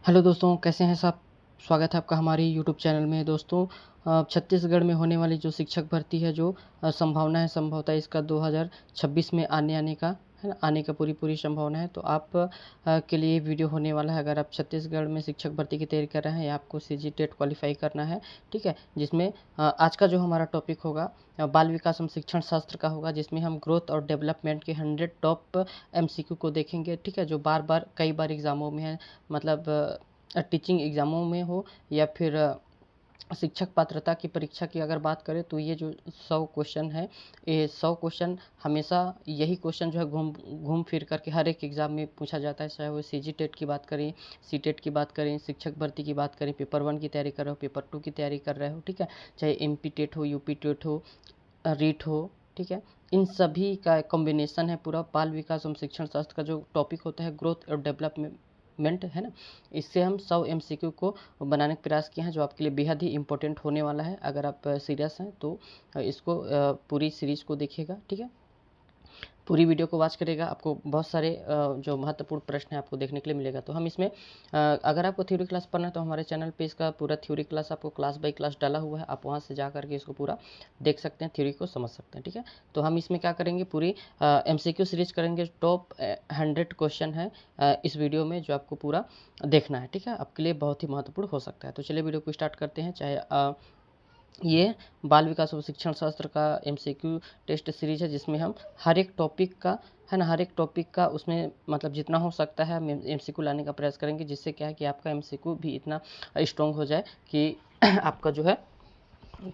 Hello दोस्तों, कैसे हैं सब। स्वागत है आपका हमारे यूट्यूब चैनल में। दोस्तों, छत्तीसगढ़ में होने वाली जो शिक्षक भर्ती है, जो संभावना है, संभवतः इसका 2026 में आने का है ना, आने का पूरी संभावना है। तो आप के लिए वीडियो होने वाला है। अगर आप छत्तीसगढ़ में शिक्षक भर्ती की तैयारी कर रहे हैं या आपको सीजी टेट क्वालिफाई करना है, ठीक है, जिसमें आज का जो हमारा टॉपिक होगा बाल विकास एवं शिक्षण शास्त्र का होगा, जिसमें हम ग्रोथ और डेवलपमेंट के 100 टॉप एमसीक्यू को देखेंगे, ठीक है, जो बार बार कई बार एग्जामों में है। मतलब टीचिंग एग्ज़ामों में हो या फिर शिक्षक पात्रता की परीक्षा की अगर बात करें, तो ये जो 100 क्वेश्चन है, ये 100 क्वेश्चन हमेशा यही क्वेश्चन जो है घूम घूम फिर करके हर एक एग्ज़ाम में पूछा जाता है। चाहे वो सीजी टेट की बात करें, सी टेट की बात करें, शिक्षक भर्ती की बात करें, पेपर 1 की तैयारी कर रहे हो, पेपर 2 की तैयारी कर रहे हो, ठीक है, चाहे एमपी टेट हो, यूपी टेट हो, रीट हो, ठीक है, इन सभी का कॉम्बिनेशन है पूरा बाल विकास एवं शिक्षण शास्त्र का जो टॉपिक होता है, ग्रोथ और डेवलपमेंट, है ना। इससे हम 100 एमसीक्यू को बनाने का प्रयास किए हैं, जो आपके लिए बेहद ही इंपॉर्टेंट होने वाला है। अगर आप सीरियस हैं तो इसको पूरी सीरीज को देखिएगा, ठीक है, पूरी वीडियो को वॉच करेगा। आपको बहुत सारे जो महत्वपूर्ण प्रश्न हैं आपको देखने के लिए मिलेगा। तो हम इसमें अगर आपको थ्योरी क्लास पढ़ना है तो हमारे चैनल पे इसका पूरा थ्योरी क्लास आपको क्लास बाय क्लास डाला हुआ है। आप वहाँ से जा करके इसको पूरा देख सकते हैं, थ्योरी को समझ सकते हैं, ठीक है। तो हम इसमें क्या करेंगे, पूरी एमसीक्यू सीरीज करेंगे। टॉप 100 क्वेश्चन है इस वीडियो में, जो आपको पूरा देखना है, ठीक है, आपके लिए बहुत ही महत्वपूर्ण हो सकता है। तो चलिए वीडियो को स्टार्ट करते हैं। चाहे ये बाल विकास और शिक्षण शास्त्र का एमसीक्यू टेस्ट सीरीज है, जिसमें हम हर एक टॉपिक का, है ना, हर एक टॉपिक का उसमें मतलब जितना हो सकता है हम एमसीक्यू लाने का प्रयास करेंगे, जिससे क्या है कि आपका एमसीक्यू भी इतना स्ट्रॉन्ग हो जाए कि आपका जो है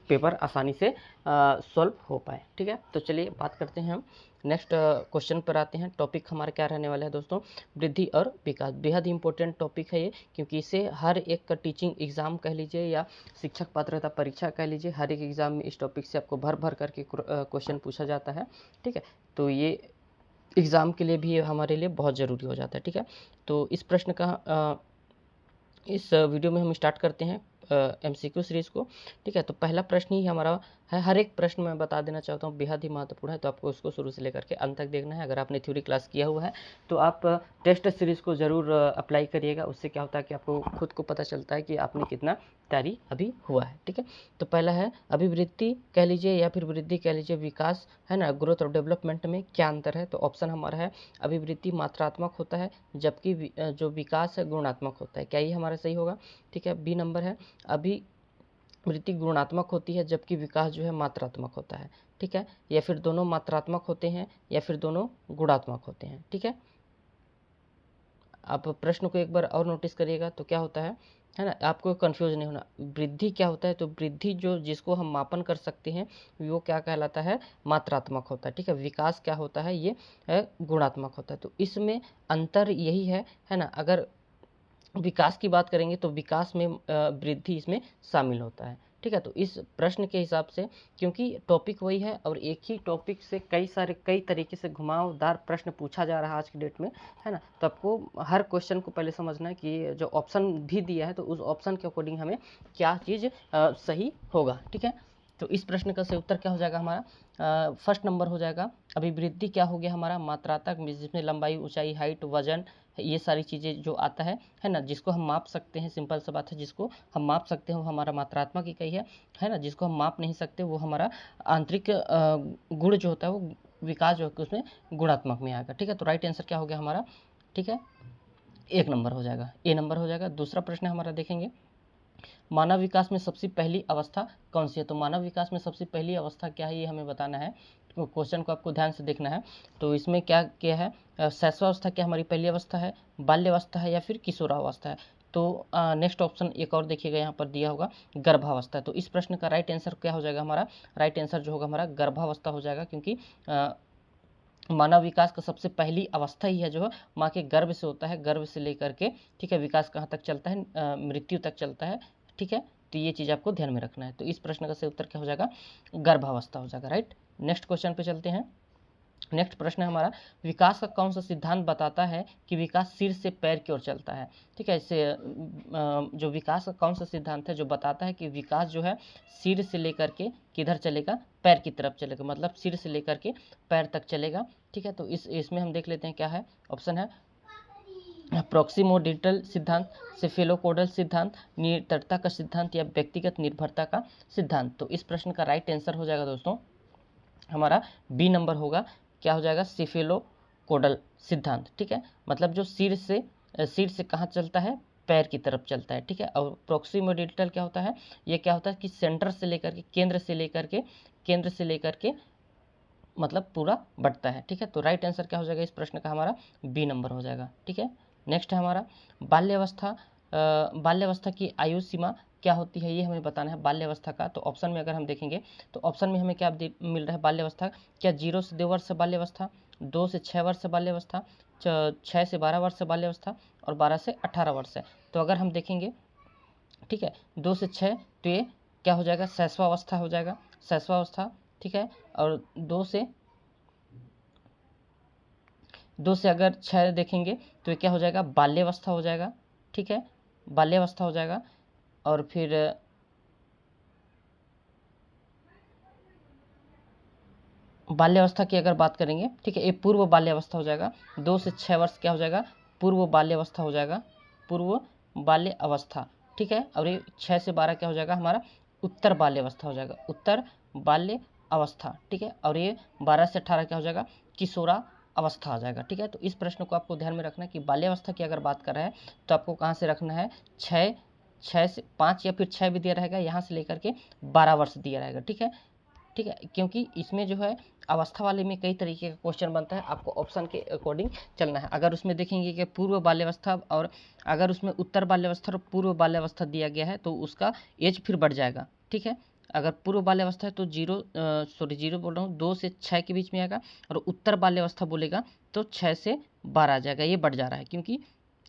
पेपर आसानी से सॉल्व हो पाए, ठीक है। तो चलिए बात करते हैं हम नेक्स्ट क्वेश्चन पर आते हैं। टॉपिक हमारा क्या रहने वाला है दोस्तों, वृद्धि और विकास। बेहद इंपॉर्टेंट टॉपिक है ये, क्योंकि इसे हर एक का टीचिंग एग्जाम कह लीजिए या शिक्षक पात्रता परीक्षा कह लीजिए, हर एक एग्जाम में इस टॉपिक से आपको भर भर करके क्वेश्चन पूछा जाता है, ठीक है। तो ये एग्ज़ाम के लिए भी ये हमारे लिए बहुत ज़रूरी हो जाता है, ठीक है। तो इस प्रश्न का इस वीडियो में हम स्टार्ट करते हैं एमसीक्यू सीरीज़ को, ठीक है। तो पहला प्रश्न ही हमारा है, हर एक प्रश्न मैं बता देना चाहता हूँ बेहद ही महत्वपूर्ण है, तो आपको उसको शुरू से लेकर के अंत तक देखना है। अगर आपने थ्योरी क्लास किया हुआ है तो आप टेस्ट सीरीज़ को ज़रूर अप्लाई करिएगा। उससे क्या होता है कि आपको खुद को पता चलता है कि आपने कितना तैयारी अभी हुआ है, ठीक है। तो पहला है, अभिवृद्धि कह लीजिए या फिर वृद्धि कह लीजिए, विकास, है ना, ग्रोथ और डेवलपमेंट में क्या अंतर है। तो ऑप्शन हमारा है, अभिवृद्धि मात्रात्मक होता है, जबकि जो विकास है गुणात्मक होता है। क्या ये हमारा सही होगा, ठीक है। बी नंबर है, अभिवृद्धि गुणात्मक होती है जबकि विकास जो है मात्रात्मक होता है, ठीक है। या फिर दोनों मात्रात्मक होते हैं या फिर दोनों गुणात्मक होते हैं, ठीक है। आप प्रश्न को एक बार और नोटिस करिएगा तो क्या होता है ना, आपको कंफ्यूज नहीं होना। वृद्धि क्या होता है, तो वृद्धि जो जिसको हम मापन कर सकते हैं वो क्या कहलाता है, मात्रात्मक होता है, ठीक है। विकास क्या होता है, ये गुणात्मक होता है। तो इसमें अंतर यही है ना। अगर विकास की बात करेंगे तो विकास में वृद्धि इसमें शामिल होता है, ठीक है। तो इस प्रश्न के हिसाब से, क्योंकि टॉपिक वही है और एक ही टॉपिक से कई तरीके से घुमावदार प्रश्न पूछा जा रहा है आज की डेट में, है ना। तो आपको हर क्वेश्चन को पहले समझना है कि जो ऑप्शन भी दिया है तो उस ऑप्शन के अकॉर्डिंग हमें क्या चीज़ सही होगा, ठीक है। तो इस प्रश्न का सही उत्तर क्या हो जाएगा हमारा, फर्स्ट नंबर हो जाएगा। अभिवृद्धि क्या हो गया हमारा, मात्रात्मक, जिसमें लंबाई, ऊंचाई, हाइट, वजन, ये सारी चीज़ें जो आता है ना, जिसको हम माप सकते हैं, सिंपल सा बात है, जिसको हम माप सकते हैं वो हमारा मात्रात्मक इकाई है ना। जिसको हम माप नहीं सकते वो हमारा आंतरिक गुण जो होता है, वो विकास जो है उसमें गुणात्मक में आएगा, ठीक है। तो राइट आंसर क्या हो गया हमारा, ठीक है, एक नंबर हो जाएगा, ए नंबर हो जाएगा। दूसरा प्रश्न हमारा देखेंगे, मानव विकास में सबसे पहली अवस्था कौन सी है। तो मानव विकास में सबसे पहली अवस्था क्या है, ये हमें बताना है। तो क्वेश्चन को आपको ध्यान से देखना है। तो इसमें क्या क्या है, शैशवावस्था क्या हमारी पहली अवस्था है, बाल्यावस्था है या फिर किशोरावस्था है। तो नेक्स्ट ऑप्शन एक और देखिएगा, यहाँ पर दिया होगा गर्भावस्था। तो इस प्रश्न का राइट आंसर क्या हो जाएगा हमारा, राइट आंसर जो होगा हमारा गर्भावस्था हो जाएगा, क्योंकि मानव विकास का सबसे पहली अवस्था ही है जो माँ के गर्भ से होता है, गर्भ से लेकर के, ठीक है, विकास कहाँ तक चलता है, मृत्यु तक चलता है, ठीक है। तो ये चीज़ आपको ध्यान में रखना है। तो इस प्रश्न का सही उत्तर क्या हो जाएगा, गर्भावस्था हो जाएगा, राइट। नेक्स्ट क्वेश्चन पे चलते हैं। नेक्स्ट प्रश्न है हमारा, विकास का कौन सा सिद्धांत बताता है कि विकास सिर से पैर की ओर चलता है, ठीक है। इससे जो विकास का कौन सा सिद्धांत है जो बताता है कि विकास जो है सिर से लेकर के किधर चलेगा, पैर की तरफ चलेगा, मतलब सिर से लेकर के पैर तक चलेगा, ठीक है। तो इसमें हम देख लेते हैं क्या है, ऑप्शन है प्रोक्सिमोडिटल सिद्धांत, सेफेलोपोडल सिद्धांत, निरंतरता का सिद्धांत या व्यक्तिगत निर्भरता का सिद्धांत। तो इस प्रश्न का राइट आंसर हो जाएगा दोस्तों हमारा बी नंबर होगा। क्या हो जाएगा? सेफेलोपोडल सिद्धांत। ठीक है, मतलब जो सिर से कहाँ चलता है? पैर की तरफ चलता है। ठीक है, और प्रोक्सिमोडिटल क्या होता है? ये क्या होता है कि सेंटर से लेकर के केंद्र से लेकर के मतलब पूरा बढ़ता है। ठीक है, तो राइट आंसर क्या हो जाएगा इस प्रश्न का? हमारा बी नंबर हो जाएगा। ठीक है, नेक्स्ट है हमारा बाल्यावस्था। बाल्यावस्था की आयु सीमा क्या होती है, ये हमें बताना है बाल्यावस्था का। तो ऑप्शन में अगर हम देखेंगे तो ऑप्शन में हमें क्या मिल रहा है बाल्यावस्था? क्या 0 से 2 वर्ष बाल्यावस्था, 2 से 6 वर्ष बाल्यावस्था, 6 से 12 वर्ष बाल्यावस्था और 12 से 18 वर्ष है। तो अगर हम देखेंगे, ठीक है, 2 से 6 तो ये क्या हो जाएगा? शैशवावस्था हो जाएगा, शैशवावस्था। ठीक है, और 2 से अगर 6 देखेंगे तो ये क्या हो जाएगा? बाल्यावस्था हो जाएगा। ठीक है, बाल्यावस्था हो जाएगा। और फिर बाल्यावस्था की अगर बात करेंगे, ठीक है, ये पूर्व बाल्यावस्था हो जाएगा। 2 से 6 वर्ष क्या हो जाएगा? पूर्व बाल्यावस्था हो जाएगा, पूर्व बाल्य अवस्था। ठीक है, और ये 6 से 12 क्या हो जाएगा? हमारा उत्तर बाल्यावस्था हो जाएगा, उत्तर बाल्य अवस्था। ठीक है, और ये 12 से 18 क्या हो जाएगा? किशोरा अवस्था आ जाएगा। ठीक है, तो इस प्रश्न को आपको ध्यान में रखना है कि बाल्यावस्था की अगर बात कर रहे हैं तो आपको कहाँ से रखना है? 6 से 5 या फिर 6 भी दिया रहेगा, यहाँ से लेकर के 12 वर्ष दिया रहेगा। ठीक है, ठीक है, क्योंकि इसमें जो है अवस्था वाले में कई तरीके का क्वेश्चन बनता है, आपको ऑप्शन के अकॉर्डिंग चलना है। अगर उसमें देखेंगे कि पूर्व बाल्यावस्था और अगर उसमें उत्तर बाल्यावस्था और पूर्व बाल्यावस्था दिया गया है तो उसका एज फिर बढ़ जाएगा। ठीक है, अगर पूर्व बाल्यावस्था है तो जीरो बोल रहा हूँ, 2 से 6 के बीच में आएगा, और उत्तर बाल्यावस्था बोलेगा तो 6 से 12 आ जाएगा। ये बढ़ जा रहा है क्योंकि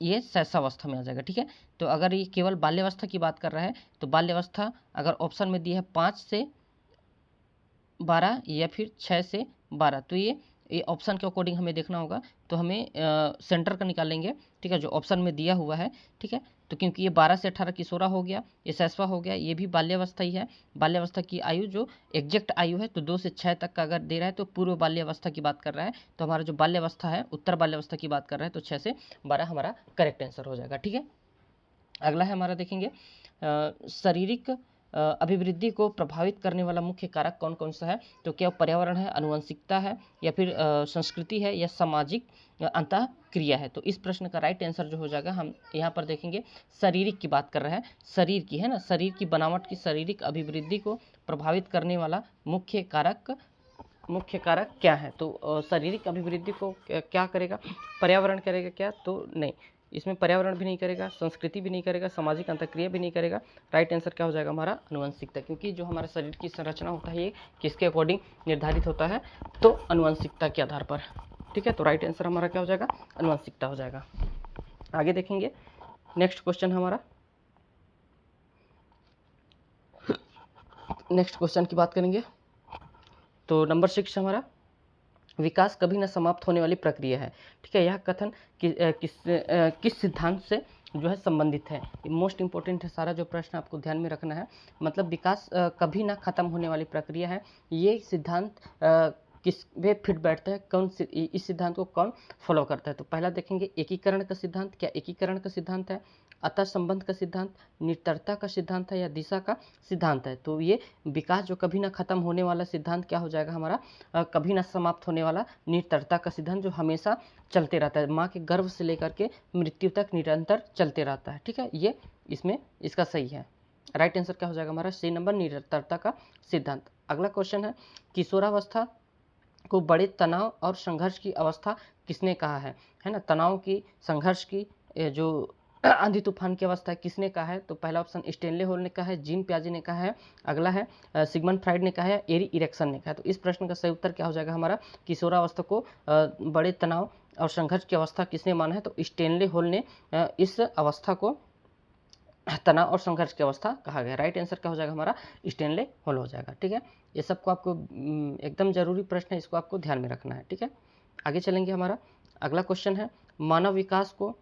ये शैशवावस्था में आ जाएगा। ठीक है, तो अगर ये केवल बाल्यावस्था की बात कर रहा है तो बाल्यावस्था अगर ऑप्शन में दिया है 5 से 12 या फिर 6 से 12, तो ये ऑप्शन के अकॉर्डिंग हमें देखना होगा। तो हमें सेंटर का निकालेंगे। ठीक है, जो ऑप्शन में दिया हुआ है। ठीक है, तो क्योंकि ये 12 से 18 किशोरा हो गया, ये शैशवा हो गया, ये भी बाल्यावस्था ही है। बाल्यावस्था की आयु जो एग्जैक्ट आयु है तो 2 से 6 तक का अगर दे रहा है तो पूर्व बाल्यावस्था की बात कर रहा है। तो हमारा जो बाल्यावस्था है उत्तर बाल्यावस्था की बात कर रहा है, तो 6 से 12 हमारा करेक्ट आंसर हो जाएगा। ठीक है, अगला है हमारा देखेंगे शारीरिक अभिवृद्धि को प्रभावित करने वाला मुख्य कारक कौन कौन सा है? तो क्या पर्यावरण है, आनुवंशिकता है, या फिर संस्कृति है, या सामाजिक अंतःक्रिया है? तो इस प्रश्न का राइट आंसर जो हो जाएगा, हम यहाँ पर देखेंगे शारीरिक की बात कर रहे हैं, शरीर की है ना, शरीर की बनावट की शारीरिक अभिवृद्धि को प्रभावित करने वाला मुख्य कारक क्या है? तो शारीरिक अभिवृद्धि को क्या करेगा? पर्यावरण करेगा क्या? तो नहीं, इसमें पर्यावरण भी नहीं करेगा, संस्कृति भी नहीं करेगा, सामाजिक अंतःक्रिया भी नहीं करेगा। राइट आंसर क्या हो जाएगा हमारा? आनुवंशिकता, क्योंकि जो हमारे शरीर की संरचना होता है ये किसके अकॉर्डिंग निर्धारित होता है? तो आनुवंशिकता के आधार पर। ठीक है, तो राइट आंसर हमारा क्या हो जाएगा? आनुवंशिकता हो जाएगा। आगे देखेंगे नेक्स्ट क्वेश्चन हमारा, नेक्स्ट क्वेश्चन की बात करेंगे तो नंबर 6 हमारा विकास कभी न समाप्त होने वाली प्रक्रिया है। ठीक है, यह कथन किस सिद्धांत से जो है संबंधित है? मोस्ट इंपॉर्टेंट है सारा जो प्रश्न, आपको ध्यान में रखना है। मतलब विकास कभी ना खत्म होने वाली प्रक्रिया है, ये सिद्धांत किस पे फिट बैठता है? इस सिद्धांत को कौन फॉलो करता है? तो पहला देखेंगे एकीकरण का सिद्धांत। क्या एकीकरण का सिद्धांत है, अतः संबंध का सिद्धांत, निरंतरता का सिद्धांत है, या दिशा का सिद्धांत है? तो ये विकास जो कभी ना खत्म होने वाला सिद्धांत क्या हो जाएगा हमारा? कभी ना समाप्त होने वाला निरंतरता का सिद्धांत, जो हमेशा चलते रहता है, माँ के गर्भ से लेकर के मृत्यु तक निरंतर चलते रहता है। ठीक है, ये इसमें इसका सही है। राइट आंसर क्या हो जाएगा हमारा? सी नंबर, निरंतरता का सिद्धांत। अगला क्वेश्चन है किशोरावस्था को बड़े तनाव और संघर्ष की अवस्था किसने कहा है ना? तनाव की, संघर्ष की, जो आंधी तूफान की अवस्था है, किसने कहा है? तो पहला ऑप्शन स्टेनले होल ने कहा है, जीन प्याजे ने कहा है, अगला है सिगमंड फ्राइड ने कहा है, एरी इरेक्सन ने कहा है। तो इस प्रश्न का सही उत्तर क्या हो जाएगा हमारा? किशोरावस्था को बड़े तनाव और संघर्ष की अवस्था किसने माना है? तो स्टेनले होल ने इस अवस्था को तनाव और संघर्ष की अवस्था कहा गया। राइट आंसर क्या हो जाएगा हमारा? स्टेनले होल हो जाएगा। ठीक है, ये सबको आपको एकदम जरूरी प्रश्न है, इसको आपको ध्यान में रखना है। ठीक है, आगे चलेंगे। हमारा अगला क्वेश्चन है मानव विकास को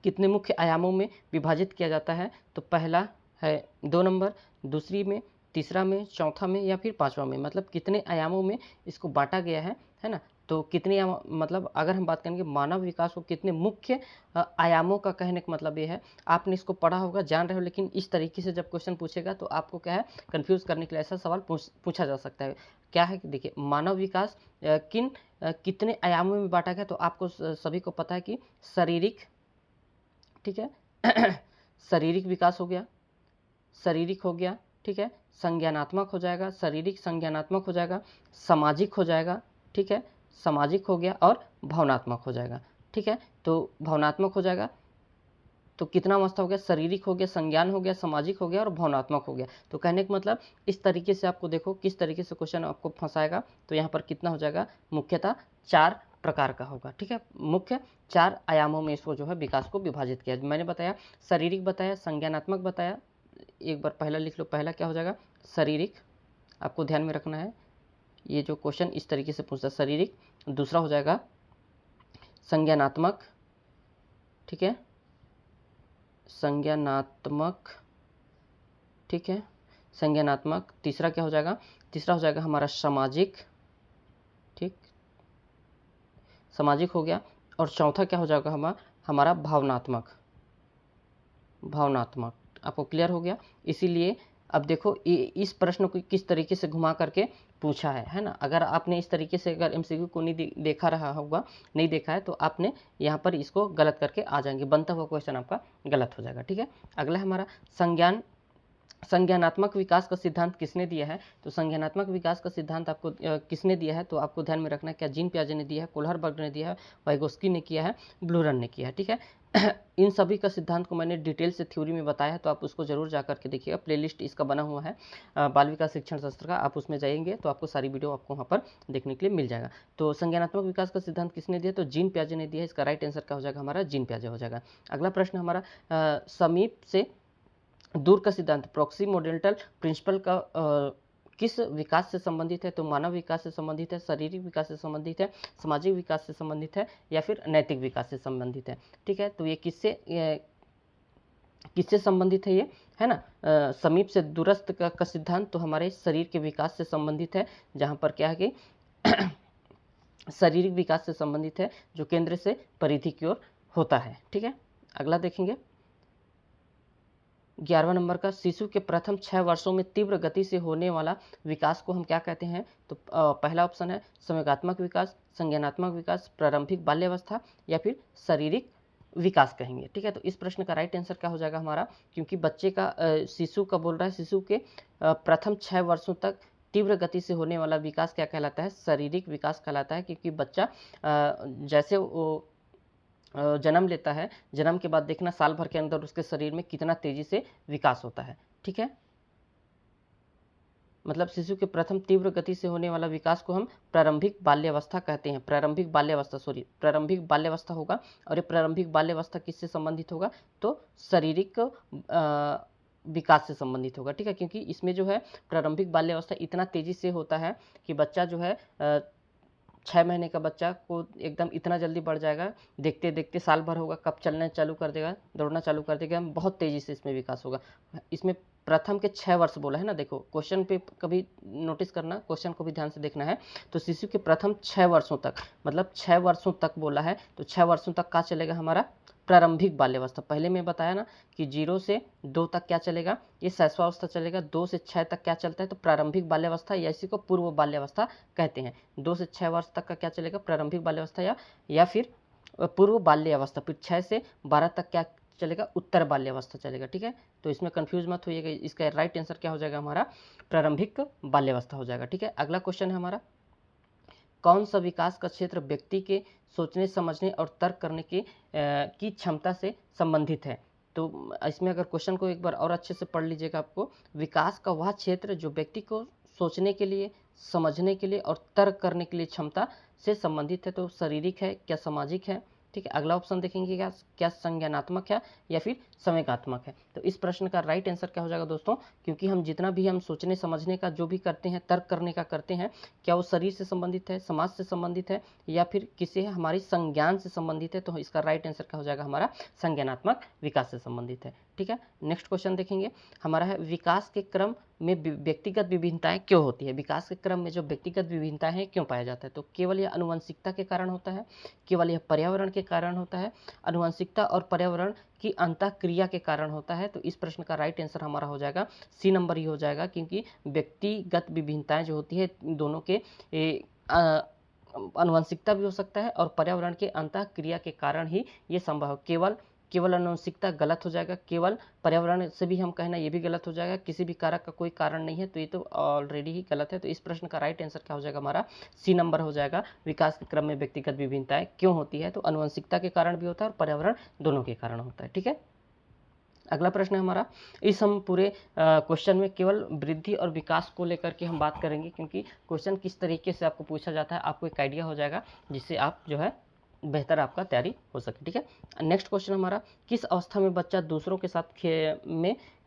कितने मुख्य आयामों में विभाजित किया जाता है? तो पहला है 2 नंबर, दूसरी में, तीसरा में, चौथा में, या फिर 5वां में? मतलब कितने आयामों में इसको बांटा गया है ना? तो कितने मतलब अगर हम बात करेंगे मानव विकास को कितने मुख्य आयामों का, कहने का मतलब ये है, आपने इसको पढ़ा होगा, जान रहे हो, लेकिन इस तरीके से जब क्वेश्चन पूछेगा तो आपको क्या है, कंफ्यूज करने के लिए ऐसा सवाल पूछा जा सकता है। क्या है कि देखिए, मानव विकास कितने आयामों में बांटा गया, तो आपको सभी को पता है कि शारीरिक, ठीक है शारीरिक विकास हो गया, शारीरिक हो गया, ठीक है, संज्ञानात्मक हो जाएगा, शारीरिक संज्ञानात्मक हो जाएगा, सामाजिक हो जाएगा, ठीक है, सामाजिक हो गया, और भावनात्मक हो जाएगा, ठीक है। तो भावनात्मक हो जाएगा तो कितना अवस्था हो गया, शारीरिक हो गया, संज्ञान हो गया, सामाजिक हो गया और भावनात्मक हो गया। तो कहने का मतलब इस तरीके से आपको देखो किस तरीके से क्वेश्चन आपको फंसाएगा। तो यहाँ पर कितना हो जाएगा, मुख्यतः 4 प्रकार का होगा, ठीक है, मुख्य 4 आयामों में इसको जो है विकास को विभाजित किया। मैंने बताया शारीरिक बताया, संज्ञानात्मक बताया, एक बार पहला लिख लो, पहला क्या हो जाएगा, शारीरिक, आपको ध्यान में रखना है, ये जो क्वेश्चन इस तरीके से पूछता है, शारीरिक। दूसरा हो जाएगा संज्ञानात्मक, ठीक है, संज्ञानात्मक, ठीक है, संज्ञानात्मक। तीसरा क्या हो जाएगा, तीसरा हो जाएगा हमारा सामाजिक, ठीक, सामाजिक हो गया। और चौथा क्या हो जाएगा हमारा भावनात्मक, भावनात्मक। आपको क्लियर हो गया। इसीलिए अब देखो इस प्रश्न को किस तरीके से घुमा करके पूछा है ना। अगर आपने इस तरीके से अगर एमसीक्यू को नहीं देखा रहा होगा, नहीं देखा है, तो आपने यहाँ पर इसको गलत करके आ जाएंगे, बनता हुआ क्वेश्चन आपका गलत हो जाएगा, ठीक है। अगला हमारा संज्ञानात्मक विकास का सिद्धांत किसने दिया है। तो संज्ञानात्मक विकास का सिद्धांत आपको किसने दिया है, तो आपको ध्यान में रखना है, क्या जीन पियाजे ने दिया है, कोलहरबर्ग ने दिया है, वाइगोस्की ने किया है, ब्लूरन ने किया है, ठीक है। इन सभी का सिद्धांत को मैंने डिटेल से थ्योरी में बताया है, तो आप उसको जरूर जा करके देखिएगा। प्लेलिस्ट इसका बना हुआ है बाल विकास शिक्षण शास्त्र का, आप उसमें जाएंगे तो आपको सारी वीडियो आपको वहाँ पर देखने के लिए मिल जाएगा। तो संज्ञानात्मक विकास का सिद्धांत किसने दिया, तो जीन पियाजे ने दिया है। इसका राइट आंसर क्या हो जाएगा, हमारा जीन पियाजे हो जाएगा। अगला प्रश्न हमारा समीप से दूर का सिद्धांत, प्रोक्सीमोडेंटल प्रिंसिपल का किस विकास से संबंधित है। तो मानव विकास से संबंधित है, शारीरिक विकास से संबंधित है, सामाजिक विकास से संबंधित है, या फिर नैतिक विकास से संबंधित है, ठीक है। तो ये किससे संबंधित है, ये है ना, समीप से दूरस्थ का सिद्धांत तो हमारे शरीर के विकास से संबंधित है, जहाँ पर क्या है कि शारीरिक विकास से संबंधित है, जो केंद्र से परिधि की ओर होता है, ठीक है। अगला देखेंगे 11वां नंबर का, शिशु के प्रथम 6 वर्षों में तीव्र गति से होने वाला विकास को हम क्या कहते हैं। तो पहला ऑप्शन है संवेगात्मक विकास, संज्ञानात्मक विकास, प्रारंभिक बाल्यावस्था, या फिर शारीरिक विकास कहेंगे, ठीक है। तो इस प्रश्न का राइट आंसर क्या हो जाएगा हमारा, क्योंकि बच्चे का शिशु का बोल रहा है, शिशु के प्रथम 6 वर्षों तक तीव्र गति से होने वाला विकास क्या कहलाता है, शारीरिक विकास कहलाता है। क्योंकि बच्चा जैसे वो जन्म लेता है, जन्म के बाद देखना साल भर के अंदर उसके शरीर में कितना तेजी से विकास होता है, ठीक है। मतलब शिशु के प्रथम तीव्र गति से होने वाला विकास को हम प्रारंभिक बाल्यावस्था कहते हैं। प्रारंभिक बाल्यावस्था होगा। और ये प्रारंभिक बाल्यावस्था किससे संबंधित होगा, तो शारीरिक विकास से संबंधित होगा, ठीक है। क्योंकि इसमें जो है प्रारंभिक बाल्यावस्था इतना तेजी से होता है कि बच्चा जो है 6 महीने का बच्चा को एकदम इतना जल्दी बढ़ जाएगा, देखते देखते साल भर होगा, कब चलना चालू कर देगा, दौड़ना चालू कर देगा, बहुत तेज़ी से इसमें विकास होगा। इसमें प्रथम के 6 वर्ष बोला है ना, देखो क्वेश्चन पे कभी नोटिस करना, क्वेश्चन को भी ध्यान से देखना है। तो शिशु के प्रथम 6 वर्षों तक, मतलब 6 वर्षों तक बोला है, तो 6 वर्षों तक क्या चलेगा हमारा, प्रारंभिक बाल्यावस्था। पहले मैं बताया ना कि 0 से 2 तक क्या चलेगा, ये शैशवावस्था चलेगा। 2 से 6 तक क्या चलता है, तो प्रारंभिक बाल्यावस्था, या इसी को पूर्व बाल्यावस्था कहते हैं। 2 से 6 वर्ष तक का क्या चलेगा, प्रारंभिक बाल्यावस्था या फिर पूर्व बाल्यावस्था। फिर 6 से 12 तक क्या चलेगा, उत्तर बाल्यावस्था चलेगा, ठीक है। तो इसमें कंफ्यूज मत होइएगा, इसका राइट आंसर क्या हो जाएगा हमारा, प्रारंभिक बाल्यावस्था हो जाएगा, ठीक है। अगला क्वेश्चन है हमारा, कौन सा विकास का क्षेत्र व्यक्ति के सोचने समझने और तर्क करने की क्षमता से संबंधित है। तो इसमें अगर क्वेश्चन को एक बार और अच्छे से पढ़ लीजिएगा, आपको विकास का वह क्षेत्र जो व्यक्ति को सोचने के लिए, समझने के लिए और तर्क करने के लिए क्षमता से संबंधित है। तो शारीरिक है, क्या सामाजिक है, ठीक है। अगला ऑप्शन देखेंगे क्या संज्ञानात्मक है या फिर संवेगात्मक है। तो इस प्रश्न का राइट आंसर क्या हो जाएगा दोस्तों, क्योंकि हम जितना भी हम सोचने समझने का जो भी करते हैं, तर्क करने का करते हैं, क्या वो शरीर से संबंधित है, समाज से संबंधित है, या फिर किसी है हमारी संज्ञान से संबंधित है। तो इसका राइट आंसर क्या हो जाएगा हमारा, संज्ञानात्मक विकास से संबंधित है, ठीक है। नेक्स्ट क्वेश्चन देखेंगे हमारा है, विकास के क्रम में व्यक्तिगत विभिन्नताएं क्यों होती है, विकास के क्रम में जो व्यक्तिगत विभिन्नताएं हैं क्यों पाया जाता है? तो केवल यह आनुवंशिकता के कारण होता है, केवल यह पर्यावरण के कारण होता है, आनुवंशिकता और पर्यावरण की अंतःक्रिया के कारण होता है। तो इस प्रश्न का राइट आंसर हमारा हो जाएगा सी नंबर ही हो जाएगा, क्योंकि व्यक्तिगत विभिन्नताएं जो होती है दोनों के आनुवंशिकता भी हो सकता है और पर्यावरण के अंतःक्रिया के कारण ही ये संभव है। केवल आनुवंशिकता गलत हो जाएगा, केवल पर्यावरण से भी हम कहना ये भी गलत हो जाएगा, किसी भी कारक का कोई कारण नहीं है, तो ये तो ऑलरेडी ही गलत है। तो इस प्रश्न का राइट आंसर क्या हो जाएगा हमारा सी नंबर हो जाएगा। विकास के क्रम में व्यक्तिगत विभिन्नताएं क्यों होती है? तो आनुवंशिकता के कारण भी होता है और पर्यावरण दोनों के कारण होता है। ठीक है, अगला प्रश्न है हमारा, इस हम पूरे क्वेश्चन में केवल वृद्धि और विकास को लेकर के हम बात करेंगे, क्योंकि क्वेश्चन किस तरीके से आपको पूछा जाता है आपको एक आइडिया हो जाएगा, जिससे आप जो है बेहतर आपका तैयारी हो सके। ठीक है, नेक्स्ट क्वेश्चन हमारा, किस अवस्था में बच्चा दूसरों के साथ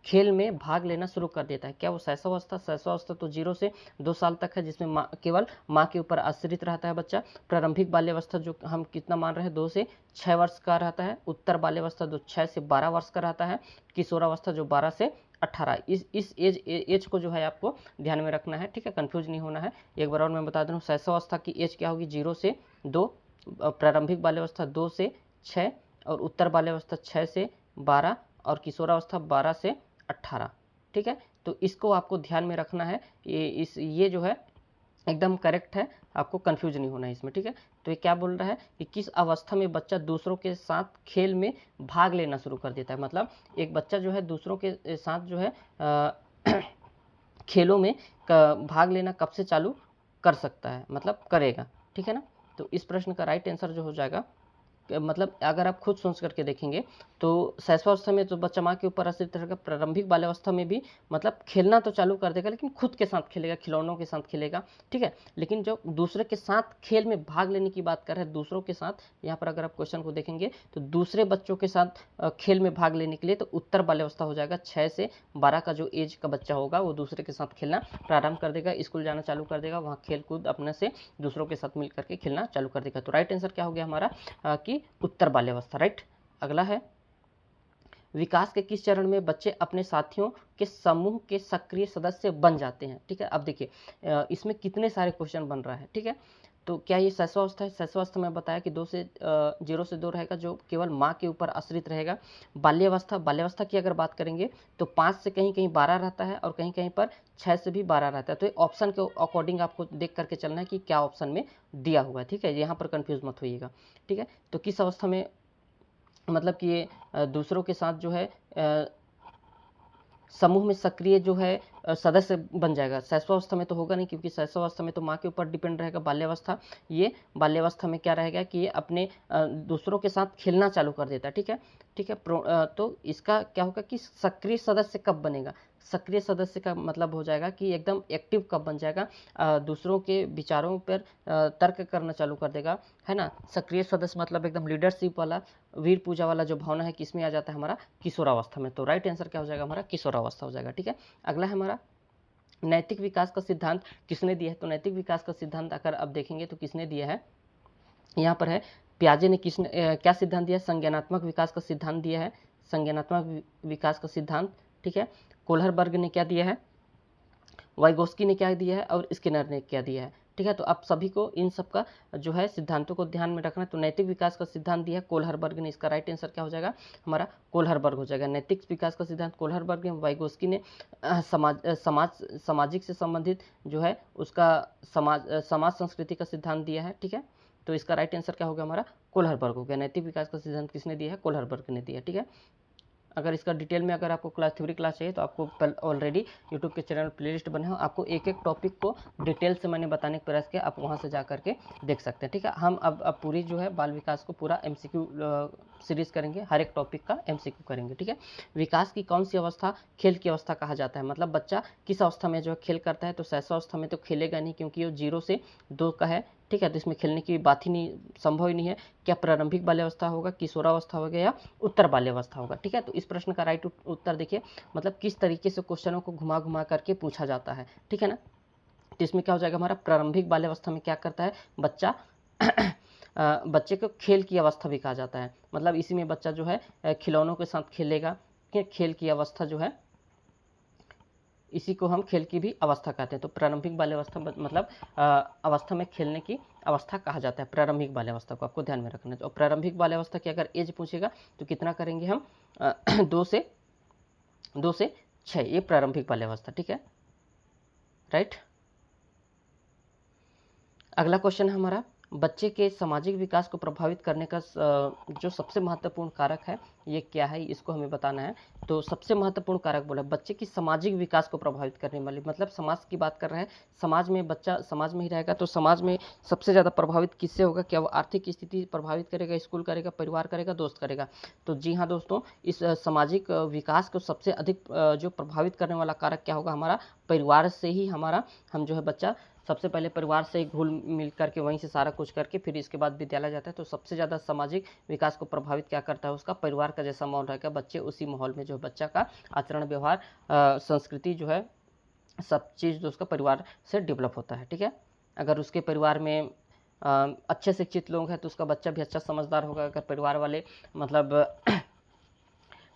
खेल में भाग लेना शुरू कर देता है? क्या वो शैशवावस्था? शैशवावस्था तो 0 से 2 साल तक है, जिसमें केवल माँ के ऊपर आश्रित रहता है बच्चा। प्रारंभिक बाल्यावस्था जो हम कितना मान रहे हैं 2 से 6 वर्ष का रहता है। उत्तर बाल्यावस्था जो 6 से 12 वर्ष का रहता है। किशोरावस्था जो 12 से 18। इस एज को जो है आपको ध्यान में रखना है। ठीक है, कंफ्यूज नहीं होना है। एक बार और मैं बता दूं, शैशवावस्था की एज क्या होगी 0 से 2, प्रारंभिक बाल्यावस्था 2 से 6 और उत्तर बाल्यावस्था 6 से 12 और किशोरावस्था 12 से 18। ठीक है, तो इसको आपको ध्यान में रखना है। ये जो है एकदम करेक्ट है, आपको कंफ्यूज नहीं होना है इसमें। ठीक है, तो ये क्या बोल रहा है कि किस अवस्था में बच्चा दूसरों के साथ खेल में भाग लेना शुरू कर देता है? मतलब एक बच्चा जो है दूसरों के साथ जो है खेलों में भाग लेना कब से चालू कर सकता है, मतलब करेगा। ठीक है ना, तो इस प्रश्न का राइट आंसर जो हो जाएगा, मतलब अगर आप खुद सोच करके देखेंगे तो शैशवावस्था में तो बच्चा माँ के ऊपर आश्रित रहेगा, प्रारंभिक बाल्यावस्था में भी मतलब खेलना तो चालू कर देगा, लेकिन खुद के साथ खेलेगा, खिलौनों के साथ खेलेगा। ठीक है, लेकिन जो दूसरे के साथ खेल में भाग लेने की बात कर रहे हैं, दूसरों के साथ, यहाँ पर अगर आप क्वेश्चन को देखेंगे तो दूसरे बच्चों के साथ खेल में भाग लेने के लिए तो उत्तर बाल्यावस्था हो जाएगा। 6 से 12 का जो एज का बच्चा होगा वो दूसरे के साथ खेलना प्रारंभ कर देगा, स्कूल जाना चालू कर देगा, वहाँ खेल कूद अपने से दूसरों के साथ मिल करके खेलना चालू कर देगा। तो राइट आंसर क्या हो गया हमारा कि उत्तर बाल्यावस्था। राइट, अगला है, विकास के किस चरण में बच्चे अपने साथियों के समूह के सक्रिय सदस्य बन जाते हैं? ठीक है, अब देखिए इसमें कितने सारे क्वेश्चन बन रहा है। ठीक है, तो क्या ये शैशवावस्था है? शैशवावस्था में बताया कि 0 से 2 रहेगा, जो केवल माँ के ऊपर आश्रित रहेगा। बाल्यावस्था की अगर बात करेंगे तो 5 से कहीं कहीं 12 रहता है और कहीं कहीं पर 6 से भी 12 रहता है। तो ऑप्शन के अकॉर्डिंग आपको देख करके चलना है कि क्या ऑप्शन में दिया हुआ है। ठीक है, यहाँ पर कंफ्यूज मत होइएगा। ठीक है, तो किस अवस्था में मतलब कि ये दूसरों के साथ जो है समूह में सक्रिय जो है सदस्य बन जाएगा? शैशवावस्था में तो होगा नहीं, क्योंकि शैशवावस्था में तो माँ के ऊपर डिपेंड रहेगा। बाल्यावस्था में क्या रहेगा कि ये अपने दूसरों के साथ खेलना चालू कर देता है। ठीक है, तो इसका क्या होगा कि सक्रिय सदस्य कब बनेगा? सक्रिय सदस्य का मतलब हो जाएगा कि एकदम एक्टिव कब बन जाएगा, दूसरों के विचारों पर तर्क करना चालू कर देगा, है ना। सक्रिय सदस्य मतलब एकदम लीडरशिप वाला, वीर पूजा वाला जो भावना है, किसमें आ जाता है हमारा? किशोरावस्था में। तो राइट आंसर क्या हो जाएगा हमारा? किशोरावस्था हो जाएगा। ठीक है, अगला है हमारा, नैतिक विकास का सिद्धांत किसने दिया है? तो नैतिक विकास का सिद्धांत अगर अब देखेंगे तो किसने दिया है, यहाँ पर है पियाजे ने क्या सिद्धांत दिया है? संज्ञानात्मक विकास का सिद्धांत दिया है, संज्ञानात्मक विकास का सिद्धांत। ठीक है, कोलहरबर्ग ने क्या दिया है, वाइगोस्की ने क्या दिया है और स्किनर ने क्या दिया है। ठीक है, तो आप सभी को इन सब का जो है सिद्धांतों को ध्यान में रखना है। तो नैतिक विकास का सिद्धांत दिया है कोलहरबर्ग ने, इसका राइट आंसर क्या हो जाएगा हमारा? कोलहरबर्ग हो जाएगा। नैतिक विकास का सिद्धांत कोलहरबर्ग ने, वाइगोस्की ने सामाजिक से संबंधित जो है उसका समाज संस्कृति का सिद्धांत दिया है। ठीक है, तो इसका राइट आंसर क्या होगा हमारा? कोलहरबर्ग हो गया। नैतिक विकास का सिद्धांत किसने दिया है? कोलहरबर्ग ने दिया। ठीक है, अगर इसका डिटेल में अगर आपको थ्योरी क्लास चाहिए तो आपको ऑलरेडी यूट्यूब के चैनल प्लेलिस्ट बने हो, आपको एक एक टॉपिक को डिटेल से मैंने बताने का प्रयास किया, आप वहाँ से जा करके देख सकते हैं। ठीक है, हम अब पूरी जो है बाल विकास को पूरा MCQ सीरीज करेंगे, हर एक टॉपिक का MCQ करेंगे। ठीक है, विकास की कौन सी अवस्था खेल की अवस्था कहा जाता है? मतलब बच्चा किस अवस्था में जो है खेल करता है? तो शैशवावस्था में तो खेलेगा नहीं, क्योंकि वो 0 से 2 का है। ठीक है, तो इसमें खेलने की बात ही नहीं, संभव ही नहीं है। क्या प्रारंभिक बाल्यावस्था होगा, किशोरावस्था होगा या उत्तर बाल्यावस्था होगा? ठीक है, तो इस प्रश्न का राइट उत्तर देखिए, मतलब किस तरीके से क्वेश्चनों को घुमा घुमा करके पूछा जाता है। ठीक है ना, तो इसमें क्या हो जाएगा हमारा? प्रारंभिक बाल्यावस्था में क्या करता है बच्चा बच्चे को खेल की अवस्था भी कहा जाता है, मतलब इसी में बच्चा जो है खिलौनों के साथ खेलेगा। खेल की अवस्था जो है इसी को हम खेल की भी अवस्था कहते हैं। तो प्रारंभिक बाल्यावस्था मतलब अवस्था में खेलने की अवस्था कहा जाता है प्रारंभिक बाल्यावस्था को, आपको ध्यान में रखना है। और प्रारंभिक बाल्यावस्था की अगर एज पूछेगा तो कितना करेंगे हम 2 से 6, ये प्रारंभिक बाल्यावस्था, ठीक है, राइट। अगला क्वेश्चन है हमारा, बच्चे के सामाजिक विकास को प्रभावित करने का जो सबसे महत्वपूर्ण कारक है ये क्या है, इसको हमें बताना है। तो सबसे महत्वपूर्ण कारक बोला बच्चे की सामाजिक विकास को प्रभावित करने वाली, मतलब समाज की बात कर रहे हैं। समाज में बच्चा समाज में ही रहेगा तो समाज में सबसे ज़्यादा प्रभावित किससे होगा? क्या वो आर्थिक स्थिति प्रभावित करेगा, स्कूल करेगा, परिवार करेगा, दोस्त करेगा? तो जी हाँ दोस्तों, इस सामाजिक विकास को सबसे अधिक जो प्रभावित करने वाला कारक क्या होगा? हमारा परिवार से ही हमारा हम जो है बच्चा सबसे पहले परिवार से घुल मिल करके वहीं से सारा कुछ करके फिर इसके बाद विद्यालय जाता है। तो सबसे ज़्यादा सामाजिक विकास को प्रभावित क्या करता है? उसका परिवार का जैसा माहौल रहेगा, बच्चे उसी माहौल में जो बच्चा का आचरण व्यवहार संस्कृति जो है सब चीज़ जो उसका परिवार से डेवलप होता है, ठीक है। अगर उसके परिवार में अच्छे शिक्षित लोग हैं तो उसका बच्चा भी अच्छा समझदार होगा। अगर परिवार वाले मतलब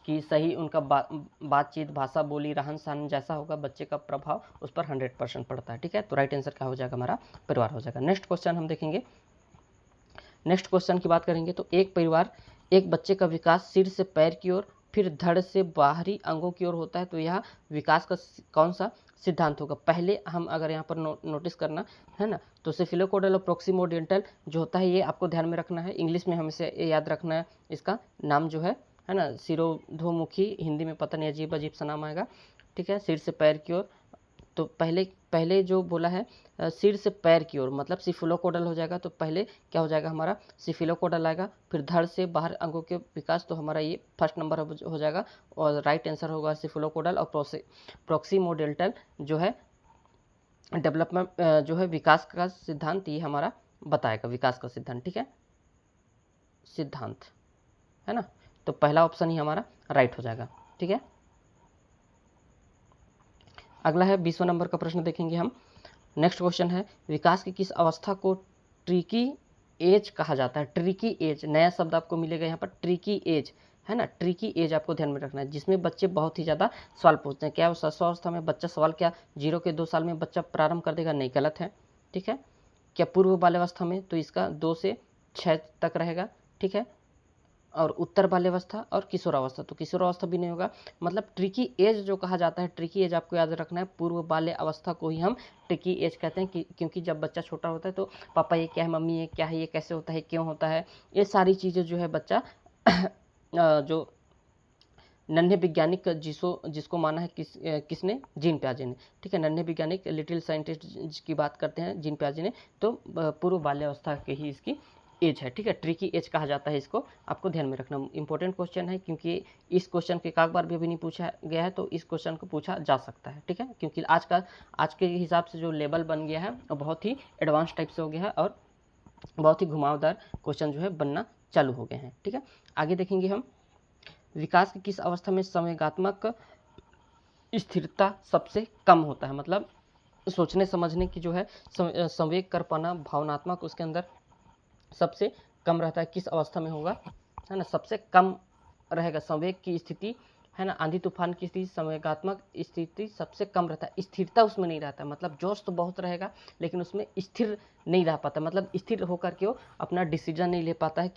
कि सही उनका बातचीत, भाषा, बोली, रहन सहन जैसा होगा, बच्चे का प्रभाव उस पर 100% पड़ता है, ठीक है। तो राइट आंसर क्या हो जाएगा? हमारा परिवार हो जाएगा। नेक्स्ट क्वेश्चन हम देखेंगे। नेक्स्ट क्वेश्चन की बात करेंगे तो एक परिवार एक बच्चे का विकास सिर से पैर की ओर फिर धड़ से बाहरी अंगों की ओर होता है। तो यह विकास का कौन सा सिद्धांत होगा? पहले हम अगर यहाँ पर नोटिस करना है ना, तो सेफिलोकोडल और प्रोक्सीमोडेंटल जो होता है ये आपको ध्यान में रखना है। इंग्लिश में हमें याद रखना है, इसका नाम जो है ना, सिरोधोमुखी, हिंदी में पता नहीं अजीब अजीब सा नाम आएगा, ठीक है। सिर से पैर की ओर, तो पहले जो बोला है सिर से पैर की ओर मतलब सिफिलोकोडल हो जाएगा। तो पहले क्या हो जाएगा? हमारा सिफिलोकोडल आएगा, फिर धड़ से बाहर अंगों के विकास, तो हमारा ये फर्स्ट नंबर हो जाएगा और राइट आंसर होगा सिफिलोकोडल। और प्रोक्सीमोडेंटल जो है डेवलपमेंट जो है विकास का सिद्धांत, ये हमारा बताएगा विकास का सिद्धांत, ठीक है, सिद्धांत है ना। तो पहला ऑप्शन ही हमारा राइट हो जाएगा, ठीक है। अगला है 20वां नंबर का प्रश्न देखेंगे हम। नेक्स्ट क्वेश्चन है, विकास की किस अवस्था को ट्रिकी एज कहा जाता है? ट्रिकी एज, नया शब्द आपको मिलेगा यहाँ पर, ट्रिकी एज है ना। ट्रिकी एज आपको ध्यान में रखना है, जिसमें बच्चे बहुत ही ज़्यादा सवाल पूछते हैं। क्या अवस्था में बच्चा सवाल क्या 0 के 2 साल में बच्चा प्रारंभ कर देगा? नहीं, गलत है, ठीक है। क्या पूर्व बाल्यावस्था में? तो इसका 2 से 6 तक रहेगा, ठीक है। और उत्तर बाल्यावस्था और किशोरावस्था, तो किशोरावस्था भी नहीं होगा। मतलब ट्रिकी एज जो कहा जाता है, ट्रिकी एज आपको याद रखना है, पूर्व बाल्य अवस्था को ही हम ट्रिकी एज कहते हैं क्योंकि जब बच्चा छोटा होता है तो पापा ये क्या है, मम्मी ये क्या है, ये कैसे होता है, क्यों होता है, ये सारी चीज़ें जो है बच्चा जो नन्हे वैज्ञानिक जिसको माना है किसने? जीन प्याजे ने, ठीक है। नन्हे वैज्ञानिक लिटिल साइंटिस्ट की बात करते हैं जीन प्याजे ने, तो पूर्व बाल्यावस्था के ही इसकी एज है, ठीक है। ट्रिकी एज कहा जाता है इसको, आपको ध्यान में रखना। इंपॉर्टेंट क्वेश्चन है क्योंकि इस क्वेश्चन के एक बार भी अभी नहीं पूछा गया है, तो इस क्वेश्चन को पूछा जा सकता है, ठीक है। क्योंकि आज के हिसाब से जो लेवल बन गया है वो बहुत ही एडवांस टाइप से हो गया है और बहुत ही घुमावदार क्वेश्चन जो है बनना चालू हो गए हैं, ठीक है। आगे देखेंगे हम, विकास की किस अवस्था में संवेगात्मक स्थिरता सबसे कम होता है? मतलब सोचने समझने की जो है संवेग कर पाना, भावनात्मक उसके अंदर सबसे कम रहता है। किस अवस्था में होगा? है ना, सबसे कम रहेगा संवेग की स्थिति, है ना। आंधी तूफान की स्थिति, संवेगात्मक स्थिति सबसे कम रहता है, स्थिरता उसमें नहीं रहता। मतलब जोश तो बहुत रहेगा लेकिन उसमें स्थिर नहीं रह पाता, मतलब स्थिर होकर के वो अपना डिसीजन नहीं ले पाता है।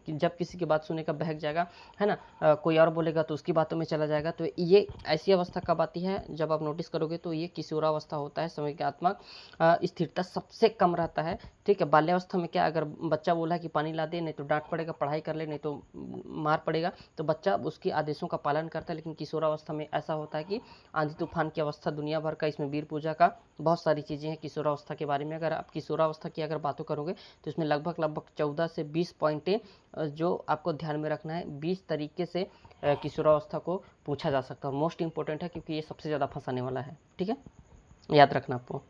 जब किसी की बात सुने का बहक जाएगा, है ना, कोई और बोलेगा तो उसकी बातों में चला जाएगा। तो ये ऐसी अवस्था कब आती है? जब आप नोटिस करोगे तो ये किशोरावस्था होता है, संवेगात्मक स्थिरता सबसे कम रहता है, ठीक है। बाल्यावस्था में क्या, अगर बच्चा बोला कि पानी ला दे, नहीं तो डांट पड़ेगा, पढ़ाई कर ले नहीं तो मार पड़ेगा, तो बच्चा उसकी आदेशों का पालन करता है। लेकिन किशोरावस्था में ऐसा होता है कि आंधी तूफान की अवस्था दुनिया भर का, इसमें वीर पूजा का बहुत सारी चीज़ें हैं किशोरावस्था के बारे में। अगर आप किशोरावस्था की अगर बातों करोगे तो इसमें लगभग 14 से 20 पॉइंटें जो आपको ध्यान में रखना है, 20 तरीके से किशोरावस्था को पूछा जा सकता है। और मोस्ट इंपॉर्टेंट है क्योंकि ये सबसे ज़्यादा फंसाने वाला है, ठीक है, याद रखना आपको।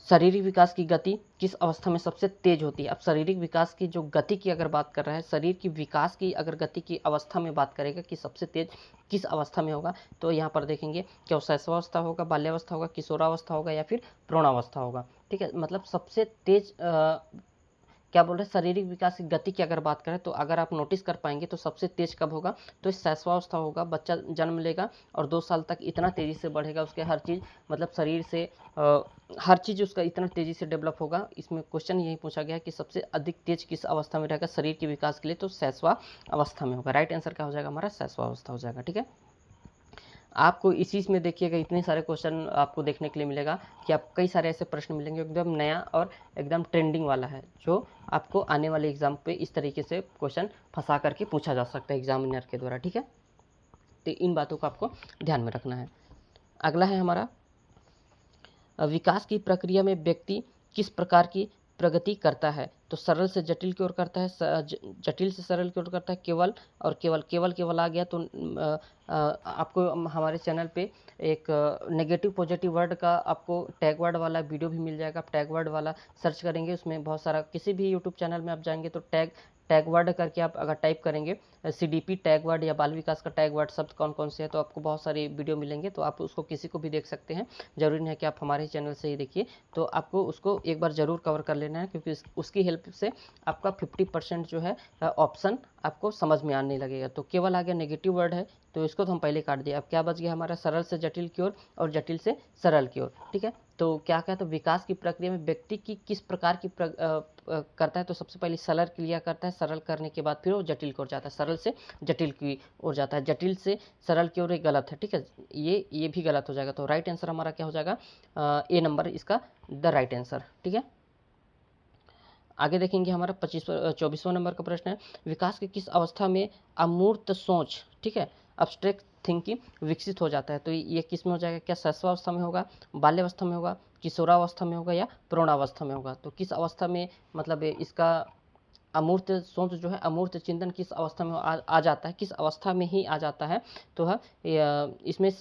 शारीरिक विकास की गति किस अवस्था में सबसे तेज होती है? अब शारीरिक विकास की जो गति की अगर बात कर रहा है, शरीर की विकास की अगर गति की अवस्था में बात करेगा कि सबसे तेज किस अवस्था में होगा, तो यहाँ पर देखेंगे क्या शैशवावस्था होगा, बाल्यावस्था होगा, किशोरावस्था होगा या फिर प्रौढ़ावस्था होगा, ठीक है। मतलब सबसे तेज क्या बोल रहे हैं, शारीरिक विकास की गति की अगर बात करें तो अगर आप नोटिस कर पाएंगे तो सबसे तेज कब होगा, तो इस शैशवावस्था होगा। बच्चा जन्म लेगा और 2 साल तक इतना तेजी से बढ़ेगा, उसके हर चीज़ मतलब शरीर से हर चीज़ उसका इतना तेजी से डेवलप होगा। इसमें क्वेश्चन यही पूछा गया कि सबसे अधिक तेज किस अवस्था में रहेगा शरीर के विकास के लिए, तो शैशवा अवस्था में होगा। राइट आंसर क्या हो जाएगा हमारा, शैशवा अवस्था हो जाएगा। ठीक है, आपको इसी में देखिएगा इतने सारे क्वेश्चन आपको देखने के लिए मिलेगा कि आप कई सारे ऐसे प्रश्न मिलेंगे एकदम नया और एकदम ट्रेंडिंग वाला है, जो आपको आने वाले एग्जाम पे इस तरीके से क्वेश्चन फंसा करके पूछा जा सकता है एग्जामिनर के द्वारा। ठीक है, तो इन बातों को आपको ध्यान में रखना है। अगला है हमारा, विकास की प्रक्रिया में व्यक्ति किस प्रकार की प्रगति करता है, तो सरल से जटिल की ओर करता है, जटिल से सरल की ओर करता है, केवल और केवल केवल केवल आ गया तो आपको हमारे चैनल पे एक नेगेटिव पॉजिटिव वर्ड का आपको टैग वर्ड वाला वीडियो भी मिल जाएगा। आप टैग वर्ड वाला सर्च करेंगे, उसमें बहुत सारा, किसी भी यूट्यूब चैनल में आप जाएंगे तो टैग वर्ड करके आप अगर टाइप करेंगे CDP टैग वर्ड या बाल विकास का टैग वर्ड शब्द कौन कौन से है, तो आपको बहुत सारे वीडियो मिलेंगे। तो आप उसको किसी को भी देख सकते हैं, जरूरी नहीं है कि आप हमारे चैनल से ही देखिए। तो आपको उसको एक बार जरूर कवर कर लेना है, क्योंकि उसकी हेल्प से आपका 50% जो है ऑप्शन आपको समझ में आने लगेगा। तो केवल आ गया नेगेटिव वर्ड है, तो इसको तो हम पहले काट दिए। अब क्या बच गया हमारा, सरल से जटिल की ओर और जटिल से सरल की ओर। ठीक है, तो क्या कहते हैं, विकास की प्रक्रिया में व्यक्ति की किस प्रकार की करता है, तो सबसे पहले सरल क्रिया करता है, सरल करने के बाद फिर वो जटिल की ओर जाता है, सरल से जटिल की ओर जाता है, जटिल से सरल की ओर। ये गलत है, ठीक है, ये भी गलत हो जाएगा। तो राइट आंसर हमारा क्या हो जाएगा, ए नंबर इसका द राइट आंसर। ठीक है, आगे देखेंगे हमारा 24वां नंबर का प्रश्न है, विकास की किस अवस्था में अमूर्त सोच, ठीक है, अब्स्ट्रैक्ट थिंकिंग विकसित हो जाता है, तो ये किस में हो जाएगा, क्या शैशवावस्था में होगा, बाल्यावस्था में होगा, किशोरावस्था में होगा या प्रौढ़ावस्था में होगा। तो किस अवस्था में मतलब इसका अमूर्त सोच जो है, अमूर्त चिंतन किस अवस्था में आ जाता है, किस अवस्था में ही आ जाता है, तो है इसमें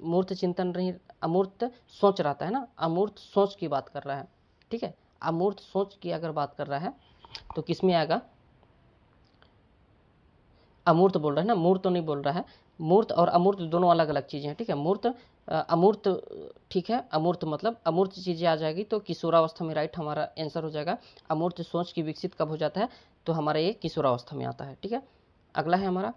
मूर्त चिंतन नहीं, अमूर्त सोच रहता है ना, अमूर्त सोच की बात कर रहा है। ठीक है, अमूर्त सोच की अगर बात कर रहा है तो किस में आएगा, अमूर्त बोल रहा है ना, मूर्त तो नहीं बोल रहा है। मूर्त और अमूर्त दोनों अलग अलग चीज़ें हैं। ठीक है, मूर्त अमूर्त, ठीक है, अमूर्त मतलब अमूर्त चीज़ें आ जाएगी, तो किशोरावस्था में राइट हमारा आंसर हो जाएगा। अमूर्त सोच की विकसित कब हो जाता है, तो हमारा ये किशोरावस्था में आता है। ठीक है, अगला है हमारा,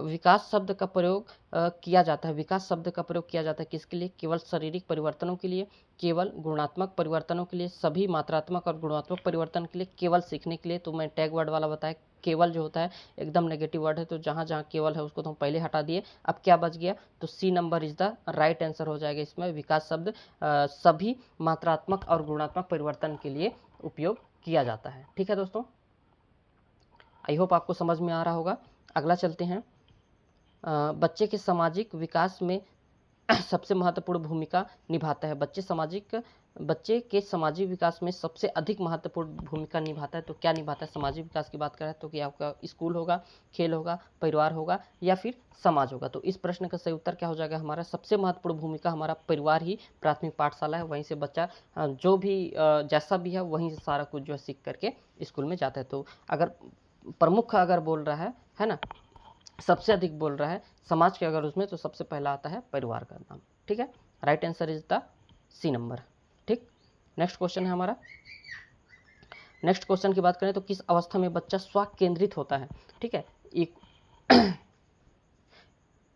विकास शब्द का प्रयोग किया जाता है, विकास शब्द का प्रयोग किया जाता है किसके लिए, केवल शारीरिक परिवर्तनों के लिए, केवल गुणात्मक परिवर्तनों के लिए, सभी मात्रात्मक और गुणात्मक परिवर्तन के लिए, केवल सीखने के लिए। तो मैं टैग वर्ड वाला बताया, केवल जो होता है एकदम नेगेटिव वर्ड है, तो जहाँ जहाँ केवल है उसको तो हम पहले हटा दिए। अब क्या बच गया, तो C number is the right answer हो जाएगा इसमें। विकास शब्द सभी मात्रात्मक और गुणात्मक परिवर्तन के लिए उपयोग किया जाता है। ठीक है दोस्तों, आई होप आपको समझ में आ रहा होगा। अगला चलते हैं, बच्चे के सामाजिक विकास में सबसे महत्वपूर्ण भूमिका निभाता है, बच्चे के सामाजिक विकास में सबसे अधिक महत्वपूर्ण भूमिका निभाता है, तो क्या निभाता है, सामाजिक विकास की बात करें तो कि आपका स्कूल होगा, खेल होगा, परिवार होगा या फिर समाज होगा। तो इस प्रश्न का सही उत्तर क्या हो जाएगा हमारा, सबसे महत्वपूर्ण भूमिका हमारा परिवार ही प्राथमिक पाठशाला है, वहीं से बच्चा जो भी जैसा भी है वहीं से सारा कुछ जो है सीख करके स्कूल में जाता है। तो अगर प्रमुख अगर बोल रहा है ना, सबसे अधिक बोल रहा है समाज के अगर उसमें, तो सबसे पहला आता है परिवार का नाम। ठीक है, right answer is the C number. ठीक, नेक्स्ट क्वेश्चन है हमारा, नेक्स्ट क्वेश्चन की बात करें तो किस अवस्था में बच्चा स्व केंद्रित होता है। ठीक है,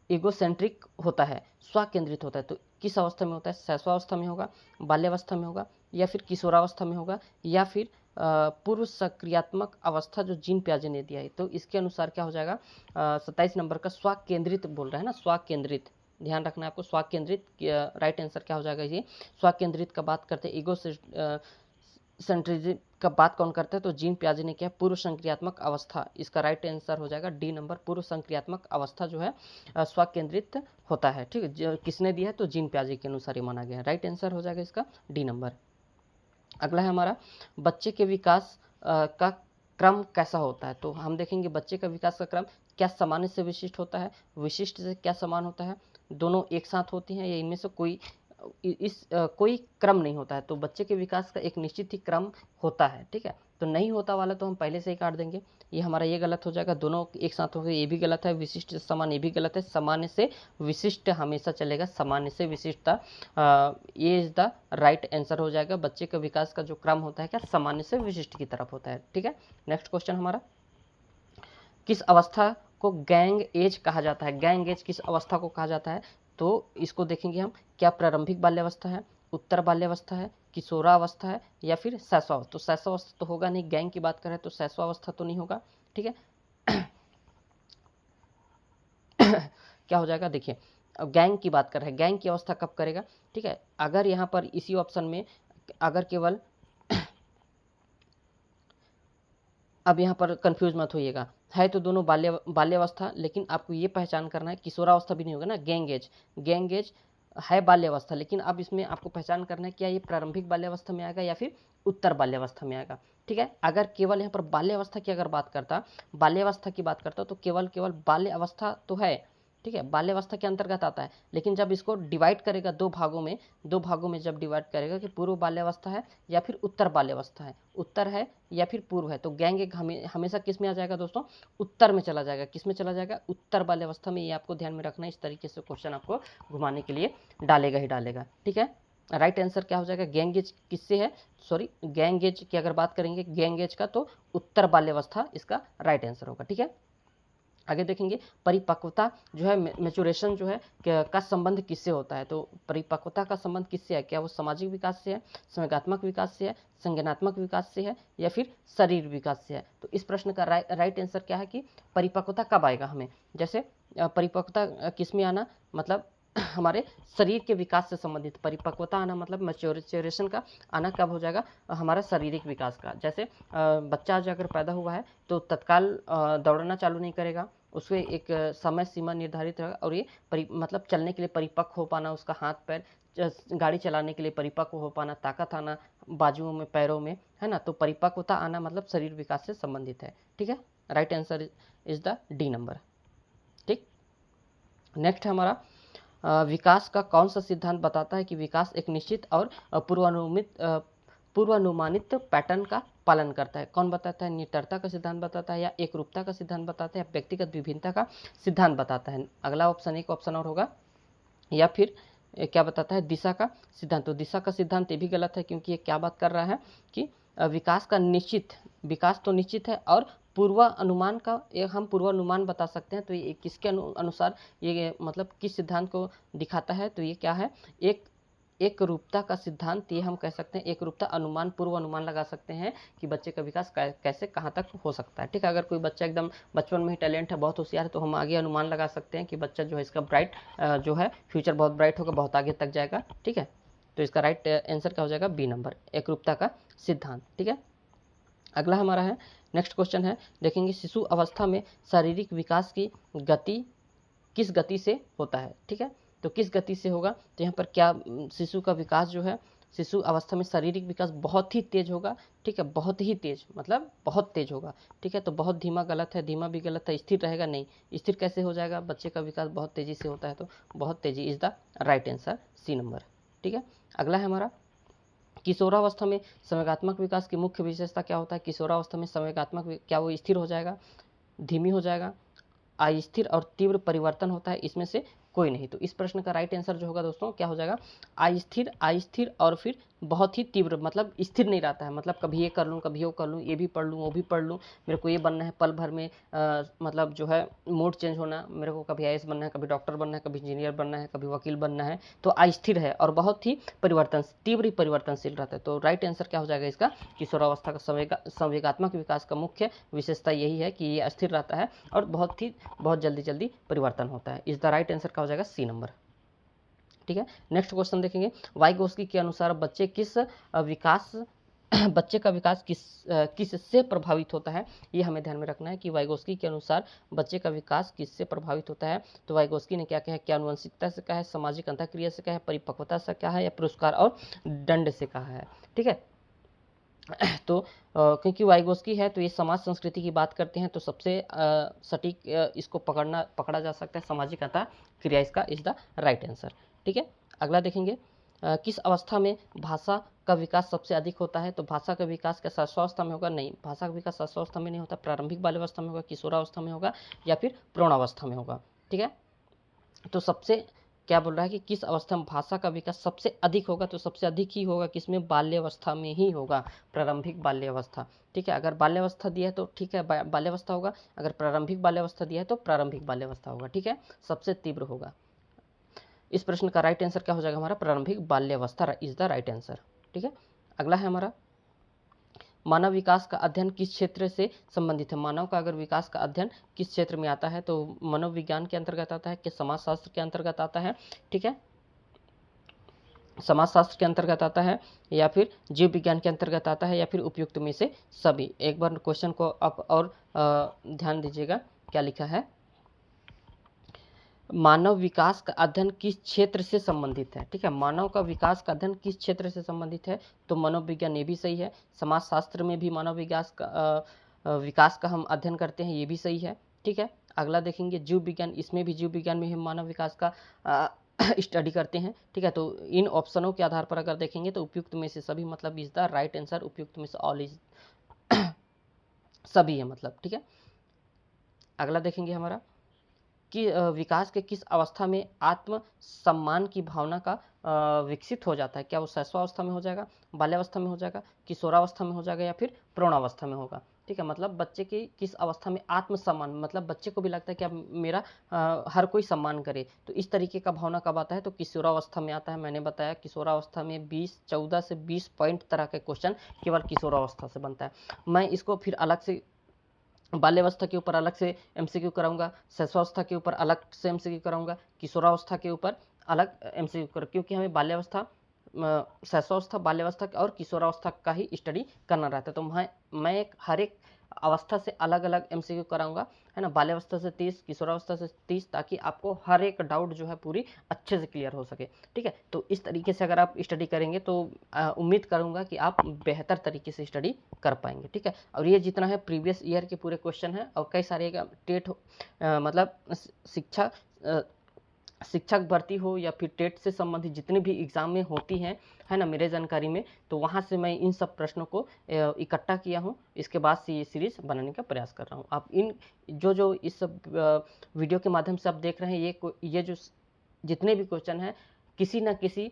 इगोसेंट्रिक होता है, स्व केंद्रित होता है, तो किस अवस्था में होता है, शैशवावस्था में होगा, बाल्यावस्था में होगा या फिर किशोरावस्था में होगा या फिर पूर्व सक्रियात्मक अवस्था जो जीन प्याजे ने दिया है। तो इसके अनुसार क्या हो जाएगा, 27 नंबर का स्व केंद्रित बोल रहा है ना, स्व केंद्रित, ध्यान रखना है आपको, स्व केंद्रित राइट आंसर क्या हो जाएगा, ये स्व केंद्रित का बात करते हैं, ईगो सेंट्रिज्म का बात कौन करता है, तो जीन प्याजे ने किया पूर्व संक्रियात्मक अवस्था, इसका राइट आंसर हो जाएगा डी नंबर, पूर्व संक्रियात्मक अवस्था जो है स्व केंद्रित होता है। ठीक है, किसने दिया है, तो जीन प्याजे के अनुसार ही माना गया है, राइट आंसर हो जाएगा इसका डी नंबर। अगला है हमारा, बच्चे के विकास का क्रम कैसा होता है, तो हम देखेंगे बच्चे का विकास का क्रम क्या सामान्य से विशिष्ट होता है, विशिष्ट से क्या समान होता है, दोनों एक साथ होती हैं या इनमें से कोई कोई क्रम नहीं होता है, तो बच्चे के विकास का एक निश्चित ही क्रम होता है, ठीक है। तो नहीं होता वाला तो हम पहले से ही काट देंगे, ये हमारा ये गलत हो जाएगा, दोनों एक साथ हो गए, ये भी गलत है, विशिष्ट समान ये भी गलत है, सामान्य से विशिष्ट हमेशा चलेगा, सामान्य से विशिष्टता, ये इज द राइट आंसर हो जाएगा। बच्चे का विकास का जो क्रम होता है क्या, सामान्य से विशिष्ट की तरफ होता है, ठीक है। नेक्स्ट क्वेश्चन हमारा, किस अवस्था को गैंग एज कहा जाता है? गैंग एज किस अवस्था को कहा जाता है? तो इसको देखेंगे हम, क्या प्रारंभिक बाल्यावस्था है, उत्तर बाल्यावस्था है, किशोरावस्था है, या फिर शैशवावस्था। तो शैशवावस्था तो होगा नहीं, गैंग की बात करें तो शैशवावस्था तो नहीं होगा, ठीक है। क्या हो जाएगा, देखिए अब गैंग की बात कर रहे हैं, गैंग की अवस्था कब करेगा, ठीक है। अगर यहाँ पर इसी ऑप्शन में अगर केवल अब यहाँ पर कंफ्यूज मत होइएगा, है तो दोनों बाल्यावस्था, लेकिन आपको ये पहचान करना है, किशोरावस्था भी नहीं होगा ना, गैंग एज है बाल्यावस्था, लेकिन अब इसमें आपको पहचान करना है क्या ये प्रारंभिक बाल्यावस्था में आएगा या फिर उत्तर बाल्यावस्था में आएगा, ठीक है। अगर केवल यहाँ पर बाल्यावस्था की अगर बाल्यावस्था की बात करता तो केवल बाल्य अवस्था तो है, ठीक है, बाल्यावस्था के अंतर्गत आता है, लेकिन जब इसको डिवाइड करेगा दो भागों में जब डिवाइड करेगा कि पूर्व बाल्यावस्था है या फिर उत्तर बाल्यावस्था है, उत्तर है या फिर पूर्व है, तो गैंग एक हमेशा किस में आ जाएगा दोस्तों, उत्तर में चला जाएगा, किस में चला जाएगा, उत्तर बाल्यावस्था में। ये आपको ध्यान में रखना है, इस तरीके से क्वेश्चन आपको घुमाने के लिए डालेगा ही डालेगा, ठीक है। राइट आंसर क्या हो जाएगा, गैंग एज किससे है, सॉरी गैंग एज की अगर बात करेंगे गैंग एज का, तो उत्तर बाल्यावस्था इसका राइट आंसर होगा, ठीक है। आगे देखेंगे, परिपक्वता जो है, मेचुरेशन जो है का संबंध किससे होता है? तो परिपक्वता का संबंध किससे है? क्या वो सामाजिक विकास से है, संवेगात्मक विकास से है, संज्ञानात्मक विकास से है, या फिर शरीर विकास से है? तो इस प्रश्न का राइट आंसर क्या है कि परिपक्वता कब आएगा हमें, जैसे परिपक्वता किस में आना, मतलब हमारे शरीर के विकास से संबंधित परिपक्वता आना, मतलब मैच्योरेशन का आना कब हो जाएगा, हमारा शारीरिक विकास का। जैसे बच्चा आज अगर पैदा हुआ है तो तत्काल दौड़ना चालू नहीं करेगा, उसके एक समय सीमा निर्धारित रहेगा, और ये मतलब चलने के लिए परिपक्व हो पाना, उसका हाथ पैर, गाड़ी चलाने के लिए परिपक्व हो पाना, ताकत आना बाजुओं में, पैरों में, है ना। तो परिपक्वता आना मतलब शरीर विकास से संबंधित है, ठीक है। Right answer is the D number, ठीक। नेक्स्ट हमारा, विकास का कौन सा सिद्धांत बताता है कि विकास एक निश्चित और पूर्वानुमानित पैटर्न का पालन करता है? कौन बताता है, निरंतरता का सिद्धांत बताता है, या एकरूपता का सिद्धांत बताता है, या व्यक्तिगत विभिन्नता का सिद्धांत बताता है? अगला ऑप्शन एक ऑप्शन और होगा, या फिर क्या बताता है, दिशा का सिद्धांत। तो दिशा का सिद्धांत ये भी गलत है, क्योंकि ये क्या बात कर रहा है कि विकास तो निश्चित है, और पूर्वानुमान का हम पूर्वानुमान बता सकते हैं। तो ये किसके अनुसार ये मतलब किस सिद्धांत को दिखाता है? तो ये क्या है, एक रूपता का सिद्धांत, ये हम कह सकते हैं, एक रूपता अनुमान, पूर्व अनुमान लगा सकते हैं कि बच्चे का विकास कैसे कहाँ तक हो सकता है, ठीक है। अगर कोई बच्चा एकदम बचपन में ही टैलेंट है, बहुत होशियार है, तो हम आगे अनुमान लगा सकते हैं कि बच्चा जो है इसका ब्राइट जो है फ्यूचर बहुत ब्राइट होगा, बहुत आगे तक जाएगा, ठीक है। तो इसका राइट आंसर क्या हो जाएगा, बी नंबर, एक रूपता का सिद्धांत, ठीक है। अगला हमारा है, नेक्स्ट क्वेश्चन है, देखेंगे शिशु अवस्था में शारीरिक विकास की गति किस गति से होता है, ठीक है। तो किस गति से होगा, तो यहाँ पर क्या शिशु का विकास जो है, शिशु अवस्था में शारीरिक विकास बहुत ही तेज होगा, ठीक है, बहुत ही तेज मतलब बहुत तेज होगा, ठीक है। तो बहुत धीमा गलत है, धीमा भी गलत है, स्थिर रहेगा नहीं, स्थिर कैसे हो जाएगा, बच्चे का विकास बहुत तेजी से होता है, तो बहुत तेजी is the right answer, C number, ठीक है। अगला है हमारा, किशोरावस्था में संवेगात्मक विकास की मुख्य विशेषता क्या होता है? किशोरावस्था में संवेगात्मक क्या वो स्थिर हो जाएगा, धीमी हो जाएगा, अस्थिर और तीव्र परिवर्तन होता है, इसमें से कोई नहीं। तो इस प्रश्न का राइट आंसर जो होगा दोस्तों क्या हो जाएगा, अस्थिर और फिर बहुत ही तीव्र, मतलब स्थिर नहीं रहता है, मतलब कभी ये कर लूँ, कभी वो कर लूँ, ये भी पढ़ लूँ, वो भी पढ़ लूँ, मेरे को ये बनना है, पल भर में मतलब जो है मूड चेंज होना, मेरे को कभी आईएएस बनना है, कभी डॉक्टर बनना है, कभी इंजीनियर बनना है, कभी वकील बनना है। तो अस्थिर है और बहुत ही तीव्र परिवर्तनशील रहता है। तो राइट आंसर क्या हो जाएगा इसका, किशोरावस्था का संवेगात्मक विकास का मुख्य विशेषता यही है कि ये अस्थिर रहता है और बहुत जल्दी परिवर्तन होता है। इस द राइट आंसर क्या हो जाएगा, सी नंबर, ठीक है। नेक्स्ट क्वेश्चन देखेंगे, वाइगोस्की के अनुसार बच्चे का विकास किससे प्रभावित होता है? ये हमें ध्यान में रखना है कि वाइगोस्की के अनुसार बच्चे का विकास किससे प्रभावित होता है। तो वाइगोस्की ने क्या कहा, क्या आनुवंशिकता से कहा है, सामाजिक अंतःक्रिया से कहा है, परिपक्वता से कहा है, या पुरस्कार और दंड से कहा है, ठीक है। तो क्योंकि वाइगोस्की है तो ये समाज संस्कृति की बात करते हैं, तो सबसे सटीक इसको पकड़ा जा सकता है, सामाजिक अंतः क्रिया इसका इज द राइट आंसर, ठीक है। अगला देखेंगे, किस अवस्था में भाषा का विकास सबसे अधिक होता है? तो भाषा का विकास क्या शैशवावस्था में होगा? नहीं, भाषा का विकास शैशवावस्था में नहीं होता, प्रारंभिक बाल्यावस्था में होगा, किशोरावस्था में होगा या फिर प्रौढ़ावस्था में होगा। ठीक है, तो सबसे क्या बोल रहा है कि किस अवस्था में भाषा का विकास सबसे अधिक होगा? तो सबसे अधिक ही होगा किसमें? बाल्यावस्था में ही होगा, प्रारंभिक बाल्यावस्था। ठीक है, अगर बाल्यावस्था दिया है तो ठीक है बाल्यावस्था होगा, अगर प्रारंभिक बाल्यावस्था दिया है तो प्रारंभिक बाल्यावस्था होगा। ठीक है, सबसे तीव्र होगा। इस प्रश्न का राइट आंसर क्या हो जाएगा हमारा? प्रारंभिक बाल्यावस्था इज द राइट आंसर। ठीक है, अगला है हमारा मानव विकास का अध्ययन किस क्षेत्र से संबंधित है? मानव का अगर विकास का अध्ययन किस क्षेत्र में आता है? तो मनोविज्ञान के अंतर्गत आता है कि समाजशास्त्र के अंतर्गत आता है? ठीक है, समाजशास्त्र के अंतर्गत आता है या फिर जीव विज्ञान के अंतर्गत आता है या फिर उपयुक्त में से सभी? एक बार क्वेश्चन को आप और ध्यान दीजिएगा, क्या लिखा है? मानव विकास का अध्ययन किस क्षेत्र से संबंधित है? ठीक है, मानव का विकास का अध्ययन किस क्षेत्र से संबंधित है? तो मनोविज्ञान, ये भी सही है। समाजशास्त्र में भी मानव विकास का हम अध्ययन करते हैं, ये भी सही है। ठीक है, अगला देखेंगे जीव विज्ञान, इसमें भी जीव विज्ञान में हम मानव विकास का स्टडी करते हैं। ठीक है, तो इन ऑप्शनों के आधार पर अगर देखेंगे तो उपयुक्त में से सभी मतलब इज द राइट आंसर, उपयुक्त में से ऑल इज सभी है मतलब। ठीक है, अगला देखेंगे हमारा कि विकास के किस अवस्था में आत्म सम्मान की भावना का विकसित हो जाता है? क्या वो शैशवावस्था में हो जाएगा, बाल्यावस्था में हो जाएगा, किशोरावस्था में हो जाएगा या फिर प्रौढ़ावस्था में होगा? ठीक है, मतलब बच्चे की किस अवस्था में आत्म सम्मान, मतलब बच्चे को भी लगता है कि अब मेरा हर कोई सम्मान करे, तो इस तरीके का भावना कब आता है? तो किशोरावस्था में आता है। मैंने बताया किशोरावस्था में 14 से 20 पॉइंट तरह के क्वेश्चन केवल किशोरावस्था से बनता है। मैं इसको फिर अलग से बाल्यावस्था के ऊपर अलग से एमसीक्यू कराऊंगा, शैशवावस्था के ऊपर अलग से एमसीक्यू कराऊंगा, किशोरावस्था के ऊपर अलग एमसीक्यू कर, क्योंकि हमें बाल्यावस्था, शैशवावस्था, बाल्यावस्था और किशोरावस्था का ही स्टडी करना रहता है। तो मैं हर एक अवस्था से अलग अलग एमसीक्यू कराऊंगा, है ना, बाल्यावस्था से 30, किशोरावस्था से 30, ताकि आपको हर एक डाउट जो है पूरी अच्छे से क्लियर हो सके। ठीक है, तो इस तरीके से अगर आप स्टडी करेंगे तो उम्मीद करूंगा कि आप बेहतर तरीके से स्टडी कर पाएंगे। ठीक है, और ये जितना है प्रीवियस ईयर के पूरे क्वेश्चन है और कई सारे टेट मतलब शिक्षक भर्ती हो या फिर टेट से संबंधित जितने भी एग्जाम में होती हैं, है ना, मेरे जानकारी में, तो वहाँ से मैं इन सब प्रश्नों को इकट्ठा किया हूँ। इसके बाद से ये सीरीज बनाने का प्रयास कर रहा हूँ। आप इन जो इस सब वीडियो के माध्यम से आप देख रहे हैं, ये जो जितने भी क्वेश्चन हैं किसी न किसी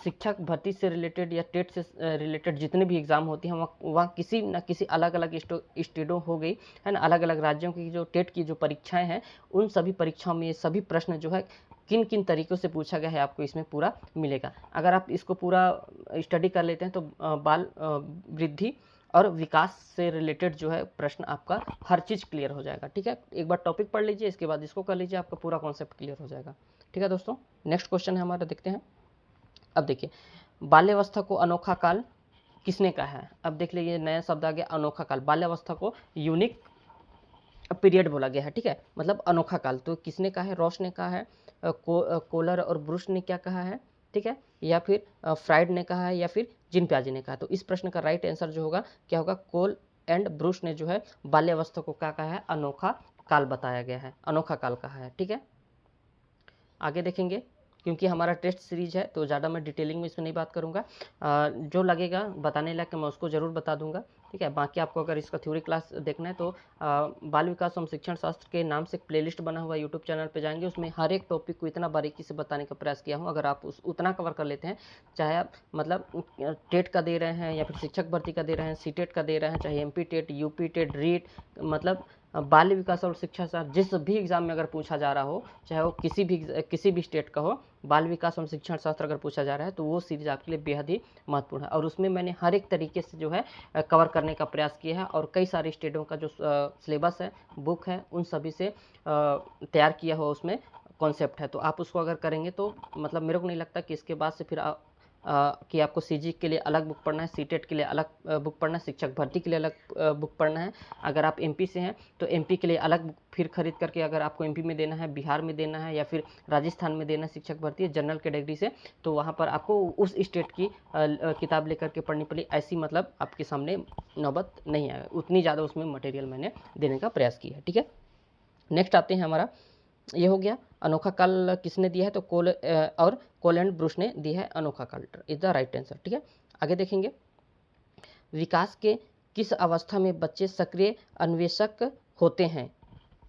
शिक्षक भर्ती से रिलेटेड या टेट से रिलेटेड जितने भी एग्ज़ाम होती हैं वहाँ किसी न किसी अलग अलग स्टेटों हो गई, है ना, अलग अलग राज्यों की जो टेट की जो परीक्षाएं हैं, उन सभी परीक्षाओं में ये सभी प्रश्न जो है किन किन तरीक़ों से पूछा गया है आपको इसमें पूरा मिलेगा। अगर आप इसको पूरा स्टडी कर लेते हैं तो बाल वृद्धि और विकास से रिलेटेड जो है प्रश्न आपका हर चीज़ क्लियर हो जाएगा। ठीक है, एक बार टॉपिक पढ़ लीजिए, इसके बाद इसको कर लीजिए, आपका पूरा कॉन्सेप्ट क्लियर हो जाएगा। ठीक है दोस्तों, नेक्स्ट क्वेश्चन है हमारा, देखते हैं। अब देखिए, बाल्यावस्था को अनोखा काल किसने कहा है? अब देख लीजिए, नया शब्द आ गया, अनोखा काल। बाल्यावस्था को यूनिक पीरियड बोला गया है। ठीक है, मतलब अनोखा काल, तो किसने कहा है? रॉस ने कहा है, कोलर और ब्रूस ने क्या कहा है? ठीक है, या फिर फ्राइड ने कहा है या फिर जिन प्याजे ने कहा? तो इस प्रश्न का राइट आंसर जो होगा क्या होगा? कोल एंड ब्रूस ने जो है बाल्यावस्था को क्या कहा है? अनोखा काल बताया गया है, अनोखा काल कहा है। ठीक है, आगे देखेंगे, क्योंकि हमारा टेस्ट सीरीज है तो ज़्यादा मैं डिटेलिंग में इसमें नहीं बात करूँगा, जो लगेगा बताने लायक मैं उसको ज़रूर बता दूंगा। ठीक है, बाकी आपको अगर इसका थ्योरी क्लास देखना है तो बाल विकास एवं शिक्षण शास्त्र के नाम से एक प्लेलिस्ट बना हुआ यूट्यूब चैनल पे जाएंगे, उसमें हर एक टॉपिक को इतना बारीकी से बताने का प्रयास किया हूँ। अगर आप उतना कवर कर लेते हैं, चाहे आप मतलब टेट का दे रहे हैं या फिर शिक्षक भर्ती का दे रहे हैं, सीटेट का दे रहे हैं, चाहे MP TET, UP TET, REET, मतलब बाल विकास और शिक्षा शास्त्र जिस भी एग्जाम में अगर पूछा जा रहा हो, चाहे वो किसी भी स्टेट का हो, बाल विकास एवं शिक्षण शास्त्र अगर पूछा जा रहा है तो वो सीरीज आपके लिए बेहद ही महत्वपूर्ण है। और उसमें मैंने हर एक तरीके से जो है कवर करने का प्रयास किया है, और कई सारे स्टेटों का जो सिलेबस है, बुक है, उन सभी से तैयार किया हुआ उसमें कॉन्सेप्ट है। तो आप उसको अगर करेंगे तो मतलब मेरे को नहीं लगता कि इसके बाद से फिर कि आपको सीजी के लिए अलग बुक पढ़ना है, सीटेट के लिए अलग बुक पढ़ना है, शिक्षक भर्ती के लिए अलग बुक पढ़ना है। अगर आप एमपी से हैं तो एमपी के लिए अलग बुक फिर खरीद करके, अगर आपको एमपी में देना है, बिहार में देना है या फिर राजस्थान में देना है शिक्षक भर्ती जनरल कैटेगरी से, तो वहाँ पर आपको उस स्टेट की किताब लेकर के पढ़नी पड़ी। ऐसी मतलब आपके सामने नौबत नहीं आएगा, उतनी ज़्यादा उसमें मटेरियल मैंने देने का प्रयास किया है। ठीक है, नेक्स्ट आते हैं हमारा, ये हो गया अनोखा काल किसने दिया है, तो कोल एंड ब्रूस ने दिया है अनोखा काल, इज द राइट आंसर। ठीक है, आगे देखेंगे, विकास के किस अवस्था में बच्चे सक्रिय अन्वेषक होते हैं,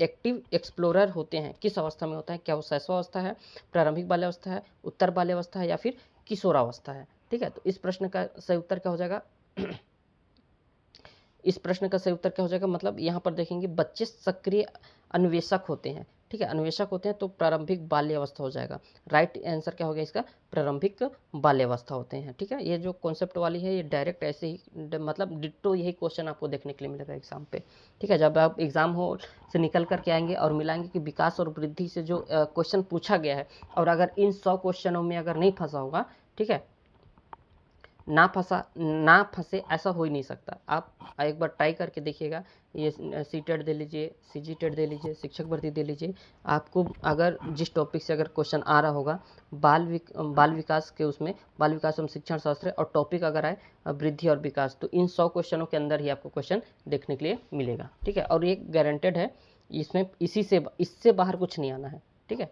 एक्टिव एक्सप्लोरर होते हैं, किस अवस्था में होता है, क्या वो शैशवावस्था है, प्रारंभिक बाल्यावस्था है, उत्तर बाल्यावस्था है, या फिर किशोरावस्था है। ठीक है, तो इस प्रश्न का सही उत्तर क्या हो जाएगा इस प्रश्न का सही उत्तर क्या हो जाएगा, मतलब यहाँ पर देखेंगे बच्चे सक्रिय अन्वेषक होते हैं। ठीक है, अन्वेषक होते हैं तो प्रारंभिक बाल्यावस्था हो जाएगा। राइट आंसर क्या हो गया इसका, प्रारंभिक बाल्यावस्था होते हैं। ठीक है, ये जो कॉन्सेप्ट वाली है ये डायरेक्ट ऐसे ही मतलब डिट्टो यही क्वेश्चन आपको देखने के लिए मिलेगा एग्जाम पे। ठीक है, जब आप एग्जाम हॉल से निकल करके आएंगे और मिलाएंगे कि विकास और वृद्धि से जो क्वेश्चन पूछा गया है, और अगर इन 100 क्वेश्चनों में अगर नहीं फंसा होगा, ठीक है, ना फंसे ऐसा हो ही नहीं सकता। आप एक बार ट्राई करके देखिएगा, ये सीटेट दे लीजिए, सीजीटेट दे लीजिए, शिक्षक भर्ती दे लीजिए, आपको अगर जिस टॉपिक से अगर क्वेश्चन आ रहा होगा, बाल विकास के उसमें बाल विकास एवं शिक्षण शास्त्र, और टॉपिक अगर आए वृद्धि और विकास, तो इन 100 क्वेश्चनों के अंदर ही आपको क्वेश्चन देखने के लिए मिलेगा। ठीक है, और ये गारंटेड है, इसमें इससे बाहर कुछ नहीं आना है। ठीक है,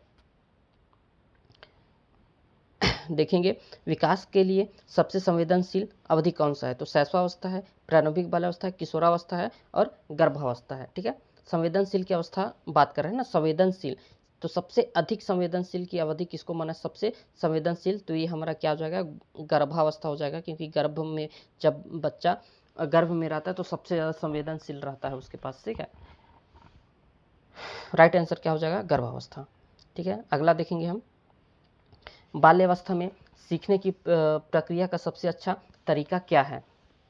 देखेंगे विकास के लिए सबसे संवेदनशील अवधि कौन सा है, तो शैशवावस्था है, प्रारंभिक बाल्यावस्था है, किशोरावस्था है, और गर्भावस्था है। ठीक है, संवेदनशील की अवस्था बात कर रहे हैं ना, संवेदनशील, तो सबसे अधिक संवेदनशील की अवधि किसको माना सबसे संवेदनशील, तो ये हमारा क्या हो जाएगा, गर्भावस्था हो जाएगा, क्योंकि गर्भ में जब बच्चा गर्भ में रहता है तो सबसे ज़्यादा संवेदनशील रहता है उसके पास। ठीक है, राइट आंसर क्या हो जाएगा, गर्भावस्था। ठीक है, अगला देखेंगे हम, बाल्यावस्था में सीखने की प्रक्रिया का सबसे अच्छा तरीका क्या है।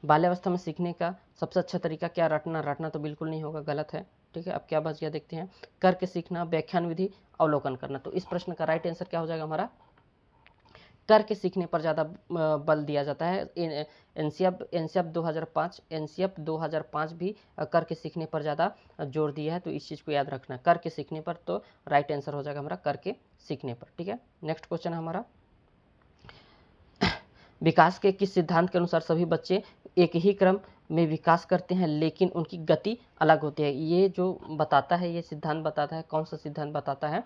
बाल्यावस्था में सीखने का सबसे अच्छा तरीका क्या, रटना तो बिल्कुल नहीं होगा, गलत है। ठीक है, अब क्या बच गया देखते हैं, करके सीखना, व्याख्यान विधि, अवलोकन करना। तो इस प्रश्न का राइट आंसर क्या हो जाएगा हमारा, करके सीखने पर ज़्यादा बल दिया जाता है। एनसीएफ 2005 भी करके सीखने पर ज़्यादा जोर दिया है, तो इस चीज़ को याद रखना, करके सीखने पर, तो राइट आंसर हो जाएगा हमारा करके सीखने पर। ठीक है, नेक्स्ट क्वेश्चन है हमारा, विकास के किस सिद्धांत के अनुसार सभी बच्चे एक ही क्रम में विकास करते हैं लेकिन उनकी गति अलग होती है। ये जो बताता है, ये सिद्धांत बताता है, कौन सा सिद्धांत बताता है,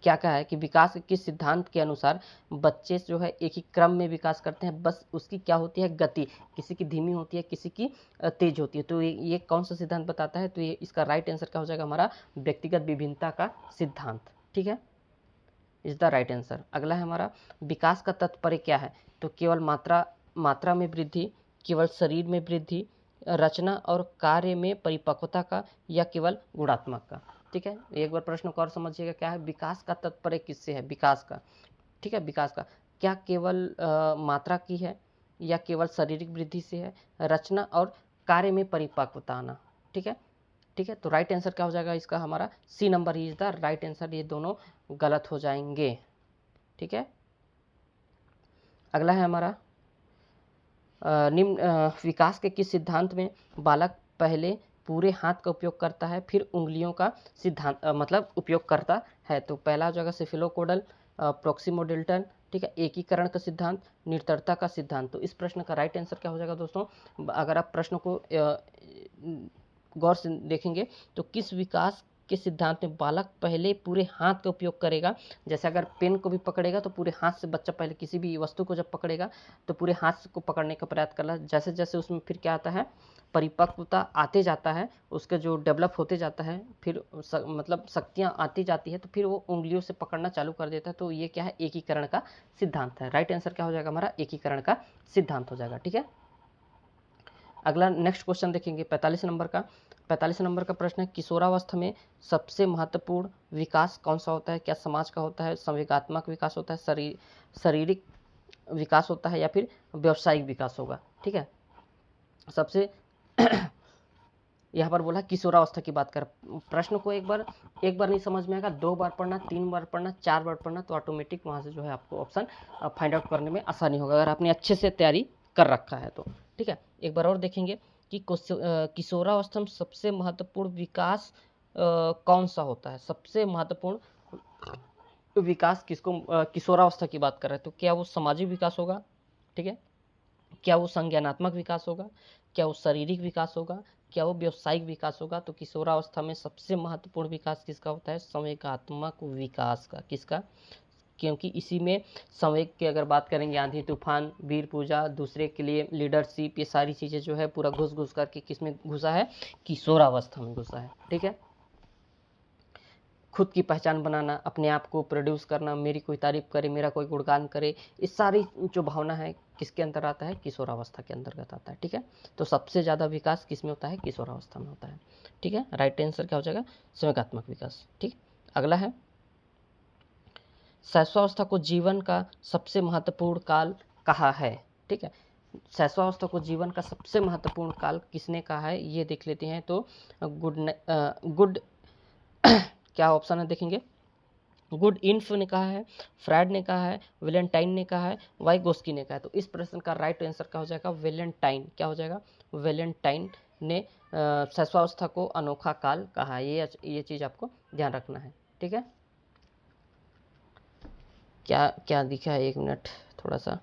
क्या कहा है कि विकास के किस सिद्धांत के अनुसार बच्चे जो है एक ही क्रम में विकास करते हैं, बस उसकी क्या होती है, गति, किसी की धीमी होती है, किसी की तेज होती है। तो ये कौन सा सिद्धांत बताता है, तो ये इसका राइट आंसर क्या हो जाएगा हमारा, व्यक्तिगत विभिन्नता का सिद्धांत। ठीक है, इज द राइट आंसर। अगला है हमारा, विकास का तात्पर्य क्या है, तो केवल मात्रा में वृद्धि, केवल शरीर में वृद्धि, रचना और कार्य में परिपक्वता का, या केवल गुणात्मक का। ठीक है, एक बार प्रश्न को और समझिएगा, क्या है, विकास का तात्पर्य किससे है, विकास का। ठीक है, विकास का क्या केवल मात्रा की है, या केवल शारीरिक वृद्धि से है, रचना और कार्य में परिपक्वता आना। ठीक है, ठीक है, तो राइट आंसर क्या हो जाएगा इसका हमारा, C number is the right answer, ये दोनों गलत हो जाएंगे। ठीक है, अगला है हमारा, निम्न विकास के किस सिद्धांत में बालक पहले पूरे हाथ का उपयोग करता है फिर उंगलियों का सिद्धांत मतलब उपयोग करता है, तो पहला जगह सेफिलोकोडल, प्रोक्सिमोडेल्टन, ठीक है, एकीकरण का सिद्धांत, निरंतरता का सिद्धांत। तो इस प्रश्न का राइट आंसर क्या हो जाएगा दोस्तों, अगर आप प्रश्न को गौर से देखेंगे, तो किस विकास के सिद्धांत में बालक पहले पूरे हाथ का उपयोग करेगा, जैसे अगर पेन को भी पकड़ेगा तो पूरे हाथ से बच्चा पहले किसी भी वस्तु को जब पकड़ेगा तो पूरे हाथ को पकड़ने का प्रयास कर रहा है, जैसे जैसे उसमें फिर क्या आता है, परिपक्वता आते जाता है, उसके जो डेवलप होते जाता है, फिर मतलब शक्तियाँ आती जाती है, तो फिर वो उंगलियों से पकड़ना चालू कर देता है। तो ये क्या है, एकीकरण का सिद्धांत है। राइट आंसर क्या हो जाएगा हमारा, एकीकरण का सिद्धांत हो जाएगा। ठीक है, अगला नेक्स्ट क्वेश्चन देखेंगे 45 नंबर का प्रश्न है, किशोरावस्था में सबसे महत्वपूर्ण विकास कौन सा होता है, क्या समाज का होता है, संवेगात्मक विकास होता है, शारीरिक विकास होता है, या फिर व्यावसायिक विकास होगा। ठीक है, सबसे यहाँ पर बोला किशोरावस्था की बात कर, प्रश्न को एक बार नहीं समझ में आएगा, 2 बार पढ़ना, 3 बार पढ़ना, 4 बार पढ़ना, तो ऑटोमेटिक वहाँ से जो है आपको ऑप्शन फाइंड आउट करने में आसानी होगा, अगर आपने अच्छे से तैयारी कर रखा है तो। ठीक है, एक बार और देखेंगे कि किशोरावस्था में सबसे महत्वपूर्ण विकास कौन सा होता है, सबसे महत्वपूर्ण विकास किसको, किशोरावस्था की बात कर रहे हैं, तो क्या वो सामाजिक विकास होगा, ठीक है, क्या वो संज्ञानात्मक विकास होगा, क्या वो शारीरिक विकास होगा, क्या वो व्यावसायिक विकास होगा? तो किशोरावस्था में सबसे महत्वपूर्ण विकास किसका होता है? संवेगात्मक विकास का। किसका? क्योंकि इसी में संवेग की अगर बात करेंगे, आंधी तूफान, वीर पूजा, दूसरे के लिए लीडरशिप, ये सारी चीज़ें जो है पूरा घुस घुस करके किस में घुसा है? किशोरावस्था में घुसा है। ठीक है, खुद की पहचान बनाना, अपने आप को प्रोड्यूस करना, मेरी कोई तारीफ करे, मेरा कोई गुणगान करे, इस सारी जो भावना है किसके अंदर आता है? किशोरावस्था के अंतर्गत आता है। ठीक है, तो सबसे ज़्यादा विकास किस में होता है? किशोरावस्था में होता है। ठीक है, राइट आंसर क्या हो जाएगा? संवेगात्मक विकास। ठीक, अगला है शैशवावस्था को जीवन का सबसे महत्वपूर्ण काल कहा है? ठीक है, शैशवावस्था को जीवन का सबसे महत्वपूर्ण काल किसने कहा है, ये देख लेते हैं। तो गुड क्या ऑप्शन है देखेंगे, गुड इन्फ ने कहा है, फ्रायड ने कहा है, वेलेंटाइन ने कहा है, वाइगोस्की ने कहा है। तो इस प्रश्न का राइट आंसर क्या हो जाएगा? वेलेंटाइन। क्या हो जाएगा? वेलेंटाइन ने शैशवावस्था को अनोखा काल कहा है। ये चीज़ आपको ध्यान रखना है। ठीक है, क्या क्या दिखा है, एक मिनट, थोड़ा सा,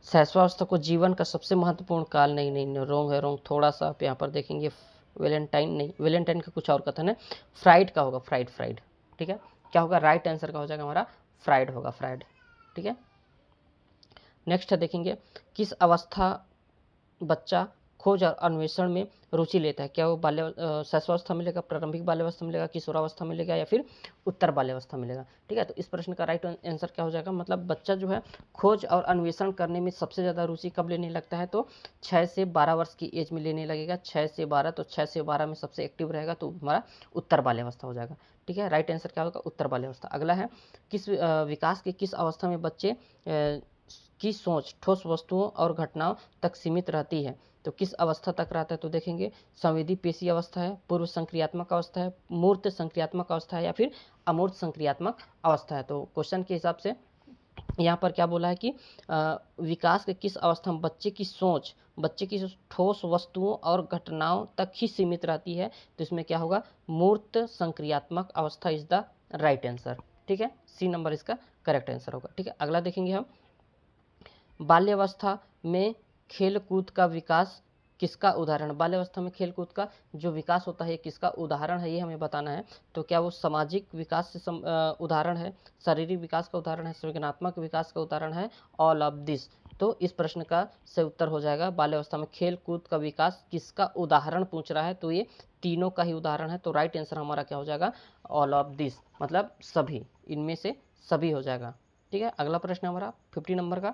शैशवावस्था को जीवन का सबसे महत्वपूर्ण काल, नहीं नहीं नहीं, रोंग है, रोंग। थोड़ा सा आप यहाँ पर देखेंगे, वेलेंटाइन नहीं, वेलेंटाइन का कुछ और कथन है, फ्राइड का होगा, फ्राइड फ्राइड। ठीक है, क्या होगा? राइट आंसर का हो जाएगा हमारा फ्राइड होगा, फ्राइड। ठीक है, नेक्स्ट है देखेंगे, किस अवस्था बच्चा खोज और अन्वेषण में रुचि लेता है? क्या वो शैशवावस्था मिलेगा, प्रारंभिक बाल्यावस्था मिलेगा, किशोरावस्था मिलेगा, या फिर उत्तर बाल्यावस्था मिलेगा? ठीक है, तो इस प्रश्न का राइट आंसर क्या हो जाएगा? मतलब बच्चा जो है खोज और अन्वेषण करने में सबसे ज़्यादा रुचि कब लेने लगता है? तो 6 से 12 वर्ष की एज में लेने लगेगा। 6 से 12, तो 6 से 12 में सबसे एक्टिव रहेगा, तो हमारा उत्तर बाल्यावस्था हो जाएगा। ठीक है, राइट आंसर क्या होगा? उत्तर बाल्यावस्था। अगला है, किस विकास के किस अवस्था में बच्चे की सोच ठोस वस्तुओं और घटनाओं तक सीमित रहती है? तो किस अवस्था तक रहता है? तो देखेंगे, संवेदी पेशी अवस्था है, पूर्व संक्रियात्मक अवस्था है, मूर्त संक्रियात्मक अवस्था है, या फिर अमूर्त संक्रियात्मक अवस्था है? तो क्वेश्चन के हिसाब से यहाँ पर क्या बोला है कि विकास के किस अवस्था में बच्चे की सोच, बच्चे की ठोस वस्तुओं और घटनाओं तक ही सीमित रहती है? तो इसमें क्या होगा? मूर्त संक्रियात्मक अवस्था इज द राइट आंसर। ठीक है, सी नंबर इसका करेक्ट आंसर होगा। ठीक है, अगला देखेंगे हम, बाल्यावस्था में खेल कूद का विकास किसका उदाहरण? बाल्यावस्था में खेल कूद का जो विकास होता है ये किसका उदाहरण है, ये हमें बताना है। तो क्या वो सामाजिक विकास से उदाहरण है, शारीरिक विकास का उदाहरण है, संवेदनात्मक विकास का उदाहरण है, ऑल ऑफ दिस? तो इस प्रश्न का सही उत्तर हो जाएगा, बाल्यावस्था में खेल कूद का विकास किसका उदाहरण पूछ रहा है, तो ये तीनों का ही उदाहरण है। तो राइट आंसर हमारा क्या हो जाएगा? ऑल ऑफ दिस, मतलब सभी, इनमें से सभी हो जाएगा। ठीक है, अगला प्रश्न हमारा 50 नंबर का,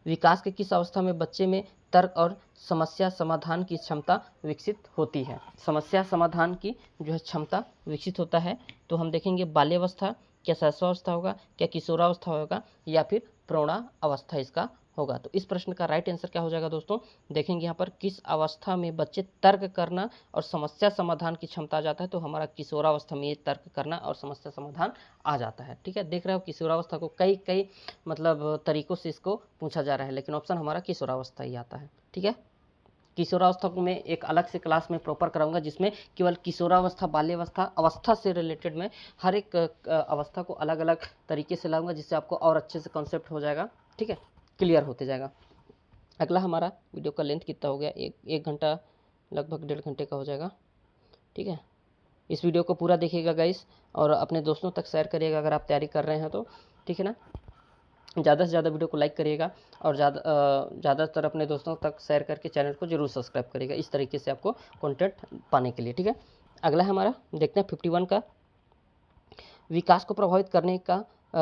विकास के किस अवस्था में बच्चे में तर्क और समस्या समाधान की क्षमता विकसित होती है? समस्या समाधान की जो है क्षमता विकसित होता है, तो हम देखेंगे बाल्यावस्था, क्या शैशवावस्था होगा, क्या किशोरावस्था होगा, या फिर प्रौढ़ा अवस्था इसका होगा? तो इस प्रश्न का राइट आंसर क्या हो जाएगा दोस्तों? देखेंगे यहाँ पर, किस अवस्था में बच्चे तर्क करना और समस्या समाधान की क्षमता आ जाता है? तो हमारा किशोरावस्था में ये तर्क करना और समस्या समाधान आ जाता है। ठीक है, देख रहे हो किशोरावस्था को कई कई मतलब तरीकों से इसको पूछा जा रहा है, लेकिन ऑप्शन हमारा किशोरावस्था ही आता है। ठीक है, किशोरावस्था को मैं एक अलग से क्लास में प्रॉपर कराऊंगा, जिसमें केवल किशोरावस्था, बाल्यावस्था, अवस्था से रिलेटेड मैं हर एक अवस्था को अलग अलग तरीके से लाऊंगा, जिससे आपको और अच्छे से कॉन्सेप्ट हो जाएगा। ठीक है, क्लियर होते जाएगा। अगला हमारा, वीडियो का लेंथ कितना हो गया? एक घंटा, लगभग 1.5 घंटे का हो जाएगा। ठीक है, इस वीडियो को पूरा देखिएगा गाइस, और अपने दोस्तों तक शेयर करिएगा अगर आप तैयारी कर रहे हैं तो। ठीक है ना, ज़्यादा से ज़्यादा वीडियो को लाइक करिएगा, और ज़्यादातर अपने दोस्तों तक शेयर करके चैनल को जरूर सब्सक्राइब करिएगा, इस तरीके से आपको कंटेंट पाने के लिए। ठीक है, अगला है हमारा, देखते हैं 51 का, विकास को प्रभावित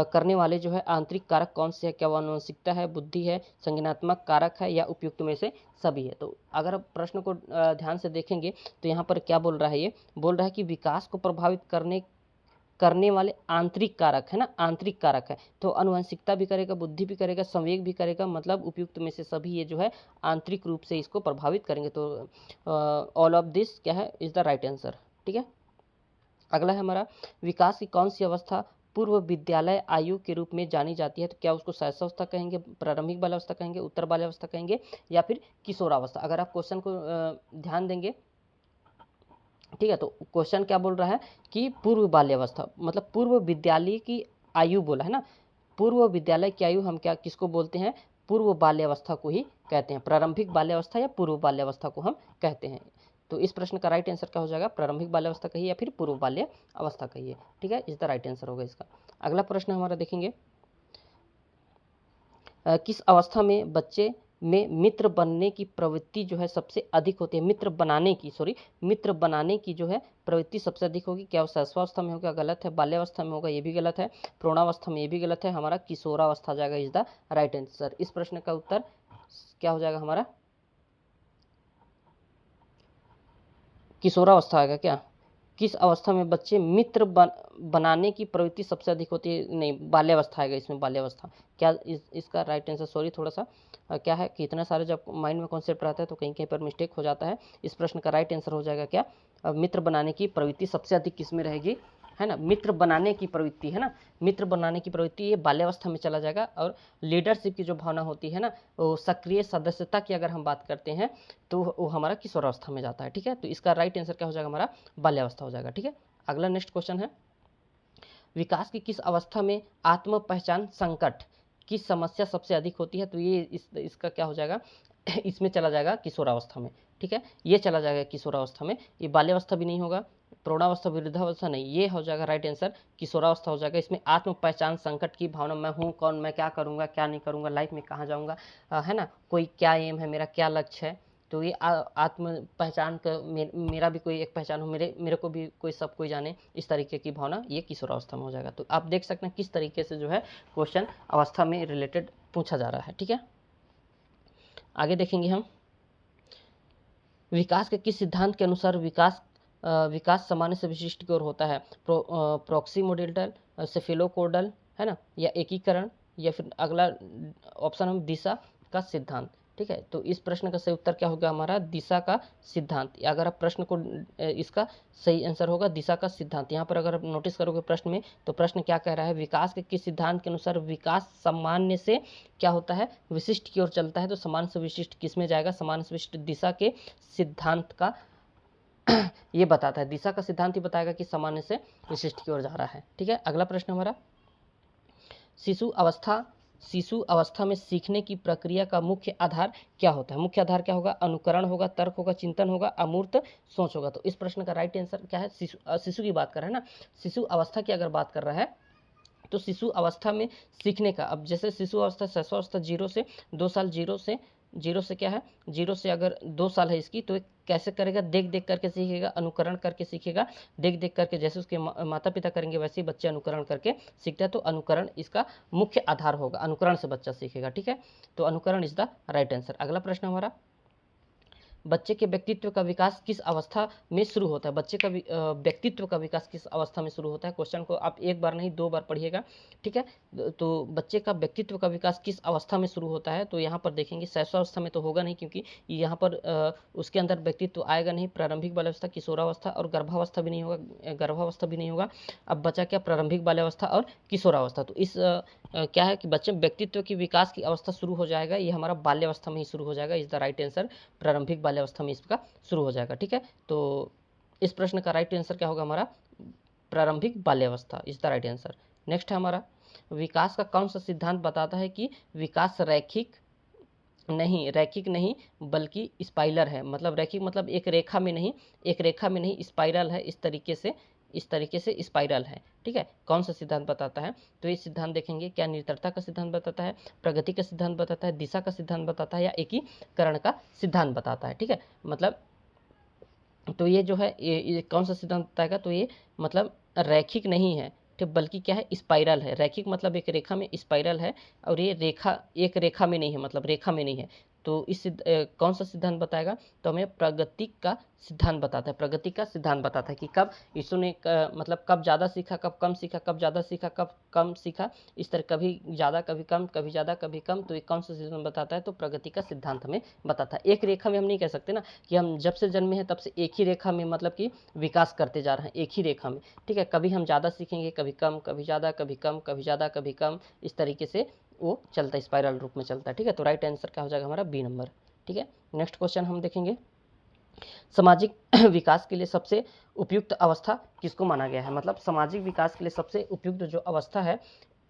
करने वाले जो है आंतरिक कारक कौन से है? क्या वो आनुवंशिकता है, बुद्धि है, संज्ञानात्मक कारक है, या उपयुक्त में से सभी है? तो अगर आप प्रश्न को ध्यान से देखेंगे तो यहाँ पर क्या बोल रहा है? ये बोल रहा है कि विकास को प्रभावित करने वाले आंतरिक कारक है ना, आंतरिक कारक है, तो आनुवंशिकता भी करेगा, बुद्धि भी करेगा, संवेग भी करेगा, मतलब उपयुक्त में से सभी ये जो है आंतरिक रूप से इसको प्रभावित करेंगे। तो ऑल ऑफ दिस क्या है? Is the right answer. ठीक है, अगला है हमारा, विकास की कौन सी अवस्था पूर्व विद्यालय आयु के रूप में जानी जाती है? तो क्या उसको शैशवावस्था कहेंगे, प्रारंभिक बाल्यावस्था कहेंगे, उत्तर बाल्यावस्था कहेंगे, या फिर किशोरावस्था? अगर आप क्वेश्चन को ध्यान देंगे, ठीक है, तो क्वेश्चन क्या बोल रहा है कि पूर्व बाल्यावस्था, मतलब पूर्व विद्यालय की आयु बोला है ना, पूर्व विद्यालय की आयु हम क्या किसको बोलते हैं? पूर्व बाल्यावस्था को ही कहते हैं। प्रारंभिक बाल्यावस्था या पूर्व बाल्यावस्था को हम कहते हैं। तो इस प्रश्न का राइट आंसर क्या हो जाएगा, प्रारंभिक बाल्यावस्था कहिए या फिर पूर्व बाल्य अवस्था कहिए। ठीक है, इस द राइट आंसर होगा इसका। अगला प्रश्न हमारा देखेंगे, किस अवस्था में बच्चे में मित्र बनने की प्रवृत्ति जो है सबसे अधिक होती है, मित्र बनाने की जो है प्रवृत्ति सबसे अधिक होगी। क्या वो शैशवावस्था में होगा, गलत है। बाल्यावस्था में होगा, ये भी गलत है। प्रौढ़ावस्था में, ये भी गलत है। हमारा किशोरावस्था जाएगा, इज द राइट आंसर। इस प्रश्न का उत्तर क्या हो जाएगा हमारा, किशोरावस्था आएगा क्या। किस अवस्था में बच्चे मित्र बनाने की प्रवृत्ति सबसे अधिक होती है, नहीं बाल्यावस्था आएगा इसमें, बाल्यावस्था। क्या इसका राइट आंसर, सॉरी थोड़ा सा क्या है कि इतना सारे जब माइंड में कॉन्सेप्ट रहता है तो कहीं कहीं पर मिस्टेक हो जाता है। इस प्रश्न का राइट आंसर हो जाएगा क्या, मित्र बनाने की प्रवृत्ति सबसे अधिक किसमें रहेगी, है ना, मित्र बनाने की प्रवृत्ति, है ना, मित्र बनाने की प्रवृत्ति ये बाल्यावस्था में चला जाएगा। और लीडरशिप की जो भावना होती है ना, वो सक्रिय सदस्यता की अगर हम बात करते हैं तो वो हमारा किशोरावस्था में जाता है। ठीक है, तो इसका राइट आंसर क्या हो जाएगा हमारा, बाल्यावस्था हो जाएगा। ठीक है, अगला नेक्स्ट क्वेश्चन है, विकास की किस अवस्था में आत्म पहचान संकट की समस्या सबसे अधिक होती है। तो ये इसका क्या हो जाएगा, इसमें चला जाएगा किशोरावस्था में। ठीक है, ये चला जाएगा किशोरावस्था में, ये बाल्यावस्था भी नहीं होगा, प्रौढ़ावस्था वृद्धावस्था नहीं, ये हो जाएगा राइट आंसर, किशोरावस्था हो जाएगा। इसमें आत्म पहचान संकट की भावना, मैं हूँ कौन, मैं क्या करूँगा क्या नहीं करूँगा, लाइफ में कहाँ जाऊँगा, है ना, कोई क्या एम है मेरा, क्या लक्ष्य है। तो ये आत्म पहचान का मेरा भी कोई एक पहचान हो, मेरे को भी कोई सब कोई जाने, इस तरीके की भावना ये किशोरावस्था में हो जाएगा। तो आप देख सकते हैं किस तरीके से जो है क्वेश्चन अवस्था में रिलेटेड पूछा जा रहा है। ठीक है, आगे देखेंगे हम, विकास के किस सिद्धांत के अनुसार विकास सामान्य से विशिष्ट की ओर होता है। प्रोक्सीमोडेल्टल, सेफेलोकोडल, है ना, या एकीकरण, या फिर अगला ऑप्शन हम दिशा का सिद्धांत। ठीक है, तो इस प्रश्न का सही उत्तर क्या होगा हमारा, दिशा का सिद्धांत। अगर आप प्रश्न को, इसका सही आंसर होगा दिशा का सिद्धांत। यहाँ पर अगर आप नोटिस करोगे प्रश्न में, तो प्रश्न क्या कह रहा है, विकास के किस सिद्धांत के अनुसार विकास सामान्य से क्या होता है, विशिष्ट की ओर चलता है। तो सामान्य से विशिष्ट किस में जाएगा, सामान्य से विशिष्ट दिशा के सिद्धांत का ये बताता है, दिशा का सिद्धांत ही बताएगा कि सामान्य से विशिष्ट की ओर जा रहा है। ठीक है, अगला प्रश्न हमारा, शिशु अवस्था में सीखने की प्रक्रिया का मुख्य आधार क्या होता है। मुख्य आधार क्या होगा, अनुकरण होगा, तर्क होगा, चिंतन होगा, अमूर्त सोच होगा। तो इस प्रश्न का राइट आंसर क्या है, शिशु की बात कर रहा है ना, शिशु अवस्था की अगर बात कर रहा है तो शिशु अवस्था में सीखने का, अब जैसे शिशु अवस्था शैशवावस्था 0 से 2 साल, 0 से क्या है, 0 से अगर 2 साल है इसकी, तो कैसे करेगा, देख देख करके सीखेगा, अनुकरण करके सीखेगा, देख देख करके, जैसे उसके माता पिता करेंगे वैसे ही बच्चे अनुकरण करके सीखता है। तो अनुकरण इसका मुख्य आधार होगा, अनुकरण से बच्चा सीखेगा। ठीक है, तो अनुकरण इज द राइट आंसर। अगला प्रश्न हमारा, बच्चे के व्यक्तित्व का विकास किस अवस्था में शुरू होता है। बच्चे का व्यक्तित्व का विकास किस अवस्था में शुरू होता है। क्वेश्चन को आप एक बार नहीं 2 बार पढ़िएगा। ठीक है, तो बच्चे का व्यक्तित्व का विकास किस अवस्था में शुरू होता है। तो यहाँ पर देखेंगे शैशवावस्था में तो होगा नहीं, क्योंकि यहाँ पर उसके अंदर व्यक्तित्व आएगा नहीं। प्रारंभिक बाल्यावस्था, किशोरावस्था और गर्भावस्था भी नहीं होगा, गर्भावस्था भी नहीं होगा। अब बचा क्या, प्रारंभिक बाल्यावस्था और किशोरावस्था। तो इस क्या है कि बच्चे व्यक्तित्व की विकास की अवस्था शुरू हो जाएगा, ये हमारा बाल्यावस्था में ही शुरू हो जाएगा। इज द राइट आंसर, प्रारंभिक बाल्यावस्था में इसका शुरू हो जाएगा। ठीक है, तो इस प्रश्न का राइट आंसर क्या होगा हमारा, प्रारंभिक बाल्यावस्था is the right answer. Next है हमारा, विकास का कौन सा सिद्धांत बताता है कि विकास रैखिक नहीं बल्कि स्पाइरल है। मतलब रैखिक मतलब एक रेखा में नहीं स्पाइरल है, इस तरीके से स्पाइरल है। ठीक है, कौन सा सिद्धांत बताता है। तो ये सिद्धांत देखेंगे, क्या निरंतरता का सिद्धांत बताता है, प्रगति का सिद्धांत बताता है, दिशा का सिद्धांत बताता है, या एकीकरण का सिद्धांत बताता है। ठीक है, मतलब तो ये जो है ये कौन सा सिद्धांत बताएगा, तो ये मतलब रैखिक नहीं है, ठीक, बल्कि क्या है, स्पाइरल है। रैखिक मतलब एक रेखा में, स्पाइरल है और ये रेखा एक रेखा में नहीं है, मतलब रेखा में नहीं है। तो इस कौन सा सिद्धांत बताएगा, तो हमें प्रगति का सिद्धांत बताता है। प्रगति का सिद्धांत बताता है कि कब यीशु ने मतलब कब ज़्यादा सीखा, कब कम सीखा, कब ज़्यादा सीखा, कब कम सीखा, इस तरह कभी ज़्यादा कभी कम, कभी ज़्यादा कभी कम। तो ये कौन सा सिद्धांत बताता है, तो प्रगति का सिद्धांत हमें बताता है। एक रेखा में हम नहीं कह सकते ना कि हम जब से जन्मे हैं तब से एक ही रेखा में मतलब कि विकास करते जा रहे हैं, एक ही रेखा में। ठीक है, कभी हम ज़्यादा सीखेंगे, कभी कम, कभी ज़्यादा, कभी कम, कभी ज़्यादा, कभी कम, इस तरीके से वो चलता है, स्पाइरल रूप में चलता है। ठीक है, तो राइट आंसर क्या हो जाएगा हमारा, बी नंबर। ठीक है, नेक्स्ट क्वेश्चन हम देखेंगे, सामाजिक विकास के लिए सबसे उपयुक्त अवस्था किसको माना गया है। मतलब सामाजिक विकास के लिए सबसे उपयुक्त जो अवस्था है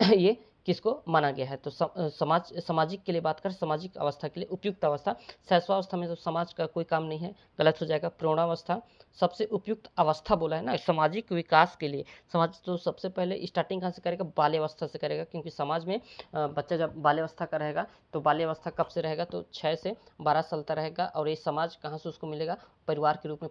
ये किसको माना गया है। तो सामाजिक के लिए बात कर, सामाजिक अवस्था के लिए उपयुक्त अवस्था, शैशवावस्था में तो समाज का कोई काम नहीं है, गलत हो जाएगा। प्रौढ़ावस्था सबसे उपयुक्त अवस्था बोला है ना सामाजिक विकास के लिए। समाज तो सबसे पहले स्टार्टिंग कहाँ से करेगा, बाल्यावस्था से करेगा, क्योंकि समाज में बच्चा जब बाल्यावस्था का रहेगा तो बाल्यावस्था कब से रहेगा, तो 6 से 12 साल तक रहेगा। और ये समाज कहाँ से उसको मिलेगा, परिवार के रूप में।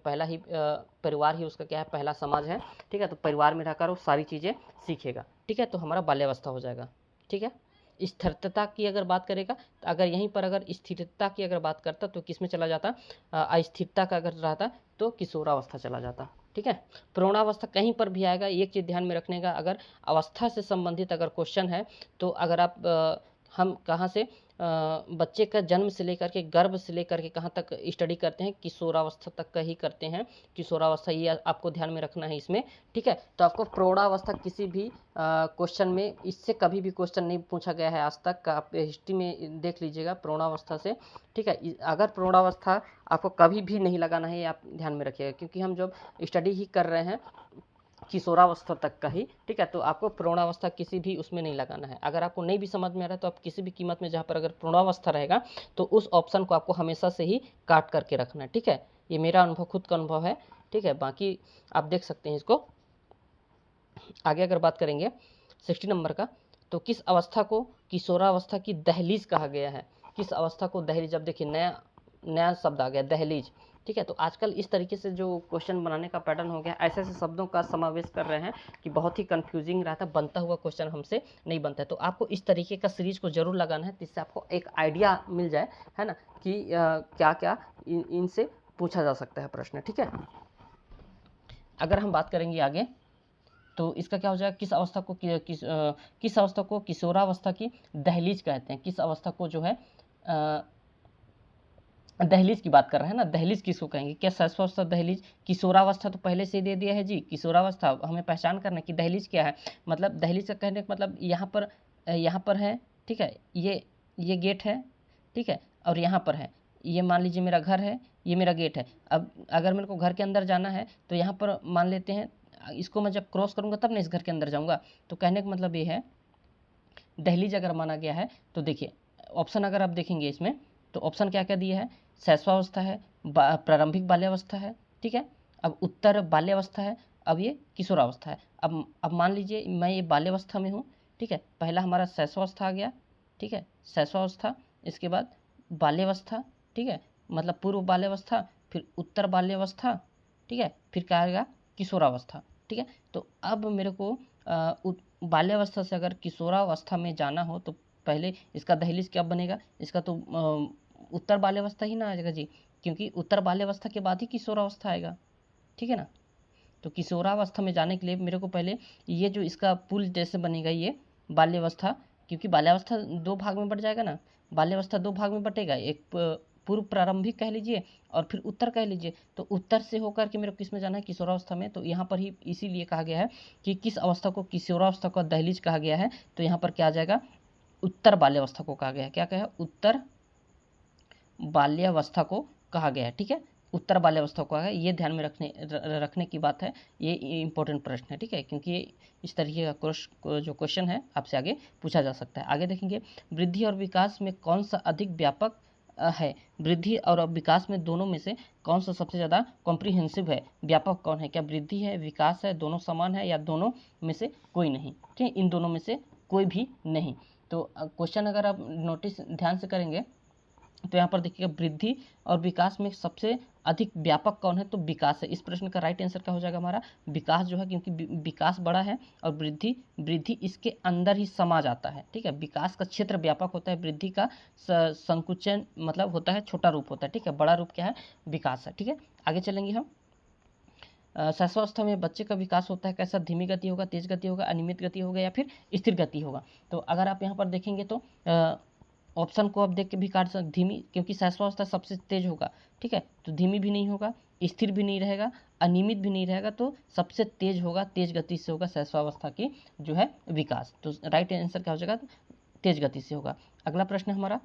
परिवार ही उसका क्या है, पहला समाज है, ठीक है। तो परिवार में रहकर वो सारी चीज़ें सीखेगा, ठीक है। तो हमारा बाल्यावस्था हो जाएगा, ठीक है। स्थिरता की अगर बात करेगा, तो अगर यहीं पर अगर स्थिरता की अगर बात करता तो किस में चला जाता, अस्थिरता का अगर रहता तो किशोरावस्था चला जाता, ठीक है। प्रौढ़ावस्था कहीं पर भी आएगा, एक चीज़ ध्यान में रखने का, अगर अवस्था से संबंधित अगर क्वेश्चन है तो अगर आप हम कहाँ से बच्चे का जन्म से लेकर के, गर्भ से लेकर के कहाँ तक स्टडी करते हैं, किशोरावस्था तक का ही करते हैं। किशोरावस्था ये आपको ध्यान में रखना है इसमें, ठीक है। तो आपको प्रौढ़ावस्था किसी भी क्वेश्चन में, इससे कभी भी क्वेश्चन नहीं पूछा गया है आज तक का, आप हिस्ट्री में देख लीजिएगा प्रौढ़ावस्था से, ठीक है। अगर प्रौढ़ावस्था आपको कभी भी नहीं लगाना है, आप ध्यान में रखिएगा, क्योंकि हम जब स्टडी ही कर रहे हैं किशोरावस्था तक का ही, ठीक है। तो आपको प्रौढ़ावस्था किसी भी उसमें नहीं लगाना है। अगर आपको नहीं भी समझ में आ रहा है तो आप किसी भी कीमत में जहाँ पर अगर प्रौढ़ावस्था रहेगा तो उस ऑप्शन को आपको हमेशा से ही काट करके रखना है, ठीक है। ये मेरा अनुभव, खुद का अनुभव है, ठीक है। बाकी आप देख सकते हैं इसको। आगे अगर बात करेंगे 60 नंबर का, तो किस अवस्था को किशोरावस्था की दहलीज कहा गया है। किस अवस्था को दहलीज, अब देखिए नया नया शब्द आ गया, दहलीज, ठीक है। तो आजकल इस तरीके से जो क्वेश्चन बनाने का पैटर्न हो गया, ऐसे ऐसे शब्दों का समावेश कर रहे हैं कि बहुत ही कंफ्यूजिंग रहता है, बनता हुआ क्वेश्चन हमसे नहीं बनता है। तो आपको इस तरीके का सीरीज को जरूर लगाना है, जिससे आपको एक आइडिया मिल जाए, है ना, कि क्या क्या इनसे पूछा जा सकता है प्रश्न, ठीक है। अगर हम बात करेंगे आगे, तो इसका क्या हो जाएगा, किस अवस्था को किशोरावस्था की दहलीज कहते हैं। किस अवस्था को जो है दहलीज की बात कर रहे हैं ना, दहलीज किसको कहेंगे, क्या शैशवावस्था दहलीज, किशोरावस्था तो पहले से ही दे दिया है जी। किशोरावस्था हमें पहचान करना कि दहलीज क्या है, मतलब दहलीज का कहने का मतलब यहाँ पर है, ठीक है, ये गेट है, ठीक है, और यहाँ पर है, ये मान लीजिए मेरा घर है, ये मेरा गेट है। अब अगर मेरे को घर के अंदर जाना है तो यहाँ पर मान लेते हैं, इसको मैं जब क्रॉस करूँगा तब ना इस घर के अंदर जाऊँगा। तो कहने का मतलब ये है, दहलीज अगर माना गया है तो देखिए ऑप्शन अगर आप देखेंगे इसमें, तो ऑप्शन क्या क्या दिए है, शैशवावस्था है, प्रारंभिक बाल्यावस्था है, ठीक है, अब उत्तर बाल्यावस्था है, अब ये किशोरावस्था है। अब मान लीजिए मैं ये बाल्यावस्था में हूँ, ठीक है, पहला हमारा शैशवावस्था आ गया, ठीक है, शैशवावस्था, इसके बाद बाल्यावस्था, ठीक है, मतलब पूर्व बाल्यावस्था, फिर उत्तर बाल्यावस्था, ठीक है, फिर क्या आएगा, किशोरावस्था, ठीक है। तो अब मेरे को बाल्यावस्था से अगर किशोरावस्था में जाना हो तो पहले इसका दहलीज क्या बनेगा, इसका तो उत्तर बाल्यावस्था ही ना आ जाएगा जी, क्योंकि उत्तर बाल्यावस्था के बाद ही किशोरावस्था आएगा, ठीक है ना। तो किशोरावस्था में जाने के लिए मेरे को पहले ये जो इसका पुल जैसे बनेगा, ये बाल्यावस्था, क्योंकि बाल्यावस्था दो भाग में बट जाएगा ना, बाल्यावस्था दो भाग में बटेगा, एक पूर्व प्रारंभिक कह लीजिए और फिर उत्तर कह लीजिए। तो उत्तर से होकर के मेरे को किस में जाना है, किशोरावस्था में। तो यहाँ पर ही इसीलिए कहा गया है कि किस अवस्था को किशोरावस्था का दहलीज कहा गया है, तो यहाँ पर क्या आ जाएगा, उत्तर बाल्यावस्था को कहा गया है। क्या कहा है, उत्तर बाल्यावस्था को कहा गया है, ठीक है, उत्तर बाल्यावस्था को कहा है। ये ध्यान में रखने की बात है, ये इंपॉर्टेंट प्रश्न है, ठीक है, क्योंकि ये इस तरीके का जो क्वेश्चन है आपसे आगे पूछा जा सकता है। आगे देखेंगे, वृद्धि और विकास में कौन सा अधिक व्यापक है। वृद्धि और विकास में दोनों में से कौन सा सबसे ज़्यादा कॉम्प्रिहेंसिव है, व्यापक कौन है, क्या वृद्धि है, विकास है, दोनों समान है, या दोनों में से कोई नहीं, ठीक है, इन दोनों में से कोई भी नहीं। तो क्वेश्चन अगर आप नोटिस ध्यान से करेंगे तो यहाँ पर देखिएगा, वृद्धि और विकास में सबसे अधिक व्यापक कौन है, तो विकास है। इस प्रश्न का राइट आंसर क्या हो जाएगा हमारा, विकास जो है, क्योंकि विकास बड़ा है और वृद्धि वृद्धि इसके अंदर ही समा जाता है, ठीक है। विकास का क्षेत्र व्यापक होता है, वृद्धि का संकुचन मतलब होता है, छोटा रूप होता है, ठीक है, बड़ा रूप क्या है, विकास है, ठीक है। आगे चलेंगे हम, शैशवावस्था में बच्चे का विकास होता है कैसा, धीमी गति होगा, तेज गति होगा, अनियमित गति होगा, या फिर स्थिर गति होगा। तो अगर आप यहाँ पर देखेंगे तो ऑप्शन को आप देख के भी काट सकते, धीमी, क्योंकि शैशवावस्था सबसे तेज होगा, ठीक है, तो धीमी भी नहीं होगा, स्थिर भी नहीं रहेगा, अनियमित भी नहीं रहेगा, तो सबसे तेज होगा, तेज गति से होगा शैशवावस्था की जो है विकास। तो राइट आंसर क्या हो जाएगा, तेज गति से होगा। अगला प्रश्न हमारा,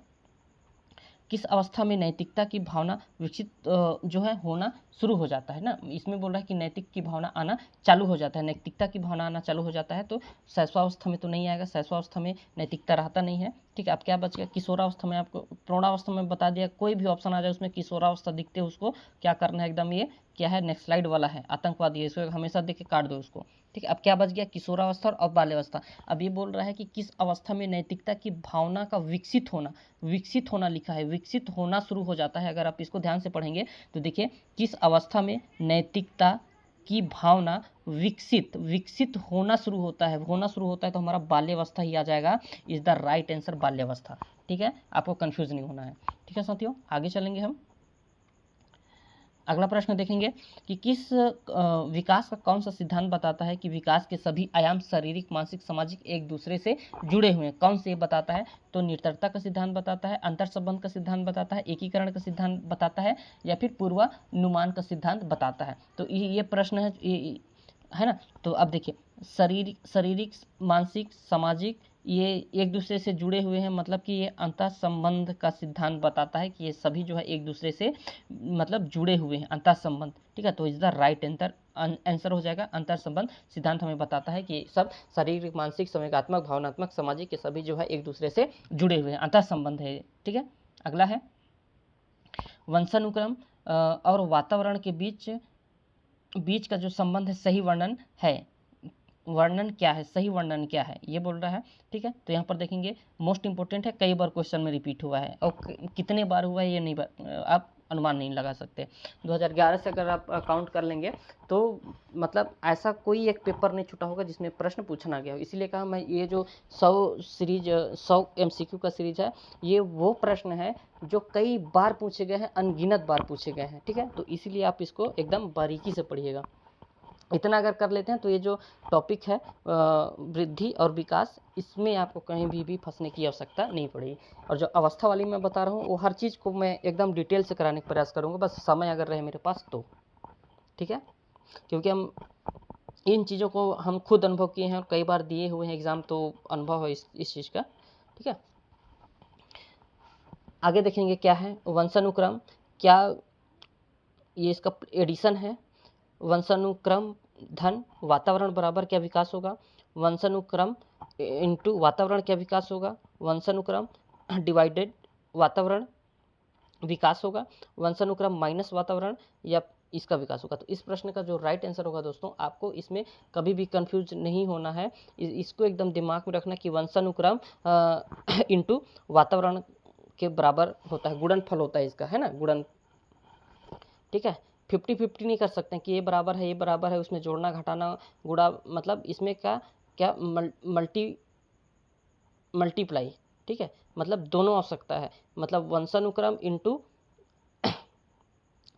किस अवस्था में नैतिकता की भावना विकसित जो है होना शुरू हो जाता है ना। इसमें बोल रहा है कि नैतिक की भावना आना चालू हो जाता है, नैतिकता की भावना आना चालू हो जाता है। तो शैशवावस्था में तो नहीं आएगा, शैशवावस्था में नैतिकता रहता नहीं है। ठीक है, अब क्या बच गया, किशोरावस्था में। आपको प्रौढ़ावस्था में बता दिया, कोई भी ऑप्शन आ जाए उसमें किशोरावस्था दिखते उसको क्या करना है एकदम, ये क्या है नेक्स्ट स्लाइड वाला है, आतंकवादी है, इसको हमेशा देख के काट दो उसको। ठीक है, अब क्या बच गया, किशोरावस्था और बाल्यावस्था। अब ये बोल रहा है कि किस अवस्था में नैतिकता की भावना का विकसित होना लिखा है, विकसित होना शुरू हो जाता है। अगर आप इसको ध्यान से पढ़ेंगे तो देखिए, किस अवस्था में नैतिकता की भावना विकसित होना शुरू होता है, तो हमारा बाल्यावस्था ही आ जाएगा। इज द राइट आंसर बाल्यावस्था। ठीक है, आपको कंफ्यूज नहीं होना है। ठीक है साथियों, आगे चलेंगे हम। अगला प्रश्न देखेंगे कि किस विकास का कौन सा सिद्धांत बताता है कि विकास के सभी आयाम शारीरिक, मानसिक, सामाजिक एक दूसरे से जुड़े हुए हैं। कौन से ये बताता है, तो निरंतरता का सिद्धांत बताता है, अंतर संबंध का सिद्धांत बताता है, एकीकरण का सिद्धांत बताता है, या फिर पूर्वानुमान का सिद्धांत बताता है। तो ये प्रश्न है ना। तो अब देखिए, शारीरिक, मानसिक, सामाजिक ये एक दूसरे से जुड़े हुए हैं, मतलब कि ये अंतर संबंध का सिद्धांत बताता है कि ये सभी जो है एक दूसरे से मतलब जुड़े हुए हैं, अंतर संबंध। ठीक है, तो इज द राइट आंसर हो जाएगा। अंतर संबंध सिद्धांत हमें बताता है कि सब शारीरिक, मानसिक, संवेगात्मक, भावनात्मक, सामाजिक के सभी जो है एक दूसरे से जुड़े हुए हैं, अंतर संबंध है। ठीक है, अगला है वंशानुक्रम और वातावरण के बीच का जो संबंध है, सही वर्णन क्या है, सही वर्णन क्या है, ये बोल रहा है। ठीक है, तो यहाँ पर देखेंगे, मोस्ट इंपोर्टेंट है, कई बार क्वेश्चन में रिपीट हुआ है, और कितने बार हुआ है ये नहीं आप अनुमान नहीं लगा सकते। 2011 से अगर आप काउंट कर लेंगे तो मतलब ऐसा कोई एक पेपर नहीं छूटा होगा जिसमें प्रश्न पूछना गया हो। इसीलिए कहा मैं, ये जो 100 MCQ का सीरीज है, ये वो प्रश्न है जो कई बार पूछे गए हैं, अनगिनत बार पूछे गए हैं। ठीक है, तो इसीलिए आप इसको एकदम बारीकी से पढ़िएगा। इतना अगर कर लेते हैं तो ये जो टॉपिक है वृद्धि और विकास, इसमें आपको कहीं भी फंसने की आवश्यकता नहीं पड़ेगी। और जो अवस्था वाली मैं बता रहा हूँ, वो हर चीज़ को मैं एकदम डिटेल से कराने का प्रयास करूँगा, बस समय अगर रहे मेरे पास तो। ठीक है, क्योंकि हम इन चीज़ों को हम खुद अनुभव किए हैं और कई बार दिए हुए हैं एग्ज़ाम, तो अनुभव है इस चीज़ का। ठीक है, आगे देखेंगे क्या है वंशानुक्रम, क्या ये इसका एडिशन है। वंशानुक्रम धन वातावरण बराबर क्या विकास होगा, वंशानुक्रम इनटू वातावरण क्या विकास होगा, वंशानुक्रम डिवाइडेड वातावरण विकास होगा, वंशानुक्रम माइनस वातावरण या इसका विकास होगा। तो इस प्रश्न का जो राइट आंसर होगा दोस्तों, आपको इसमें कभी भी कंफ्यूज नहीं होना है। इसको एकदम दिमाग में रखना कि वंशानुक्रम इनटू वातावरण के बराबर होता है, गुणनफल होता है इसका, है ना, गुणन। ठीक है, 50-50 नहीं कर सकते कि ये बराबर है, ये बराबर है, उसमें जोड़ना, घटाना, गुणा, मतलब इसमें क्या मल्टीप्लाई। ठीक है, मतलब दोनों आवश्यकता है, मतलब वंशानुक्रम इनटू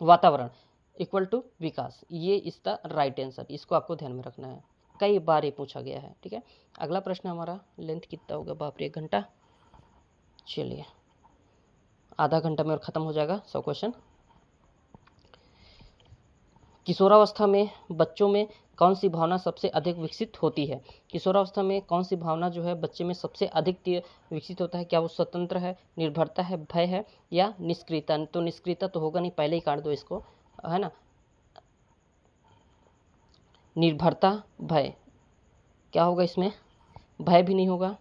वातावरण इक्वल टू विकास, ये इसका राइट आंसर, इसको आपको ध्यान में रखना है, कई बार ये पूछा गया है। ठीक है, अगला प्रश्न हमारा, लेंथ कितना होगा, बाप रे 1 घंटा, चलिए आधा घंटा में और ख़त्म हो जाएगा 100 क्वेश्चन। किशोरावस्था में बच्चों में कौन सी भावना सबसे अधिक विकसित होती है, किशोरावस्था में कौन सी भावना जो है बच्चे में सबसे अधिक विकसित होता है, क्या वो स्वतंत्र है, निर्भरता है, भय है, या निष्क्रियता। तो निष्क्रियता तो होगा नहीं, पहले ही काट दो इसको, है ना। निर्भरता, भय, क्या होगा इसमें, भय भी नहीं होगा,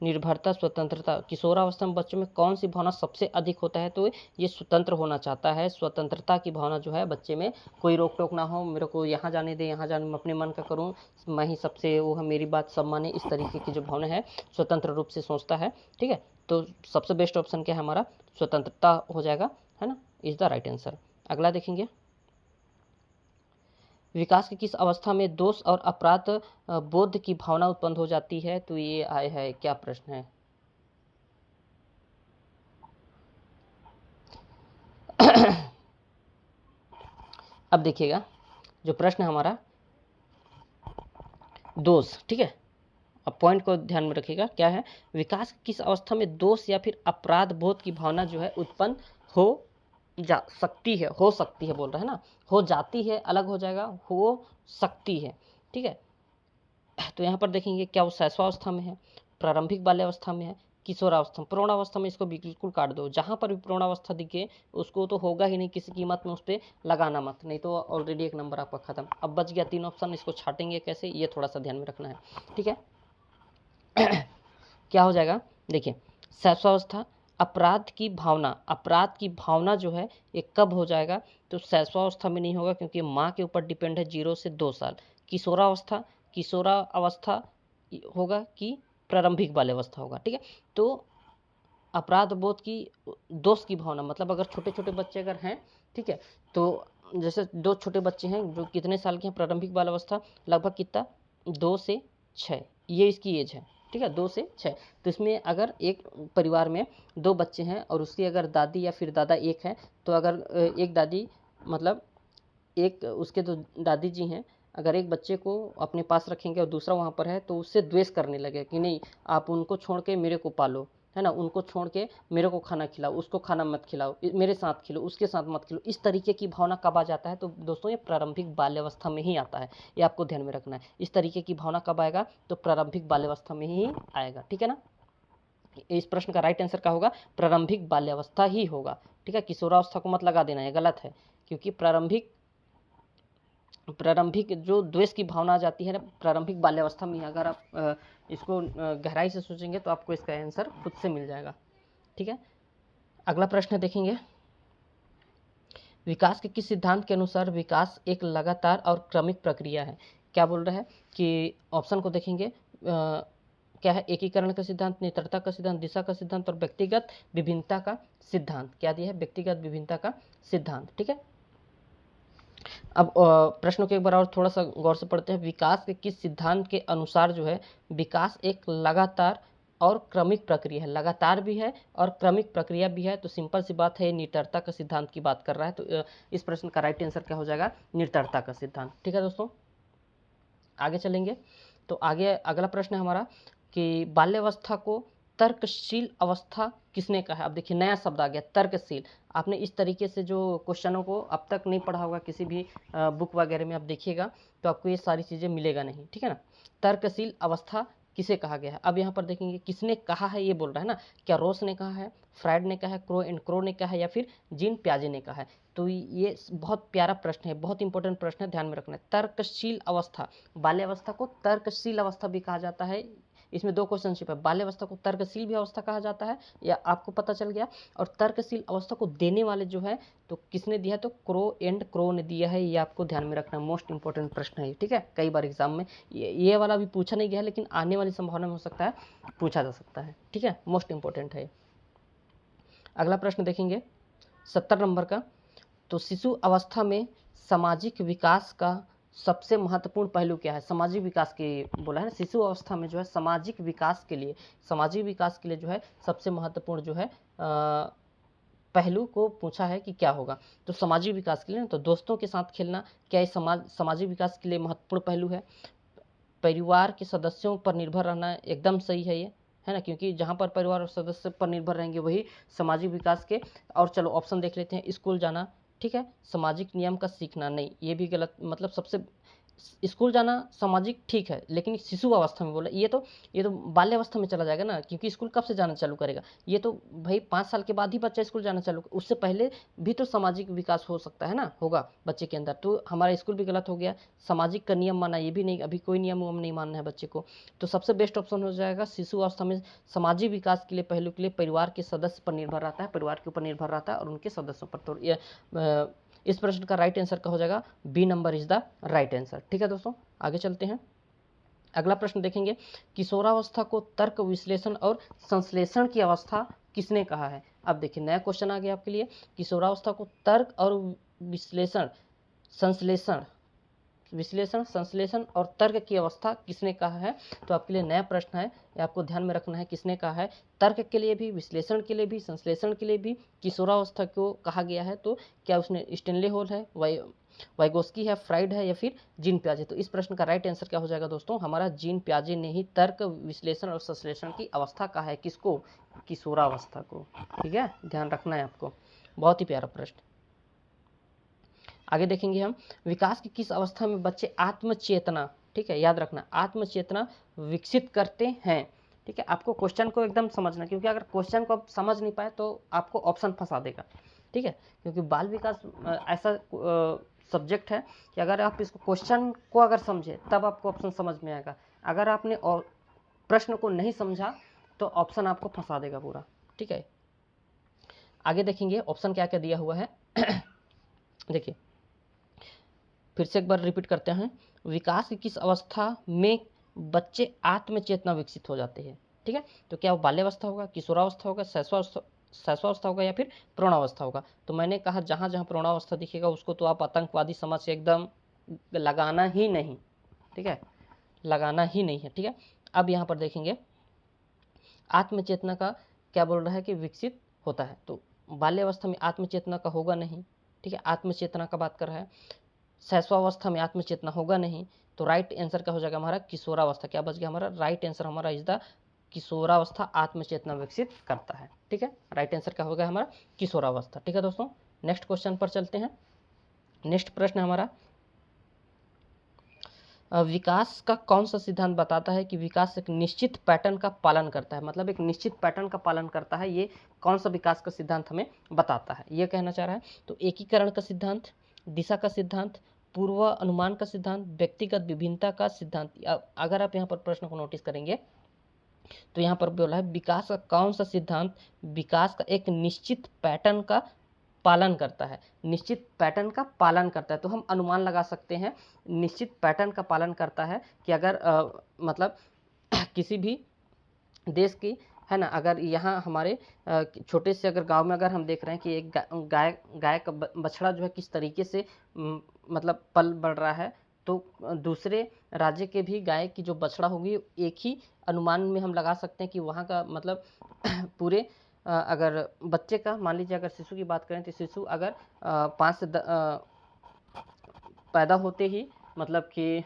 निर्भरता, स्वतंत्रता। किशोरावस्था में बच्चों में कौन सी भावना सबसे अधिक होता है, तो ये स्वतंत्र होना चाहता है, स्वतंत्रता की भावना जो है बच्चे में, कोई रोक टोक ना हो, मेरे को यहाँ जाने दे, यहाँ जाने, मैं अपने मन का करूँ, मैं ही सबसे वो है, मेरी बात सब माने, इस तरीके की जो भावना है, स्वतंत्र रूप से सोचता है। ठीक है, तो सबसे बेस्ट ऑप्शन क्या है हमारा, स्वतंत्रता हो जाएगा, है ना, इज द राइट आंसर। अगला देखेंगे, विकास की किस अवस्था में दोष और अपराध बोध की भावना उत्पन्न हो जाती है, तो ये आए है, क्या प्रश्न है। अब देखिएगा, जो प्रश्न हमारा दोष, ठीक है, अब पॉइंट को ध्यान में रखिएगा, क्या है, विकास की किस अवस्था में दोष या फिर अपराध बोध की भावना जो है उत्पन्न हो सकती है बोल रहा है ना, हो जाती है अलग हो जाएगा, हो सकती है। ठीक है, तो यहाँ पर देखेंगे क्या वो शैशवावस्था में है, प्रारंभिक बाल्यावस्था में है, किशोरावस्था, प्रौढ़ावस्था में इसको बिल्कुल काट दो। जहाँ पर भी प्रौढ़ावस्था दिखे उसको तो होगा ही नहीं, किसी कीमत में उस पर लगाना मत, नहीं तो ऑलरेडी एक नंबर आपका खत्म। अब बच गया 3 ऑप्शन, इसको छाटेंगे कैसे ये थोड़ा सा ध्यान में रखना है, ठीक है। क्या हो जाएगा, देखिए शैशवावस्था, अपराध की भावना, अपराध की भावना जो है ये कब हो जाएगा, तो शैशवावस्था में नहीं होगा क्योंकि माँ के ऊपर डिपेंड है 0 से 2 साल। किशोरावस्था, किशोरावस्था होगा कि प्रारंभिक बाल्यावस्था होगा, ठीक है। तो अपराध बोध की, दोष की भावना, मतलब अगर छोटे छोटे बच्चे अगर हैं, ठीक है, तो जैसे 2 छोटे बच्चे हैं जो कितने साल के हैं, प्रारंभिक बाल्यावस्था लगभग कितना, 2 से 6, ये इसकी एज है, ठीक है, 2 से 6। तो इसमें अगर एक परिवार में 2 बच्चे हैं और उसकी अगर दादी या फिर दादा एक है, तो अगर एक दादी, मतलब एक उसके तो दादी जी हैं, अगर एक बच्चे को अपने पास रखेंगे और दूसरा वहाँ पर है तो उससे द्वेष करने लगे कि नहीं आप उनको छोड़ के मेरे को पालो, है ना, उनको छोड़ के मेरे को खाना खिलाओ, उसको खाना मत खिलाओ, मेरे साथ खिलो, उसके साथ मत खिलो, इस तरीके की भावना कब आ जाता है, तो दोस्तों ये प्रारंभिक बाल्यावस्था में ही आता है, ये आपको ध्यान में रखना है। इस तरीके की भावना कब आएगा, तो प्रारंभिक बाल्यावस्था में ही आएगा, ठीक है ना। इस प्रश्न का राइट आंसर क्या होगा, प्रारंभिक बाल्यावस्था ही होगा, ठीक है। किशोरावस्था को मत लगा देना, ये गलत है, क्योंकि प्रारंभिक जो द्वेष की भावना आ जाती है ना प्रारंभिक बाल्यावस्था में, अगर आप इसको गहराई से सोचेंगे तो आपको इसका आंसर खुद से मिल जाएगा, ठीक है। अगला प्रश्न देखेंगे, विकास के किस सिद्धांत के अनुसार विकास एक लगातार और क्रमिक प्रक्रिया है। क्या बोल रहा है कि ऑप्शन को देखेंगे, क्या है, एकीकरण का सिद्धांत, निरंतरता का सिद्धांत, दिशा का सिद्धांत और व्यक्तिगत विभिन्नता का सिद्धांत। क्या दिया है, व्यक्तिगत विभिन्नता का सिद्धांत, ठीक है। अब प्रश्नों को एक बार और थोड़ा सा गौर से पढ़ते हैं, विकास के किस सिद्धांत के अनुसार जो है विकास एक लगातार और क्रमिक प्रक्रिया है, लगातार भी है और क्रमिक प्रक्रिया भी है, तो सिंपल सी बात है निरंतरता का सिद्धांत की बात कर रहा है, तो इस प्रश्न का राइट आंसर क्या हो जाएगा, निरंतरता का सिद्धांत, ठीक है दोस्तों। आगे चलेंगे, तो आगे अगला प्रश्न है हमारा कि बाल्यावस्था को तर्कशील अवस्था किसने कहा है। अब देखिए नया शब्द आ गया, तर्कशील। आपने इस तरीके से जो क्वेश्चनों को अब तक नहीं पढ़ा होगा, किसी भी बुक वगैरह में आप देखिएगा तो आपको ये सारी चीज़ें मिलेगा नहीं, ठीक है ना। तर्कशील अवस्था किसे कहा गया है, अब यहाँ पर देखेंगे किसने कहा है, ये बोल रहा है ना, क्या रोस ने कहा है, फ्राइड ने कहा है, क्रो एंड क्रो ने कहा है, या फिर जीन प्याजे ने कहा है। तो ये बहुत प्यारा प्रश्न है, बहुत इंपॉर्टेंट प्रश्न है, ध्यान में रखना है। तर्कशील अवस्था, बाल्यावस्था को तर्कशील अवस्था भी कहा जाता है, इसमें 2 क्वेश्चनशिप है, बाल्यावस्था को तर्कशील भी अवस्था कहा जाता है, या आपको पता चल गया, और तर्कशील अवस्था को देने वाले जो है तो किसने दिया है, तो क्रो एंड क्रो ने दिया है, ये आपको ध्यान में रखना, मोस्ट इंपॉर्टेंट प्रश्न है, ठीक है। कई बार एग्जाम में ये वाला भी पूछा नहीं गया है, लेकिन आने वाली संभावना में हो सकता है पूछा जा सकता है, ठीक है, मोस्ट इंपॉर्टेंट है। अगला प्रश्न देखेंगे 70 नंबर का, तो शिशु अवस्था में सामाजिक विकास का सबसे महत्वपूर्ण पहलू क्या है, सामाजिक विकास के बोला है ना, शिशु अवस्था में जो है सामाजिक विकास के लिए जो है सबसे महत्वपूर्ण जो है पहलू को पूछा है कि क्या होगा, तो सामाजिक विकास के लिए तो दोस्तों के साथ खेलना, क्या ये सामाजिक विकास के लिए महत्वपूर्ण पहलू है। परिवार के सदस्यों पर निर्भर रहना, एकदम सही है ये, है ना, क्योंकि जहाँ पर परिवार और सदस्य पर निर्भर रहेंगे वही सामाजिक विकास के। और चलो ऑप्शन देख लेते हैं, स्कूल जाना, ठीक है, सामाजिक नियम का सीखना, नहीं ये भी गलत, मतलब सबसे स्कूल जाना सामाजिक ठीक है, लेकिन शिशु अवस्था में बोला, ये तो बाल्यावस्था में चला जाएगा ना, क्योंकि स्कूल कब से जाना चालू करेगा, ये तो भाई 5 साल के बाद ही बच्चा स्कूल जाना चालू, उससे पहले भी तो सामाजिक विकास हो सकता है ना, होगा बच्चे के अंदर, तो हमारा स्कूल भी गलत हो गया। सामाजिक का नियम माना, ये भी नहीं, अभी कोई नियम नहीं मानना है बच्चे को, तो सबसे बेस्ट ऑप्शन हो जाएगा शिशु अवस्था में सामाजिक विकास के लिए पहलू के लिए परिवार के सदस्य पर निर्भर रहता है, परिवार के ऊपर निर्भर रहता है और उनके सदस्यों पर, तो ये इस प्रश्न का राइट आंसर क्या हो जाएगा, B number is the right answer, ठीक है दोस्तों। आगे चलते हैं, अगला प्रश्न देखेंगे, किशोरावस्था को तर्क विश्लेषण और संश्लेषण की अवस्था किसने कहा है। अब देखिए नया क्वेश्चन आ गया आपके लिए, किशोरावस्था को तर्क और विश्लेषण संश्लेषण और तर्क की अवस्था किसने कहा है, तो आपके लिए नया प्रश्न है, ये आपको ध्यान में रखना है, किसने कहा है, तर्क के लिए भी, विश्लेषण के लिए भी, संश्लेषण के लिए भी किशोरावस्था को कहा गया है, तो क्या उसने स्टेनले हॉल है, वाइगोस्की है, फ्राइड है, या फिर जीन प्याजे। तो इस प्रश्न का राइट आंसर क्या हो जाएगा दोस्तों, हमारा जीन प्याजे ने ही तर्क विश्लेषण और संश्लेषण की अवस्था कहा है, किसको, किशोरावस्था को, ठीक है, ध्यान रखना है आपको, बहुत ही प्यारा प्रश्न। आगे देखेंगे हम, विकास की किस अवस्था में बच्चे आत्मचेतना, ठीक है, याद रखना, आत्मचेतना विकसित करते हैं, ठीक है, आपको क्वेश्चन को एकदम समझना, क्योंकि अगर क्वेश्चन को आप समझ नहीं पाए तो आपको ऑप्शन फंसा देगा। ठीक है, क्योंकि बाल विकास ऐसा सब्जेक्ट है कि अगर आप इसको क्वेश्चन को अगर समझे तब आपको ऑप्शन समझ में आएगा। अगर आपने प्रश्न को नहीं समझा तो ऑप्शन आपको फंसा देगा पूरा। ठीक है, आगे देखेंगे ऑप्शन क्या क्या दिया हुआ है। देखिए फिर से एक बार रिपीट करते हैं, विकास की किस अवस्था में बच्चे आत्मचेतना विकसित हो जाते हैं। ठीक है, तो क्या वो बाल्यावस्था होगा, किशोरावस्था होगा, शैशवावस्था होगा या फिर प्रौढ़ावस्था होगा। तो मैंने कहा जहाँ जहाँ प्रौढ़ावस्था दिखेगा उसको तो आप आतंकवादी समाज से एकदम लगाना ही नहीं। ठीक है, लगाना ही नहीं है। ठीक है, अब यहाँ पर देखेंगे आत्मचेतना का क्या बोल रहा है कि विकसित होता है, तो बाल्यावस्था में आत्मचेतना का होगा नहीं। ठीक है, आत्मचेतना का बात कर रहा है। शैशवावस्था में आत्मचेतना होगा नहीं, तो राइट आंसर क्या हो जाएगा हमारा, किशोरावस्था। क्या बच गया हमारा, राइट आंसर हमारा इज द किशोरावस्था आत्मचेतना विकसित करता है। ठीक है, राइट आंसर क्या होगा हमारा, किशोरावस्था। ठीक है दोस्तों, नेक्स्ट क्वेश्चन पर चलते हैं। नेक्स्ट प्रश्न हमारा, विकास का कौन सा सिद्धांत बताता है कि विकास एक निश्चित पैटर्न का पालन करता है। मतलब एक निश्चित पैटर्न का पालन करता है, ये कौन सा विकास का सिद्धांत हमें बताता है, ये कहना चाह रहा है। तो एकीकरण का सिद्धांत, दिशा का सिद्धांत, पूर्व अनुमान का सिद्धांत, व्यक्तिगत विभिन्नता का सिद्धांत। अगर आप यहाँ पर प्रश्न को नोटिस करेंगे तो यहाँ पर बोला है विकास का कौन सा सिद्धांत विकास का एक निश्चित पैटर्न का पालन करता है। निश्चित पैटर्न का पालन करता है, तो हम अनुमान लगा सकते हैं निश्चित पैटर्न का पालन करता है कि अगर मतलब किसी भी देश की है ना, अगर यहाँ हमारे छोटे से अगर गांव में अगर हम देख रहे हैं कि एक गाय का बछड़ा जो है किस तरीके से मतलब पल बढ़ रहा है, तो दूसरे राज्य के भी गाय की जो बछड़ा होगी एक ही अनुमान में हम लगा सकते हैं कि वहाँ का मतलब पूरे अगर बच्चे का मान लीजिए अगर शिशु की बात करें तो शिशु अगर 5 से पैदा होते ही मतलब कि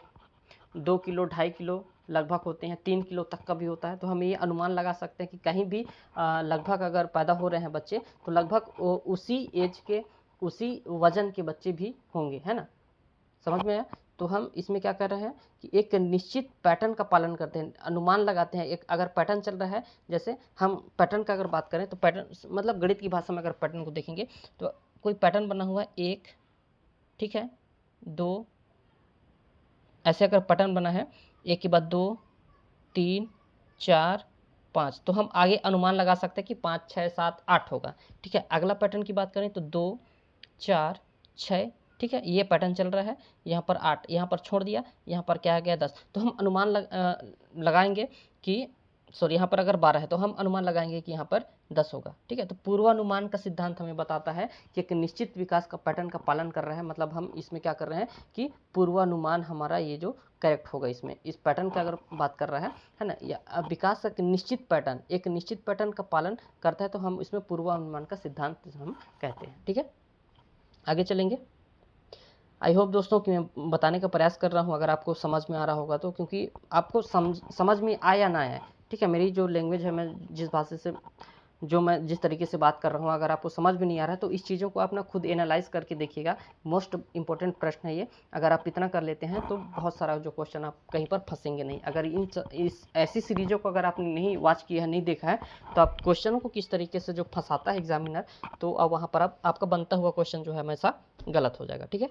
2 किलो 2.5 किलो लगभग होते हैं, 3 किलो तक का भी होता है, तो हम ये अनुमान लगा सकते हैं कि कहीं भी लगभग अगर पैदा हो रहे हैं बच्चे तो लगभग उसी एज के उसी वजन के बच्चे भी होंगे, है ना, समझ में आया। तो हम इसमें क्या कर रहे हैं कि एक निश्चित पैटर्न का पालन करते हैं, अनुमान लगाते हैं। एक अगर पैटर्न चल रहा है, जैसे हम पैटर्न का अगर बात करें तो पैटर्न मतलब गणित की भाषा में अगर पैटर्न को देखेंगे तो कोई पैटर्न बना हुआ है 1, ठीक है, 2, ऐसे अगर पैटर्न बना है 1 के बाद 2, 3, 4, 5, तो हम आगे अनुमान लगा सकते हैं कि 5, 6, 7, 8 होगा। ठीक है, अगला पैटर्न की बात करें तो 2, 4, 6, ठीक है, ये पैटर्न चल रहा है, यहाँ पर 8, यहाँ पर छोड़ दिया, यहाँ पर क्या आ गया 10, तो हम अनुमान लगाएंगे कि सॉरी यहाँ पर अगर 12 है तो हम अनुमान लगाएंगे कि यहाँ पर 10 होगा। ठीक है, तो पूर्वानुमान का सिद्धांत हमें बताता है कि एक निश्चित विकास का पैटर्न का पालन कर रहा है, मतलब हम इसमें क्या कर रहे हैं कि पूर्वानुमान हमारा ये जो करेक्ट होगा इसमें, इस पैटर्न की अगर बात कर रहा है ना, या विकास का एक निश्चित पैटर्न का पालन करता है, तो हम इसमें पूर्वानुमान का सिद्धांत हम कहते हैं। ठीक है, आगे चलेंगे। आई होप दोस्तों कि मैं बताने का प्रयास कर रहा हूँ अगर आपको समझ में आ रहा होगा तो, क्योंकि आपको समझ में आए या ना आए, ठीक है, मेरी जो लैंग्वेज है, मैं जिस भाषा से मैं जिस तरीके से बात कर रहा हूँ, अगर आपको समझ में नहीं आ रहा है तो इस चीज़ों को आप ना खुद एनालाइज करके देखिएगा। मोस्ट इंपॉर्टेंट प्रश्न है ये, अगर आप इतना कर लेते हैं तो बहुत सारा जो क्वेश्चन आप कहीं पर फंसेंगे नहीं। अगर इस ऐसी सीरीजों को अगर आपने नहीं वॉच किया है, नहीं देखा है, तो आप क्वेश्चनों को किस तरीके से जो फंसाता है एग्जामिनर, तो अब वहाँ पर आपका बनता हुआ क्वेश्चन जो है हमेशा गलत हो जाएगा। ठीक है,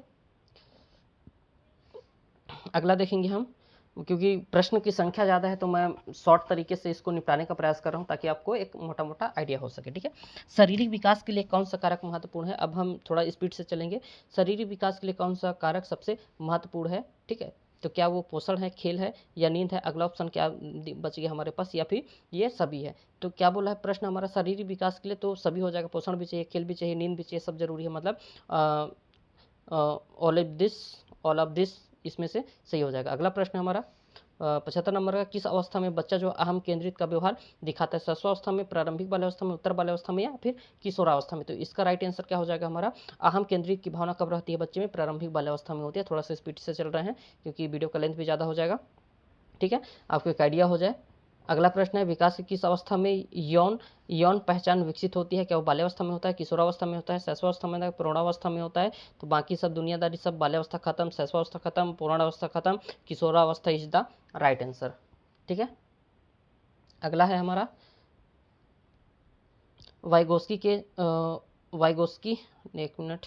अगला देखेंगे हम, क्योंकि प्रश्न की संख्या ज़्यादा है तो मैं शॉर्ट तरीके से इसको निपटाने का प्रयास कर रहा हूँ ताकि आपको एक मोटा मोटा आइडिया हो सके। ठीक है, शारीरिक विकास के लिए कौन सा कारक महत्वपूर्ण है। अब हम थोड़ा स्पीड से चलेंगे। शारीरिक विकास के लिए कौन सा कारक सबसे महत्वपूर्ण है। ठीक है, तो क्या वो पोषण है, खेल है या नींद है। अगला ऑप्शन क्या बच गया हमारे पास, या फिर ये सभी है। तो क्या बोला है प्रश्न हमारा, शारीरिक विकास के लिए तो सभी हो जाएगा, पोषण भी चाहिए, खेल भी चाहिए, नींद भी चाहिए, सब जरूरी है, मतलब ऑल ऑफ दिस इसमें से सही हो जाएगा। अगला प्रश्न हमारा 75 नंबर का, किस अवस्था में बच्चा जो अहम केंद्रित का व्यवहार दिखाता है। शैशवावस्था में, प्रारंभिक बाल्यावस्था में, उत्तर बाल्यावस्था में, या फिर किशोरावस्था में। तो इसका राइट आंसर क्या हो जाएगा हमारा, अहम केंद्रित की भावना कब रहती है बच्चे में, प्रारंभिक बाल्यावस्था में होती है। थोड़ा सा स्पीड से चल रहे हैं क्योंकि वीडियो का लेंथ भी ज़्यादा हो जाएगा। ठीक है, आपको एक आइडिया हो जाए। अगला प्रश्न है, विकास की किस अवस्था में यौन पहचान विकसित होती है। क्या वो बाल्यावस्था में होता है, किशोरावस्था में होता है, शैशवावस्था में होता है, प्रौढ़ावस्था में होता है। तो बाकी सब दुनियादारी सब, बाल्यावस्था खत्म, शैशवावस्था खत्म, प्रौढ़ावस्था खत्म, किशोरावस्था इज द राइट आंसर। ठीक है, अगला है हमारा वाइगोस्की के वाइगोस्की, एक मिनट,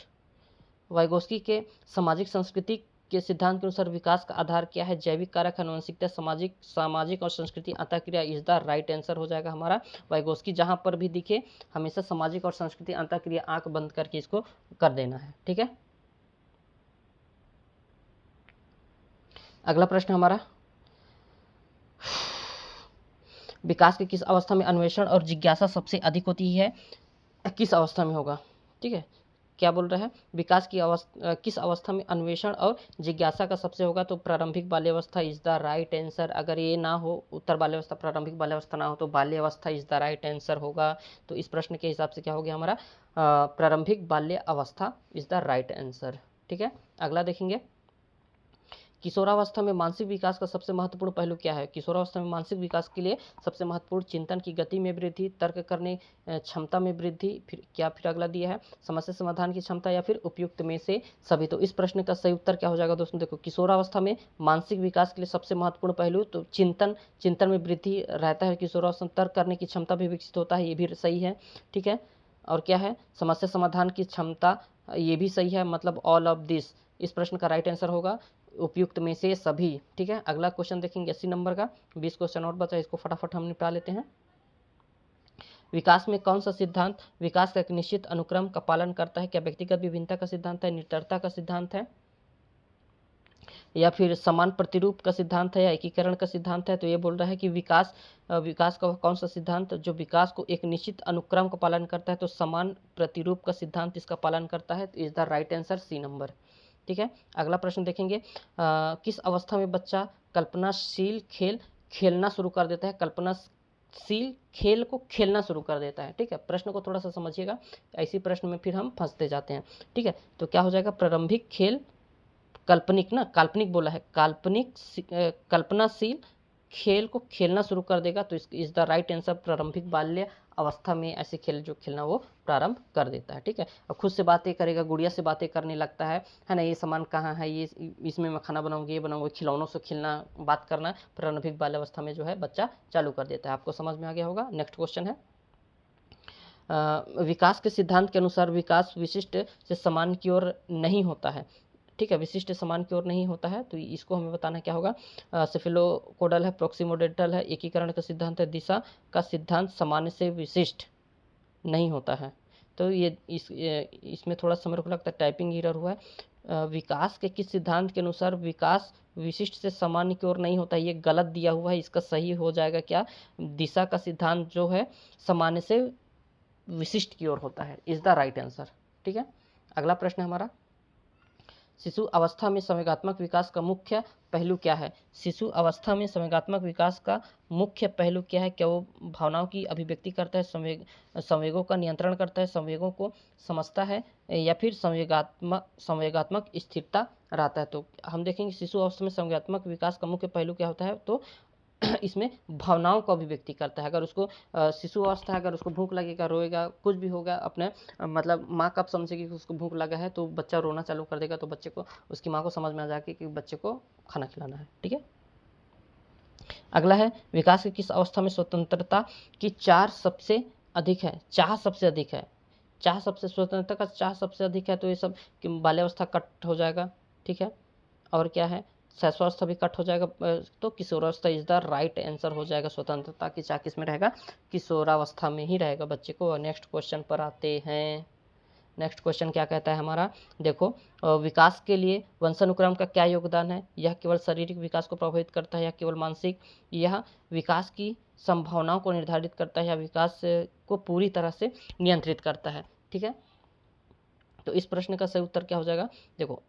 वाइगोस्की के सामाजिक संस्कृति के सिद्धांत के अनुसार विकास का आधार क्या है? जैविक कारक, आनुवंशिकता, सामाजिक सामाजिक और संस्कृति अंतःक्रिया इज द राइट आंसर हो जाएगा हमारा वाइगोस्की। जहां पर भी दिखे हमेशा सामाजिक और संस्कृति अंतःक्रिया आंख बंद करके इसको कर देना है, ठीक है। अगला प्रश्न हमारा, विकास की किस अवस्था में अन्वेषण और जिज्ञासा सबसे अधिक होती है? किस अवस्था में होगा, ठीक है। क्या बोल रहा है, विकास की अवस्था किस अवस्था में अन्वेषण और जिज्ञासा का सबसे होगा? तो प्रारंभिक बाल्यावस्था इज द राइट आंसर। अगर ये ना हो, उत्तर बाल्यावस्था प्रारंभिक बाल्यावस्था ना हो, तो बाल्यावस्था इज द राइट आंसर होगा। तो इस प्रश्न के हिसाब से क्या हो गया हमारा, प्रारंभिक बाल्य अवस्था इज द राइट आंसर, ठीक है। अगला देखेंगे, किशोरावस्था में मानसिक विकास का सबसे महत्वपूर्ण पहलू क्या है? किशोरावस्था में मानसिक विकास के लिए सबसे महत्वपूर्ण चिंतन की गति में वृद्धि, तर्क करने क्षमता में वृद्धि, फिर अगला दिया है समस्या समाधान की क्षमता, या फिर उपयुक्त में से सभी। तो इस प्रश्न का सही उत्तर क्या हो जाएगा दोस्तों? देखो, किशोरावस्था में मानसिक विकास के लिए सबसे महत्वपूर्ण पहलू तो चिंतन में वृद्धि रहता है किशोरावस्था में, तर्क करने की क्षमता भी विकसित होता है, ये भी सही है, ठीक है। और क्या है, समस्या समाधान की क्षमता, ये भी सही है, मतलब ऑल ऑफ दिस इस प्रश्न का राइट आंसर होगा, उपयुक्त में से सभी, ठीक है। अगला क्वेश्चन देखेंगे 80 नंबर का, 20 क्वेश्चन और बचा, इसको फटाफट हम निपटा लेते हैं। विकास में कौन सा सिद्धांत विकास का एक निश्चित अनुक्रम का पालन करता है? क्या व्यक्तिगत विभिन्नता का सिद्धांत है, निरंतरता का सिद्धांत है, या फिर समान प्रतिरूप का सिद्धांत है, या एकीकरण का सिद्धांत है? तो ये बोल रहा है कि विकास का कौन सा सिद्धांत जो विकास को एक निश्चित अनुक्रम का पालन करता है? तो समान प्रतिरूप का सिद्धांत इसका पालन करता है। तो is the right answer C number, ठीक है। अगला प्रश्न देखेंगे, किस अवस्था में बच्चा कल्पनाशील खेल खेलना शुरू कर देता है? कल्पनाशील खेल को खेलना शुरू कर देता है, ठीक है। प्रश्न को थोड़ा सा समझिएगा, ऐसी प्रश्न में फिर हम फंसते जाते हैं, ठीक है। तो क्या हो जाएगा, प्रारंभिक खेल काल्पनिक बोला है, कल्पनाशील खेल को खेलना शुरू कर देगा। तो इस द राइट आंसर, प्रारंभिक बाल्य अवस्था में ऐसे खेल जो खेलना वो प्रारंभ कर देता है, ठीक है। और खुद से बातें करेगा, गुड़िया से बातें करने लगता है ना, ये सामान कहाँ है, ये इसमें मैं खाना बनाऊंगी, ये बनाऊंगी, खिलौनों से खेलना, बात करना प्रारंभिक बाल्य अवस्था में जो है बच्चा चालू कर देता है। आपको समझ में आ गया होगा। नेक्स्ट क्वेश्चन है, विकास के सिद्धांत के अनुसार विकास विशिष्ट से समान की ओर नहीं होता है, ठीक है। विशिष्ट समान की ओर नहीं होता है, तो इसको हमें बताना क्या होगा, सेफेलोकोडल है, प्रोक्सीमोडेंटल है, एकीकरण का सिद्धांत है, दिशा का सिद्धांत सामान्य से विशिष्ट नहीं होता है। तो इसमें थोड़ा सा मेरे को लगता है टाइपिंग एरर हुआ है। विकास के किस सिद्धांत के अनुसार विकास विशिष्ट से सामान्य की ओर नहीं होता है, ये गलत दिया हुआ है। इसका सही हो जाएगा क्या, दिशा का सिद्धांत जो है सामान्य से विशिष्ट की ओर होता है, इज द राइट आंसर, ठीक है। अगला प्रश्न है हमारा, शिशु अवस्था में संवेगात्मक विकास का मुख्य पहलू क्या है? शिशु अवस्था में संवेगात्मक विकास का मुख्य पहलू क्या है? क्या वो भावनाओं की अभिव्यक्ति करता है, संवेगों का नियंत्रण करता है, संवेगों को समझता है, या फिर संवेगात्मक स्थिरता रहता है? तो हम देखेंगे शिशु अवस्था में संवेगात्मक विकास का मुख्य पहलू क्या होता है, तो इसमें भावनाओं को अभिव्यक्ति करता है। अगर उसको शिशु अवस्था है, अगर उसको भूख लगेगा, रोएगा, कुछ भी होगा, अपने मतलब माँ कब समझेगी कि उसको भूख लगा है, तो बच्चा रोना चालू कर देगा, तो बच्चे को, उसकी माँ को समझ में आ जाएगी कि बच्चे को खाना खिलाना है, ठीक है। अगला है, विकास की किस अवस्था में स्वतंत्रता की चाह सबसे अधिक है? स्वतंत्रता का चाह सबसे अधिक है, तो ये सब बाल्यावस्था कट हो जाएगा, ठीक है। और क्या है, शैशवावस्था भी कट हो जाएगा, तो किशोरावस्था इज द राइट आंसर हो जाएगा। स्वतंत्रता की चाह किस में रहेगा, किशोरावस्था में ही रहेगा बच्चे को। नेक्स्ट क्वेश्चन पर आते हैं। नेक्स्ट क्वेश्चन क्या कहता है हमारा, देखो, विकास के लिए वंशानुक्रम का क्या योगदान है? यह केवल शारीरिक विकास को प्रभावित करता है या केवल मानसिक? यह विकास की संभावनाओं को निर्धारित करता है या विकास को पूरी तरह से नियंत्रित करता है, ठीक है। तो इस प्रश्न का सही उत्तर क्या हो जाएगा, देखो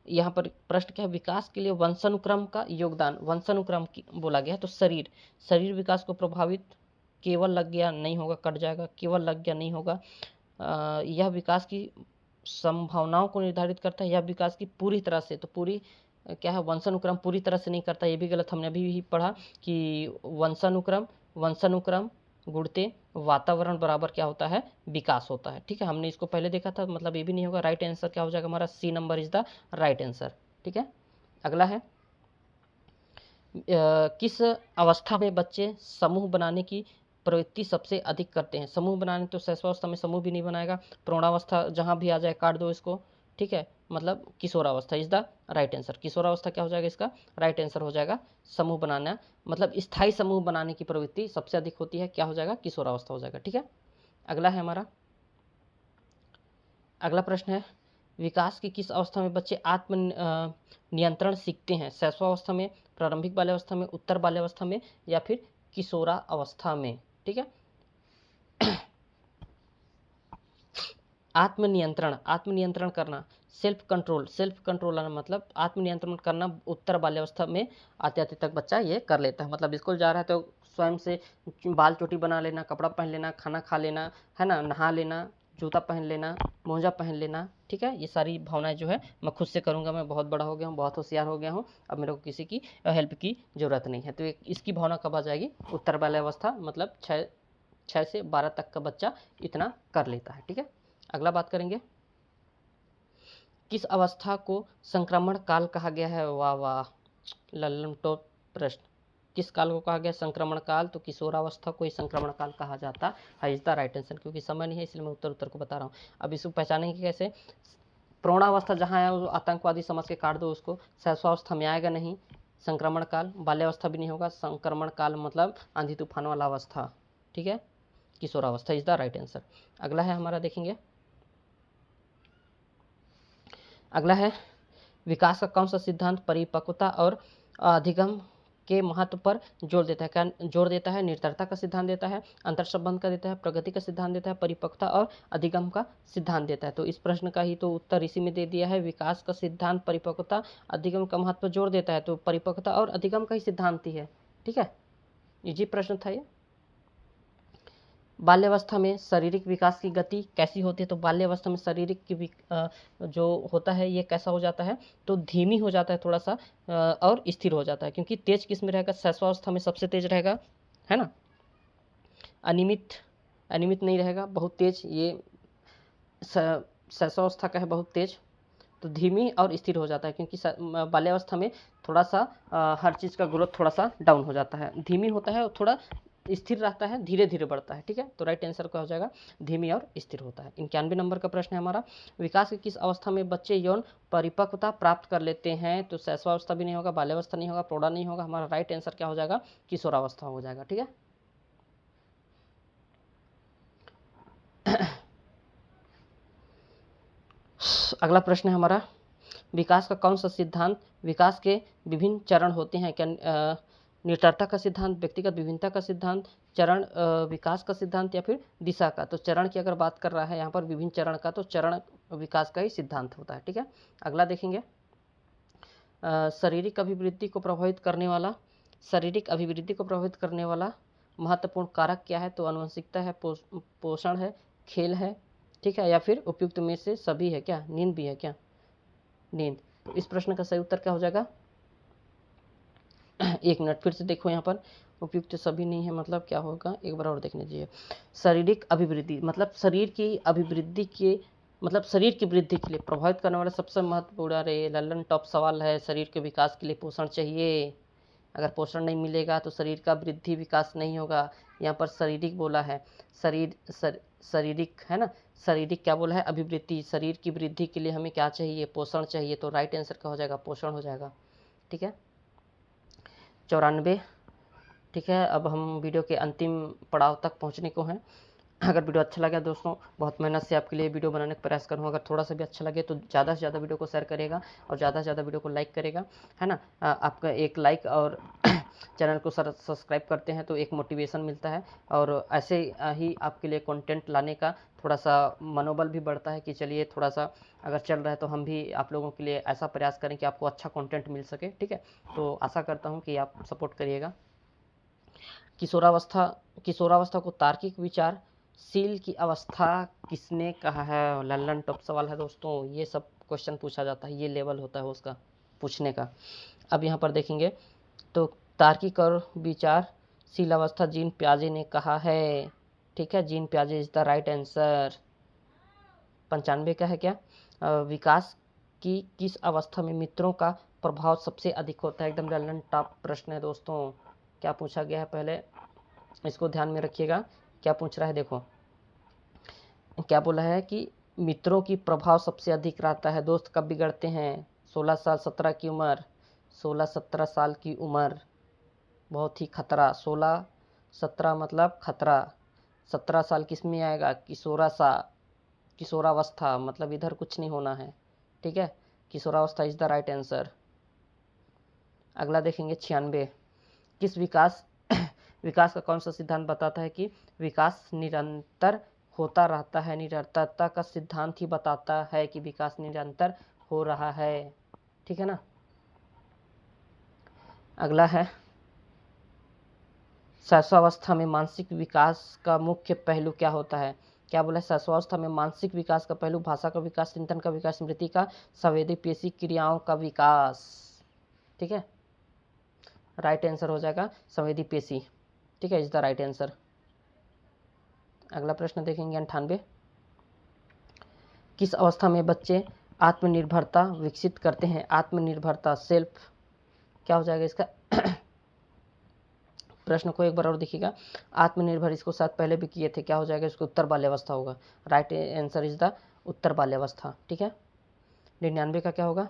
यहाँ पर प्रश्न क्या है, विकास के लिए वंशानुक्रम का योगदान, वंशानुक्रम बोला गया है, तो शरीर विकास को प्रभावित केवल लग गया नहीं होगा, कट जाएगा, केवल लग गया नहीं होगा। यह विकास की संभावनाओं को निर्धारित करता है, यह विकास की पूरी तरह से, तो पूरी क्या है, वंशानुक्रम पूरी तरह से नहीं करता, ये भी गलत, हमने अभी भी पढ़ा कि वंशानुक्रम गुणते वातावरण बराबर क्या होता है, विकास होता है, ठीक है। हमने इसको पहले देखा था, मतलब ये भी नहीं होगा। राइट आंसर क्या हो जाएगा हमारा, C number is the right answer, ठीक है। अगला है, किस अवस्था में बच्चे समूह बनाने की प्रवृत्ति सबसे अधिक करते हैं? समूह बनाने तो शैशवावस्था में समूह भी नहीं बनाएगा, प्रौढ़ावस्था जहाँ भी आ जाए काट दो इसको, ठीक है, मतलब किशोरावस्था इज द राइट आंसर। किशोरावस्था क्या हो जाएगा इसका? राइट आंसर हो जाएगा समूह बनाना, मतलब स्थायी समूह बनाने की प्रवृत्ति सबसे अधिक होती है, क्या हो जाएगा? किशोरावस्था हो जाएगा, ठीक है। अगला है हमारा, अगला प्रश्न है, विकास की किस अवस्था में बच्चे आत्म नियंत्रण सीखते हैं? शैशवावस्था में, प्रारंभिक बाल्यावस्था में, उत्तर बाल्यावस्था में, या फिर किशोरा अवस्था में, ठीक है। आत्मनियंत्रण, आत्मनियंत्रण करना, सेल्फ कंट्रोल आना, मतलब आत्मनियंत्रण करना उत्तर बाल्यावस्था में आते आते तक बच्चा ये कर लेता है। मतलब स्कूल जा रहा है तो स्वयं से बाल चोटी बना लेना, कपड़ा पहन लेना, खाना खा लेना, है ना, नहा लेना, जूता पहन लेना, मोजा पहन लेना, ठीक है। ये सारी भावनाएं जो है मैं खुद से करूँगा, मैं बहुत बड़ा हो गया हूँ, बहुत होशियार हो गया हूँ, अब मेरे को किसी की हेल्प की ज़रूरत नहीं है। तो इसकी भावना कब आ जाएगी? उत्तर बाल्यावस्था, मतलब 6 से 12 तक का बच्चा इतना कर लेता है, ठीक है। अगला बात करेंगे, किस अवस्था को संक्रमण काल कहा गया है? वाह वाह, लल्लम टॉप प्रश्न। किस काल को कहा गया संक्रमण काल? तो किशोरावस्था को ही संक्रमण काल कहा जाता है, इज द राइट आंसर। क्योंकि समय नहीं है इसलिए मैं उत्तर को बता रहा हूँ। अब इसको पहचानेंगे कैसे? प्रौढ़ावस्था जहाँ है वो आतंकवादी समझ के काट दो उसको, शैशवावस्था में आएगा नहीं संक्रमण काल, बाल्यावस्था भी नहीं होगा, संक्रमण काल मतलब आंधी तूफान वाला अवस्था, ठीक है। किशोरावस्था इज द राइट आंसर। अगला है हमारा, देखेंगे, अगला है, विकास का कौन सा सिद्धांत परिपक्वता और अधिगम के महत्व पर जोर देता है? क्या जोर देता है? निरंतरता का सिद्धांत देता है, अंतर संबंध का देता है, प्रगति का सिद्धांत देता है, परिपक्वता और अधिगम का सिद्धांत देता है। तो इस प्रश्न का ही तो उत्तर इसी में दे दिया है, विकास का सिद्धांत परिपक्वता अधिगम का महत्व पर जोर देता है, तो परिपक्वता और अधिगम का ही सिद्धांत ही है, ठीक है। इजी प्रश्न था ये। बाल्यावस्था में शारीरिक विकास की गति कैसी होती है? तो बाल्यावस्था में शारीरिक की जो होता है ये कैसा हो जाता है? तो धीमी हो जाता है थोड़ा सा, और स्थिर हो जाता है। क्योंकि तेज किस में रहेगा? शैशवावस्था में सबसे तेज रहेगा, है ना। अनियमित, अनियमित नहीं रहेगा, बहुत तेज ये शैशवावस्था का है, बहुत तेज। तो धीमी और स्थिर हो जाता है, क्योंकि बाल्यावस्था में थोड़ा सा हर चीज़ का ग्रोथ थोड़ा सा डाउन हो जाता है, धीमी होता है और थोड़ा स्थिर रहता है, धीरे धीरे बढ़ता है, ठीक है। तो राइट आंसर क्या हो जाएगा? धीमी और स्थिर होता है। 91 नंबर का प्रश्न है हमारा, विकास की किस अवस्था में बच्चे यौन परिपक्वता प्राप्त कर लेते हैं? तो शैशवावस्था भी नहीं होगा, बाल्यावस्था नहीं होगा, प्रौढ़ा नहीं होगा, हमारा राइट आंसर क्या हो जाएगा? किशोरावस्था हो जाएगा, ठीक है। अगला प्रश्न है हमारा, विकास का कौन सा सिद्धांत, विकास के विभिन्न चरण होते हैं? क्या निरंतरता का सिद्धांत, व्यक्तिगत विभिन्नता का सिद्धांत, चरण विकास का सिद्धांत, या फिर दिशा का? तो चरण की अगर बात कर रहा है यहाँ पर विभिन्न चरण का, तो चरण विकास का ही सिद्धांत होता है, ठीक है। अगला देखेंगे, शारीरिक अभिवृद्धि को प्रभावित करने वाला, शारीरिक अभिवृद्धि को प्रभावित करने वाला महत्वपूर्ण कारक क्या है? तो आनुवंशिकता है, पोषण है, खेल है, ठीक है, या फिर उपयुक्त में से सभी है क्या? नींद भी है क्या? नींद। तो इस प्रश्न का सही उत्तर क्या हो जाएगा? 1 मिनट फिर से देखो यहाँ पर, उपयुक्त सभी नहीं है, मतलब क्या होगा? एक बार और देखने दीजिए। शारीरिक अभिवृद्धि मतलब शरीर की अभिवृद्धि के, मतलब शरीर की वृद्धि के लिए प्रभावित करने वाला सबसे महत्वपूर्ण, अरे लल्लन टॉप सवाल है, शरीर के विकास के लिए पोषण चाहिए। अगर पोषण नहीं मिलेगा तो शरीर का वृद्धि विकास नहीं होगा। यहाँ पर शारीरिक बोला है, शारीरिक है ना, शारीरिक क्या बोला है? अभिवृद्धि। शरीर की वृद्धि के लिए हमें क्या चाहिए? पोषण चाहिए। तो राइट आंसर क्या हो जाएगा? पोषण हो जाएगा, ठीक है। 94, ठीक है। अब हम वीडियो के अंतिम पड़ाव तक पहुंचने को हैं। अगर वीडियो अच्छा लगा दोस्तों, बहुत मेहनत से आपके लिए वीडियो बनाने का प्रयास करूँगा, अगर थोड़ा सा भी अच्छा लगे तो ज़्यादा से ज़्यादा वीडियो को शेयर करेगा और ज़्यादा से ज़्यादा वीडियो को लाइक करेगा, है ना। आपका एक लाइक और चैनल को सब्सक्राइब करते हैं तो एक मोटिवेशन मिलता है, और ऐसे ही आपके लिए कंटेंट लाने का थोड़ा सा मनोबल भी बढ़ता है कि चलिए थोड़ा सा अगर चल रहा है तो हम भी आप लोगों के लिए ऐसा प्रयास करें कि आपको अच्छा कंटेंट मिल सके, ठीक है। तो आशा करता हूँ कि आप सपोर्ट करिएगा। किशोरावस्था, किशोरावस्था को तार्किक विचारशील की अवस्था किसने कहा है? लल्लन टॉप सवाल है दोस्तों, ये सब क्वेश्चन पूछा जाता है, ये लेवल होता है उसका पूछने का। अब यहाँ पर देखेंगे तो तार्किक और विचारशील अवस्था जीन प्याजे ने कहा है, ठीक है। जीन प्याजे इज द राइट आंसर। 95 का है क्या, विकास की किस अवस्था में मित्रों का प्रभाव सबसे अधिक होता है? एकदम रेलेवेंट टॉप प्रश्न है दोस्तों। क्या पूछा गया है पहले इसको ध्यान में रखिएगा। क्या पूछ रहा है देखो, क्या बोला है कि मित्रों की प्रभाव सबसे अधिक रहता है दोस्त कब बिगड़ते हैं? 16 साल 17 की उम्र, 16-17 साल की उम्र, बहुत ही खतरा। 16-17 मतलब खतरा। 17 साल किस में आएगा? किशोरावस्था, मतलब इधर कुछ नहीं होना है, ठीक है। किशोरावस्था इज द राइट आंसर। अगला देखेंगे 96। किस विकास विकास का कौन सा सिद्धांत बताता है कि विकास निरंतर होता रहता है? निरंतरता का सिद्धांत ही बताता है कि विकास निरंतर हो रहा है, ठीक है ना। अगला है शैशवावस्था में मानसिक विकास का मुख्य पहलू क्या होता है? क्या बोला है? शैशवावस्था में मानसिक विकास का पहलू भाषा का विकास, चिंतन का विकास, स्मृति का, संवेदी पेशी क्रियाओं का विकास, ठीक है। राइट आंसर हो जाएगा संवेदी पेशी, ठीक है, इज द राइट आंसर। अगला प्रश्न देखेंगे 98। किस अवस्था में बच्चे आत्मनिर्भरता विकसित करते हैं? आत्मनिर्भरता, सेल्फ, क्या हो जाएगा इसका? प्रश्न को एक बार और देखिएगा। आत्मनिर्भर, इसको साथ पहले भी किए थे, क्या हो जाएगा? इसको उत्तर बाल्यावस्था होगा। राइट आंसर इज द उत्तर बाल्यावस्था, ठीक है। 99 का क्या होगा?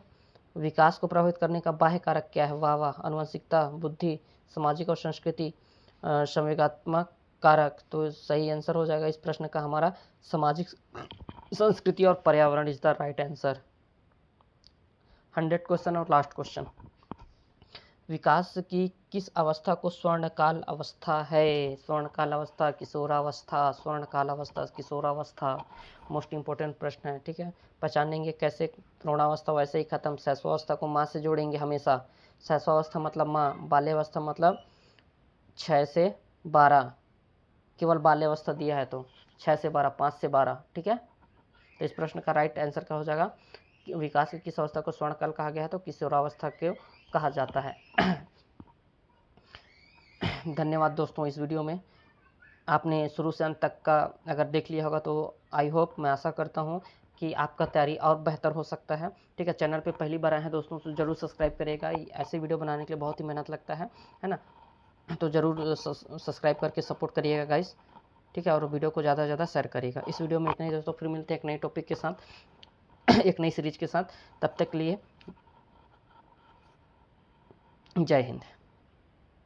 विकास को प्रभावित करने का बाह्य कारक क्या है? वाह वाह, आनुवंशिकता, बुद्धि, सामाजिक और संस्कृति, संवेगात्मक कारक। तो सही आंसर हो जाएगा इस प्रश्न का हमारा सामाजिक, संस्कृति और पर्यावरण is the right answer. 100 question और लास्ट क्वेश्चन। विकास की किस अवस्था को स्वर्णकाल अवस्था है? स्वर्णकाल अवस्था, किशोरावस्था, स्वर्णकाल अवस्था, किशोरावस्था, मोस्ट इंपोर्टेंट प्रश्न है, ठीक है। पहचानेंगे कैसे? प्रौढ़ावस्था वैसे ही खत्म। शैशवावस्था को माँ से जोड़ेंगे हमेशा। शैशवावस्था मतलब माँ, बाल्यावस्था मतलब 6 से 12, केवल बाल्यावस्था दिया है तो 6 से 12, 5 से 12, ठीक है। तो इस प्रश्न का राइट आंसर क्या हो जाएगा? विकास की किस अवस्था को स्वर्णकाल कहा गया है? तो किशोरावस्था को कहा जाता है। धन्यवाद दोस्तों। इस वीडियो में आपने शुरू से अंत तक का अगर देख लिया होगा तो आई होप, मैं आशा करता हूँ कि आपका तैयारी और बेहतर हो सकता है, ठीक है। चैनल पे पहली बार आए हैं दोस्तों तो जरूर सब्सक्राइब करिएगा। ऐसे वीडियो बनाने के लिए बहुत ही मेहनत लगता है ना। तो ज़रूर सब्सक्राइब करके सपोर्ट करिएगा गाइस, ठीक है। और वीडियो को ज़्यादा से ज़्यादा शेयर करिएगा। इस वीडियो में इतना ही दोस्तों, फिर मिलते हैं एक नए टॉपिक के साथ, एक नई सीरीज के साथ। तब तक के लिए जय हिंद।